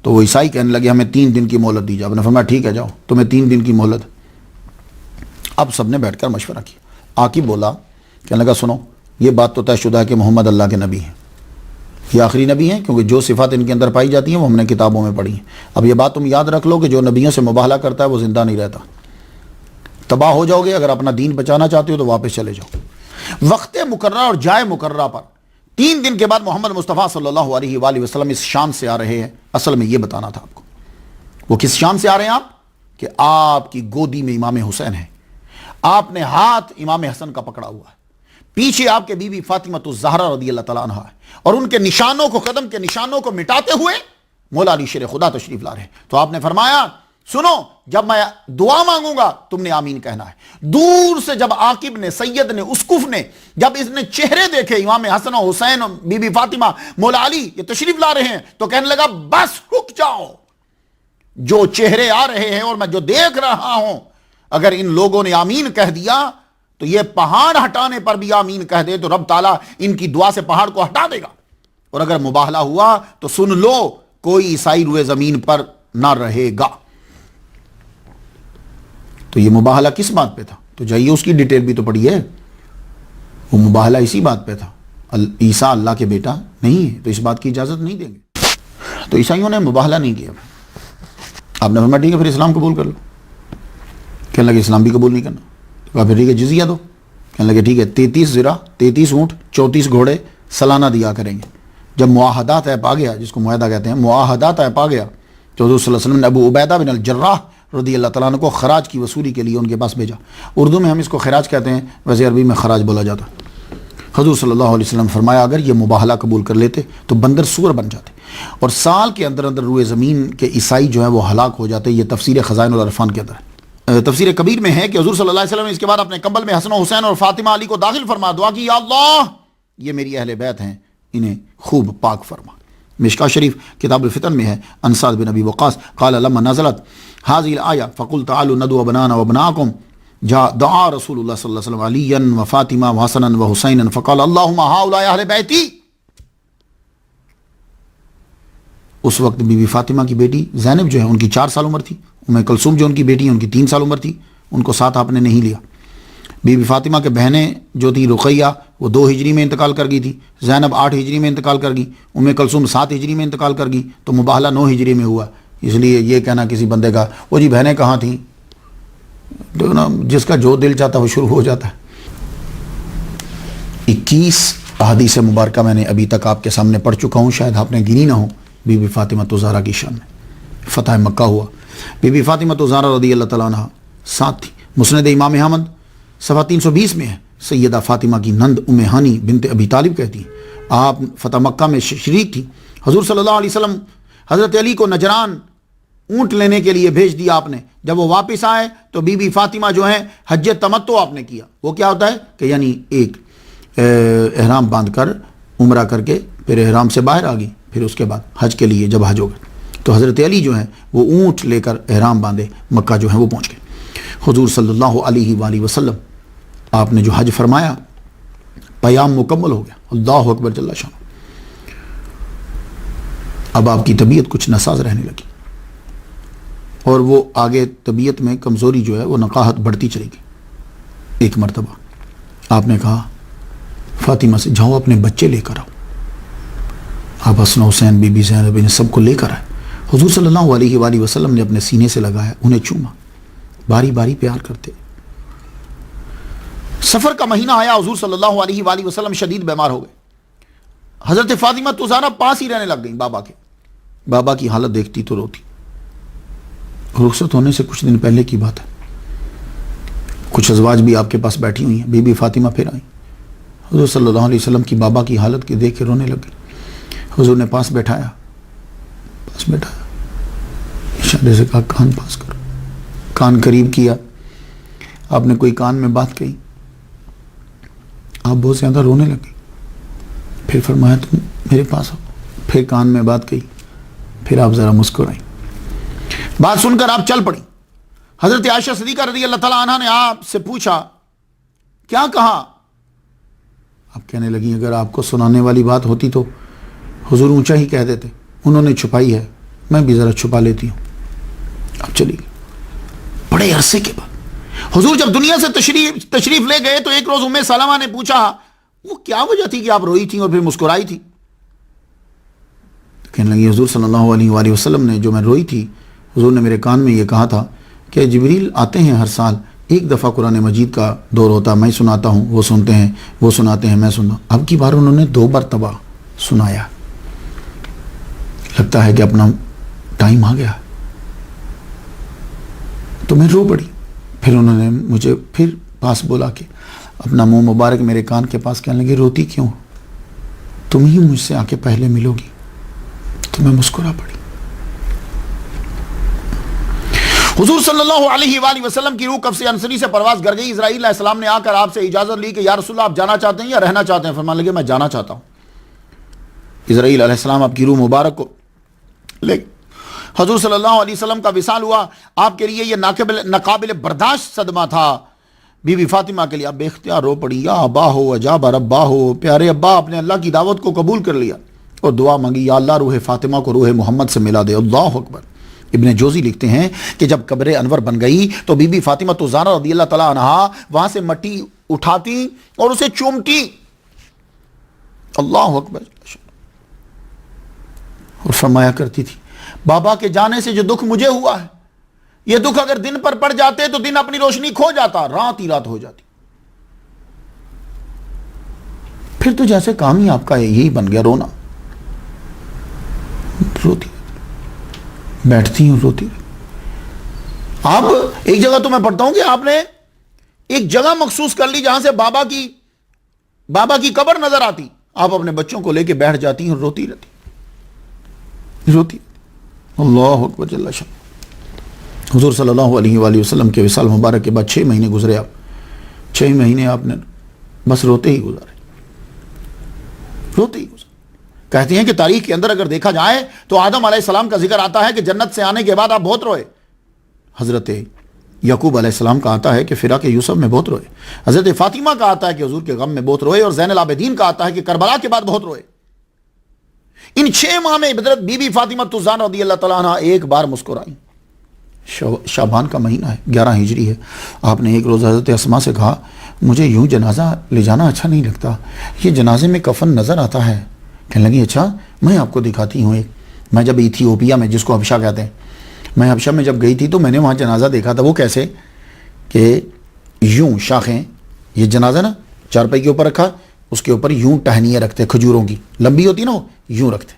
تو وہ عیسائی کہنے لگے ہمیں 3 دن کی مہلت دی جائے. آپ نے فرمایا ٹھیک ہے جاؤ، تمہیں 3 دن کی مہلت. اب سب نے بیٹھ کر مشورہ کیا. عاقب بولا، کہنے لگا سنو، یہ بات تو طے شدہ ہے کہ محمد اللہ کے نبی ہیں، یہ آخری نبی ہیں، کیونکہ جو صفات ان کے اندر پائی جاتی ہیں وہ ہم نے کتابوں میں پڑھی ہیں. اب یہ بات تم یاد رکھ لو کہ جو نبیوں سے مباہلہ کرتا ہے وہ زندہ نہیں رہتا، تباہ ہو جاؤ گے. اگر اپنا دین بچانا چاہتے ہو تو واپس چلے جاؤ. وقت مقررہ اور جائے مقررہ پر 3 دن کے بعد محمد مصطفیٰ صلی اللہ علیہ وآلہ وسلم اس شام سے آ رہے ہیں. اصل میں یہ بتانا تھا آپ کو، وہ کس شام سے آ رہے ہیں آپ؟ کہ آپ کی گودی میں امام حسین ہے، آپ نے ہاتھ امام حسن کا پکڑا ہوا ہے، پیچھے آپ کے بی بی فاطمہ الزہرا رضی اللہ تعالیٰ عنہ ہے، اور ان کے نشانوں کو، قدم کے نشانوں کو مٹاتے ہوئے مولا علی شیر خدا تشریف لا رہے ہیں. تو آپ نے فرمایا سنو، جب میں دعا مانگوں گا تم نے آمین کہنا ہے. دور سے جب عاقب نے، سید نے، اسقف نے، جب اس نے چہرے دیکھے امام حسن و حسین، بی بی فاطمہ، مولا علی یہ تشریف لا رہے ہیں، تو کہنے لگا بس رک جاؤ، جو چہرے آ رہے ہیں اور میں جو دیکھ رہا ہوں، اگر ان لوگوں نے آمین کہہ دیا تو یہ پہاڑ ہٹانے پر بھی آمین کہہ دے تو رب تعالیٰ ان کی دعا سے پہاڑ کو ہٹا دے گا. اور اگر مباہلہ ہوا تو سن لو، کوئی عیسائی روئے زمین پر نہ رہے گا. تو یہ مباہلہ کس بات پہ تھا؟ تو جائیے اس کی ڈیٹیل بھی تو پڑھی ہے. وہ مباہلہ اسی بات پہ تھا، عیسیٰ اللہ کے بیٹا نہیں ہے، تو اس بات کی اجازت نہیں دیں گے. تو عیسائیوں نے مباہلہ نہیں کیا. آپ نے فرمایا ٹھیک ہے پھر اسلام قبول کر لو. کہنے لگے اسلام بھی قبول نہیں کرنا. تو کہا پھر ٹھیک ہے جزیہ دو. کہنے لگے ٹھیک ہے 33 زرہ، 33 اونٹ، 34 گھوڑے سالانہ دیا کریں گے. جب معاہدہ طے پا گیا، جس کو معاہدہ کہتے ہیں، معاہدہ طے پا گیا، تو حضور صلی اللہ علیہ وسلم نے ابو عبیدہ بن الجراح رضی اللہ تعالیٰ عنہ کو خراج کی وصولی کے لیے ان کے پاس بھیجا. اردو میں ہم اس کو خراج کہتے ہیں، ویسے عربی میں خراج بولا جاتا. حضور صلی اللہ علیہ وسلم فرمایا اگر یہ مباہلہ قبول کر لیتے تو بندر سور بن جاتے اور سال کے اندر اندر روئے زمین کے عیسائی جو ہیں وہ ہلاک ہو جاتے. یہ تفسیر خزائن العرفان کے اندر ہے. تفسیر کبیر میں ہے کہ حضور صلی اللہ علیہ وسلم نے اس کے بعد اپنے کمبل میں حسن و حسین اور فاطمہ علی کو داخل فرما دعا کی، یا اللہ یہ میری اہل بیت ہیں، انہیں خوب پاک فرما. مشکا شریف کتاب الفتن میں ہے، عن سعد بن ابی وقاص قال لما نزلت هذه الآية فقل تعالوا ندعو أبناءنا وأبناءكم دعا رسول الله صلى الله عليه وسلم عليا وفاطمة وحسنا وحسينا فقال اللهم هؤلاء أهل بيتي. اس وقت بی بی فاطمہ کی بیٹی زینب جو ہے ان کی 4 سال عمر تھی، ام کلثوم جو ان کی بیٹی ہیں ان کی 3 سال عمر تھی، ان کو ساتھ آپ نے نہیں لیا۔ بی بی فاطمہ کے بہنیں جو تھی رقیہ وہ 2 ہجری میں انتقال کر گئی تھی، زینب 8 ہجری میں انتقال کر گئی، ام کلثوم 7 ہجری میں انتقال کر گئی، تو مباہلہ 9 ہجری میں ہوا۔ اس لیے یہ کہنا کسی بندے کا وہ جی بہنیں کہاں تھیں، تو نا جس کا جو دل چاہتا وہ شروع ہو جاتا ہے۔ 21 احادیث مبارکہ میں نے ابھی تک آپ کے سامنے پڑھ چکا ہوں، شاید آپ نے گنی نہ ہو۔ بی بی فاطمہ الزہرا کی شان میں فتح مکہ ہوا، بی بی فاطمہ الزہرا رضی اللہ تعالیٰ عنہ ساتھ تھی۔ مسند امام احمد صفحہ 320 میں ہے، سیدہ فاطمہ کی نند ام ہانی بنت ابی طالب کہتی ہیں آپ فتح مکہ میں شریک تھی۔ حضور صلی اللہ علیہ وسلم حضرت علی کو نجران اونٹ لینے کے لیے بھیج دیا آپ نے۔ جب وہ واپس آئے تو بی بی فاطمہ جو ہیں حج تمتع آپ نے کیا۔ وہ کیا ہوتا ہے کہ یعنی ایک احرام باندھ کر عمرہ کر کے پھر احرام سے باہر آ گئی، پھر اس کے بعد حج کے لیے جب حج ہوگا تو حضرت علی جو ہیں وہ اونٹ لے کر احرام باندھے مکہ جو ہے وہ پہنچ گئے۔ حضور صلی اللہ علیہ وآلہ وسلم آپ نے جو حج فرمایا پیام مکمل ہو گیا، اللہ اکبر جل شانہ۔ اب آپ کی طبیعت کچھ ناساز رہنے لگی اور وہ آگے طبیعت میں کمزوری جو ہے وہ نقاہت بڑھتی چلی گئی۔ ایک مرتبہ آپ نے کہا فاطمہ سے جاؤ اپنے بچے لے کر آؤ۔ آپ حسن حسین بی بی زینب ان سب کو لے کر آئے۔ حضور صلی اللہ علیہ وآلہ وسلم نے اپنے سینے سے لگایا، انہیں چوما، باری باری پیار کرتے۔ سفر کا مہینہ آیا، حضور صلی اللہ علیہ وآلہ وسلم شدید بیمار ہو گئے۔ حضرت فاطمہ الزہرا پاس ہی رہنے لگ گئیں بابا کے۔ بابا کی حالت دیکھتی تو روتی۔ رخصت ہونے سے کچھ دن پہلے کی بات ہے، کچھ ازواج بھی آپ کے پاس بیٹھی ہوئی ہیں، بی بی فاطمہ پھر آئیں، حضور صلی اللہ علیہ وسلم کی بابا کی حالت کے دیکھ کے رونے لگ گئی۔ حضور نے پاس بیٹھایا، اشارے سے کہا کان پاس کرو، کان قریب کیا، آپ نے کوئی کان میں بات کہی، آپ بہت زیادہ رونے لگے، پھر فرمایا تم میرے پاس آؤ، پھر کان میں بات کہی، پھر آپ ذرا مسکرائیں۔ بات سن کر آپ چل پڑیں۔ حضرت عائشہ صدیقہ رضی اللہ تعالیٰ عنہ نے آپ سے پوچھا کیا کہا؟ آپ کہنے لگیں اگر آپ کو سنانے والی بات ہوتی تو حضور اونچا ہی کہہ دیتے، انہوں نے چھپائی ہے، میں بھی ذرا چھپا لیتی ہوں۔ اب چلی گئی۔ بڑے عرصے کے بعد حضور جب دنیا سے تشریف لے گئے تو ایک روز ام سلمہ نے پوچھا وہ کیا وجہ تھی کہ آپ روئی تھیں اور پھر مسکرائی تھی؟ کہنے لگی حضور صلی اللہ علیہ وآلہ وسلم نے جو میں روئی تھی، حضور نے میرے کان میں یہ کہا تھا کہ جبریل آتے ہیں ہر سال، ایک دفعہ قرآن مجید کا دور ہوتا، میں سناتا ہوں، وہ سنتے ہیں، وہ سناتے ہیں، میں سنتا ہوں۔ اب کی بار انہوں نے 2 مرتبہ سنایا، لگتا ہے کہ اپنا ٹائم آ گیا تو میں رو پڑی۔ پھر انہوں نے مجھے پھر پاس بولا کہ اپنا منہ مبارک میرے کان کے پاس، کہنے لگے روتی کیوں؟ تم ہی مجھ سے آ کے پہلے ملو گی۔ تو میں مسکرا پڑی۔ حضور صلی اللہ علیہ وآلہ وسلم کی روح قبض انصری سے پرواز کر گئی۔ اسرائیل علیہ السلام نے آ کر آپ سے اجازت لی کہ یا رسول اللہ آپ جانا چاہتے ہیں یا رہنا چاہتے ہیں؟ فرمانے لگے میں جانا چاہتا ہوں۔ اسرائیل علیہ السلام آپ کی روح مبارک کو لے حضور صلی اللہ علیہ وسلم کا وصال ہوا۔ آپ کے لیے یہ ناقابل برداشت صدمہ تھا۔ بی بی فاطمہ کے لیے آپ بے اختیار رو پڑی، یا ابا ہو اجاب ربا ہو، پیارے ابا آپ نے اللہ کی دعوت کو قبول کر لیا اور دعا مانگی یا اللہ روح فاطمہ کو روح محمد سے ملا دے۔ اللہ اکبر۔ ابن جوزی لکھتے ہیں کہ جب قبر انور بن گئی تو بی بی فاطمہ الزہرا رضی اللہ تعالیٰ عنہا وہاں سے مٹی اٹھاتی اور اسے چومتی، اللہ اکبر، اور فرمایا کرتی تھی بابا کے جانے سے جو دکھ مجھے ہوا ہے، یہ دکھ اگر دن پر پڑ جاتے تو دن اپنی روشنی کھو جاتا، رات ہی رات ہو جاتی۔ پھر تو جیسے کام ہی آپ کا یہی بن گیا رونا، روتی بیٹھتی ہوں روتی۔ آپ ایک جگہ تو میں پڑھتا ہوں کہ آپ نے ایک جگہ مخصوص کر لی جہاں سے بابا کی قبر نظر آتی، آپ اپنے بچوں کو لے کے بیٹھ جاتی ہیں اور روتی روتی۔ اللہ اکبر جل شان۔ حضور صلی اللہ علیہ وآلہ وسلم کے وصال مبارک کے بعد 6 مہینے گزرے، آپ 6 مہینے آپ نے بس روتے ہی گزارے، روتے ہی گزارے۔ کہتے ہیں کہ تاریخ کے اندر اگر دیکھا جائے تو آدم علیہ السلام کا ذکر آتا ہے کہ جنت سے آنے کے بعد آپ بہت روئے۔ حضرت یعقوب علیہ السلام کا آتا ہے کہ فراق یوسف میں بہت روئے۔ حضرت فاطمہ کا آتا ہے کہ حضور کے غم میں بہت روئے، اور زین العابدین کا آتا ہے کہ کربلا کے بعد بہت روئے۔ ان 6 ماہ میں حضرت بی بی فاطمہ الزہرا رضی اللہ تعالیٰ عنہ ایک بار مسکرائی. شعبان کا مہینہ ہے، 11 ہجری ہے. آپ نے ایک روز حضرت اسماء سے کہا مجھے یوں جنازہ لے جانا اچھا نہیں لگتا، یہ جنازے میں کفن نظر آتا ہے. کہنے لگی اچھا میں آپ کو دکھاتی ہوں. میں جب ایتھیوپیا میں، جس کو حبشہ کہتے ہیں، میں حبشہ میں جب گئی تھی تو میں نے وہاں جنازہ دیکھا تھا. وہ کیسے کہ یوں شاخیں، یہ جنازہ نا چارپائی کے اوپر رکھا، اس کے اوپر یوں ٹہنیاں رکھتے کھجوروں کی، لمبی ہوتی نا وہ، یوں رکھتے.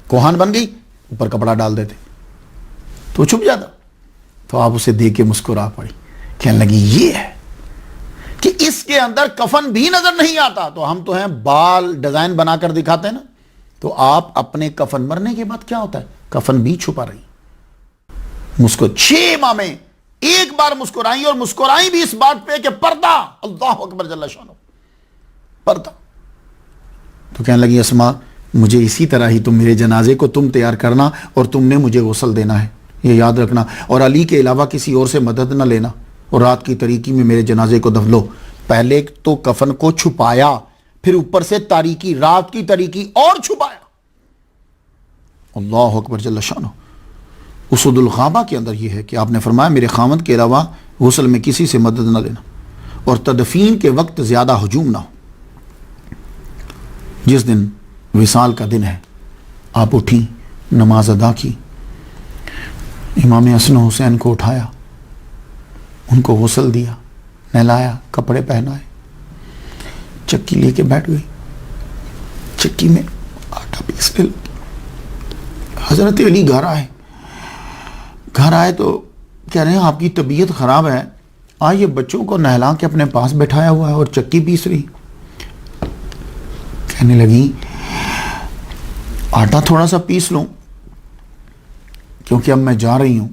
کوہان بن گئی، اوپر کپڑا ڈال دیتے تو چھپ جاتا. تو آپ اسے دیکھ کے مسکرا پڑی. کہنے لگی یہ ہے کہ اس کے اندر کفن بھی نظر نہیں آتا. تو ہم تو ہیں بال ڈیزائن بنا کر دکھاتے ہیں نا، تو آپ اپنے کفن مرنے کے بعد کیا ہوتا ہے، کفن بھی چھپا رہی. 6 ماہ میں ایک بار مسکرائی، اور مسکرائی بھی اس بات پہ کہ پردہ، اللہ اکبر جل شانہ، پردہ. تو کہنے لگی اسماء مجھے اسی طرح ہی تم میرے جنازے کو تم تیار کرنا اور تم نے مجھے غسل دینا ہے، یہ یاد رکھنا. اور علی کے علاوہ کسی اور سے مدد نہ لینا، اور رات کی تاریکی میں میرے جنازے کو دفن لو. پہلے تو کفن کو چھپایا، پھر اوپر سے تاریکی، رات کی تاریکی اور چھپایا. اللہ اکبر جل شانہ. اسود الغابہ کے اندر یہ ہے کہ آپ نے فرمایا میرے خاوند کے علاوہ غسل میں کسی سے مدد نہ لینا، اور تدفین کے وقت زیادہ ہجوم نہ ہو. جس دن وصال کا دن ہے، آپ اٹھی، نماز ادا کی، امام حسن و حسین کو اٹھایا، ان کو غسل دیا، نہلایا، کپڑے پہنائے، چکی لے کے بیٹھ گئی، چکی میں آٹا پیسنے لگی. حضرت علی گھر آئے تو کہہ رہے ہیں آپ کی طبیعت خراب ہے، آئیے بچوں کو نہلا کے اپنے پاس بٹھایا ہوا ہے اور چکی پیس رہی. کہنے لگی آٹا تھوڑا سا پیس لوں کیونکہ اب میں جا رہی ہوں،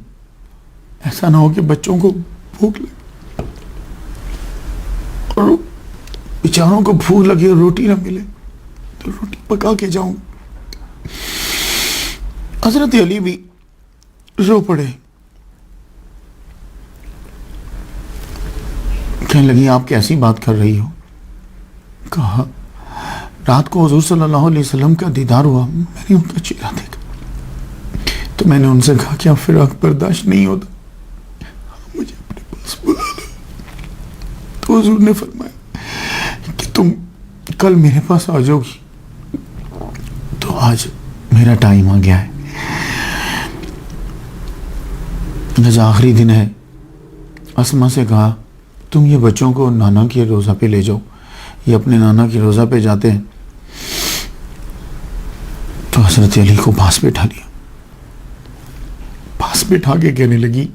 ایسا نہ ہو کہ بچوں کو بھوک لگے اور بیچاروں کو بھوک لگے اور روٹی نہ ملے تو روٹی پکا کے جاؤں. حضرت علی بھی رو پڑے. کہنے لگی آپ کیسی بات کر رہی ہو؟ کہا رات کو حضور صلی اللہ علیہ وسلم کا دیدار ہوا، میں نے ان کا چہرہ دیکھا تو میں نے ان سے کہا کہ اب فراق برداشت نہیں ہوتا، مجھے اپنے پاس بلا لو. تو حضور نے فرمایا کہ تم کل میرے پاس آ جاؤ گی. تو آج میرا ٹائم آ گیا ہے، آج آخری دن ہے. اسماء سے کہا تم یہ بچوں کو نانا کے روزہ پہ لے جاؤ. یہ اپنے نانا کے روزہ پہ جاتے ہیں. تو حضرت علی کو پاس بٹھا لیا، پاس بٹھا کے کہنے لگی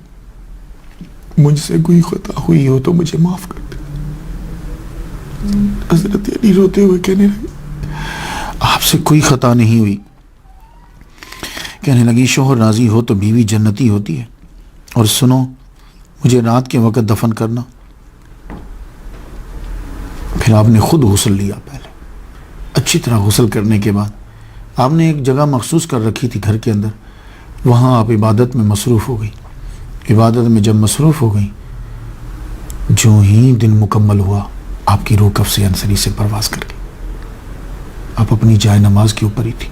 مجھ سے کوئی خطا ہوئی ہو تو مجھے معاف کر دے. حضرت علی روتے ہوئے کہنے لگے آپ سے کوئی خطا نہیں ہوئی. کہنے لگی شوہر راضی ہو تو بیوی جنتی ہوتی ہے، اور سنو مجھے رات کے وقت دفن کرنا. پھر آپ نے خود غسل لیا. پہلے اچھی طرح غسل کرنے کے بعد آپ نے ایک جگہ مخصوص کر رکھی تھی گھر کے اندر، وہاں آپ عبادت میں مصروف ہو گئی. عبادت میں جب مصروف ہو گئی، جو ہی دن مکمل ہوا آپ کی روح کف انصری سے پرواز کر گئی. آپ اپنی جائے نماز کے اوپر ہی تھی.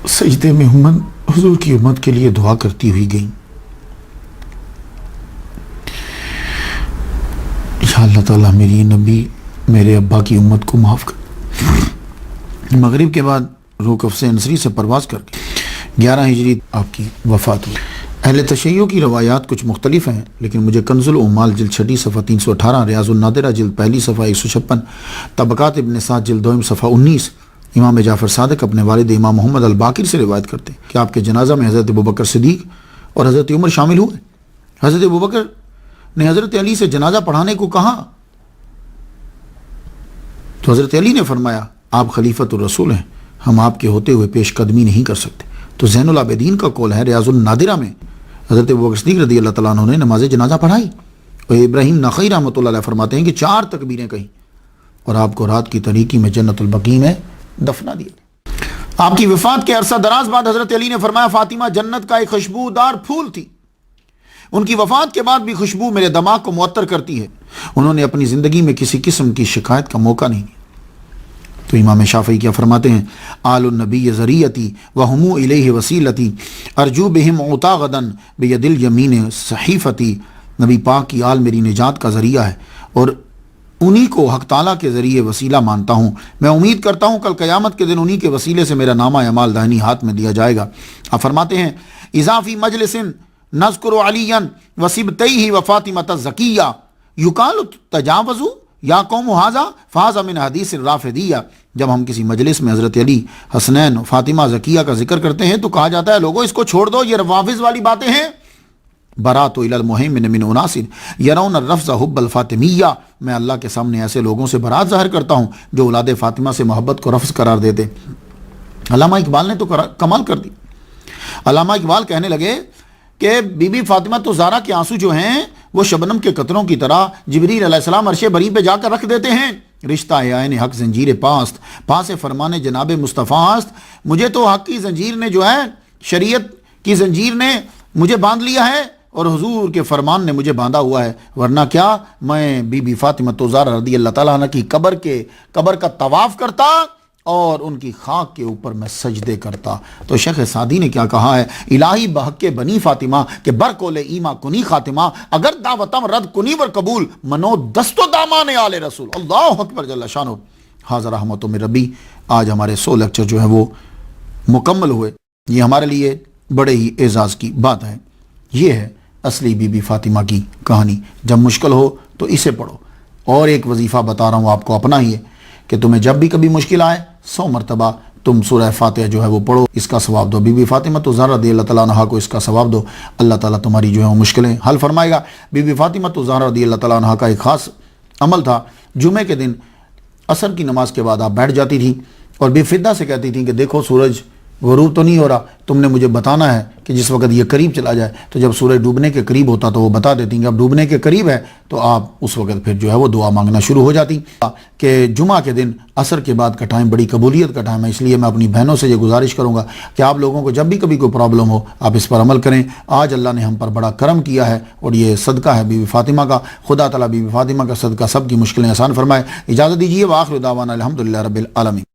سجدے میں حضور کی امت کے لیے دعا کرتی ہوئی گئی. یا اللہ تعالیٰ میری نبی میرے ابا کی امت کو معاف کر. مغرب کے بعد روح کف انصری سے پرواز کر کے 11 ہجری آپ کی وفات ہوئی. اہل تشیع کی روایات کچھ مختلف ہیں، لیکن مجھے کنز العمال جلد 6 صفحہ 318، ریاض النادرہ جلد 1 صفحہ 156، طبقات ابن سعد جلد 2 صفحہ 19، امام جعفر صادق اپنے والد امام محمد الباقر سے روایت کرتے ہیں کہ آپ کے جنازہ میں حضرت ابوبکر صدیق اور حضرت عمر شامل ہوئے. حضرت ابوبکر نے حضرت علی سے جنازہ پڑھانے کو کہا تو حضرت علی نے فرمایا آپ خلیفۃ الرسول ہیں، ہم آپ کے ہوتے ہوئے پیش قدمی نہیں کر سکتے. تو زین العابدین کا قول ہے ریاض النادرہ میں حضرت ابوبکر صدیق رضی اللہ تعالیٰ عنہ نے نماز جنازہ پڑھائی. اور ابراہیم نخعی رحمۃ اللہ علیہ فرماتے ہیں کہ 4 تکبیریں کہیں اور آپ کو رات کی تاریکی میں جنت البقیع میں دفنا دیا. آپ کی وفات کے عرصہ دراز بعد حضرت علی نے فرمایا فاطمہ جنت کا ایک خوشبودار پھول تھی، ان کی وفات کے بعد بھی خوشبو میرے دماغ کو معطر کرتی ہے. انہوں نے اپنی زندگی میں کسی قسم کی شکایت کا موقع نہیں دیا. تو امام شافعی کیا فرماتے ہیں؟ آل النبی ذریعتی وہم الیہ وسیلتی ارجو بہم عطا غدن بید الیمین صحیفتی، نبی پاک کی آل میری نجات کا ذریعہ ہے اور انہی کو حق تعالیٰ کے ذریعے وسیلہ مانتا ہوں، میں امید کرتا ہوں کل قیامت کے دن انہی کے وسیلے سے میرا نامہ اعمال داہنی ہاتھ میں دیا جائے گا۔ آپ فرماتے ہیں اذا فی مجلس نذکر علیٰ وصبتیہ وفاطمۃ الزکیہ یقال تجاوزوا یا قوم ھذا فھذا من حدیث الرافضیہ، جب ہم کسی مجلس میں حضرت علی، حسنین، فاطمہ زکیہ کا ذکر کرتے ہیں تو کہا جاتا ہے لوگوں اس کو چھوڑ دو، یہ روافض والی باتیں ہیں۔ برات الی المہیمن من اناس یرون الرفض حب الفاطمیہ، میں اللہ کے سامنے ایسے لوگوں سے برات ظاہر کرتا ہوں جو اولاد فاطمہ سے محبت کو رفض قرار دیتے۔ علامہ اقبال نے تو کمال کر دی۔ علامہ اقبال کہنے لگے کہ بی بی فاطمہ تو زہرا کے آنسو جو ہیں وہ شبنم کے قطروں کی طرح جبریل علیہ السلام عرش بری پہ جا کر رکھ دیتے ہیں۔ رشتہ عین حق زنجیر پاست، پاس فرمان جناب مصطفیٰ است، مجھے تو حق کی زنجیر نے جو ہے، شریعت کی زنجیر نے مجھے باندھ لیا ہے اور حضور کے فرمان نے مجھے باندھا ہوا ہے، ورنہ کیا میں بی بی فاطمہ زہرا رضی اللہ تعالیٰ عنہ کی قبر کا طواف کرتا اور ان کی خاک کے اوپر میں سجدے کرتا۔ تو شیخ سعدی نے کیا کہا ہے؟ الہی بحق بنی فاطمہ کہ برکول ایما کنی خاتمہ، اگر دعوتم رد کنی ور قبول، منو دست و دامان آل رسول۔ اللہ اکبر جل شانہ۔ حاضر رحمت من ربی، آج ہمارے 100 لیکچر جو ہیں وہ مکمل ہوئے، یہ ہمارے لیے بڑے ہی اعزاز کی بات ہے۔ یہ ہے اصلی بی بی فاطمہ کی کہانی۔ جب مشکل ہو تو اسے پڑھو۔ اور ایک وظیفہ بتا رہا ہوں آپ کو اپنا ہی ہے کہ تمہیں جب بھی کبھی مشکل آئے 100 مرتبہ تم سورہ فاتحہ جو ہے وہ پڑھو، اس کا ثواب دو۔ بی بی فاطمہ زہرا رضی اللہ تعالیٰ عنہ کو اس کا ثواب دو، اللہ تعالیٰ تمہاری جو ہے وہ مشکلیں حل فرمائے گا۔ بی بی فاطمہ زہرا رضی اللہ تعالیٰ عنہ کا ایک خاص عمل تھا، جمعے کے دن عصر کی نماز کے بعد آپ بیٹھ جاتی تھیں اور بے فدہ سے کہتی تھیں کہ دیکھو سورج غروب تو نہیں ہو رہا، تم نے مجھے بتانا ہے کہ جس وقت یہ قریب چلا جائے۔ تو جب سورج ڈوبنے کے قریب ہوتا تو وہ بتا دیتی کہ اب ڈوبنے کے قریب ہے، تو آپ اس وقت پھر جو ہے وہ دعا مانگنا شروع ہو جاتی کہ جمعہ کے دن عصر کے بعد کا ٹائم بڑی قبولیت کا ٹائم ہے۔ اس لیے میں اپنی بہنوں سے یہ گزارش کروں گا کہ آپ لوگوں کو جب بھی کبھی کوئی پرابلم ہو آپ اس پر عمل کریں۔ آج اللہ نے ہم پر بڑا کرم کیا ہے اور یہ صدقہ ہے بی بی فاطمہ کا۔ خدا تعالیٰ بی بی فاطمہ کا صدقہ سب کی مشکلیں آسان فرمائے۔ اجازت دیجیے، وآخر دعوانا الحمدللہ رب العالمین۔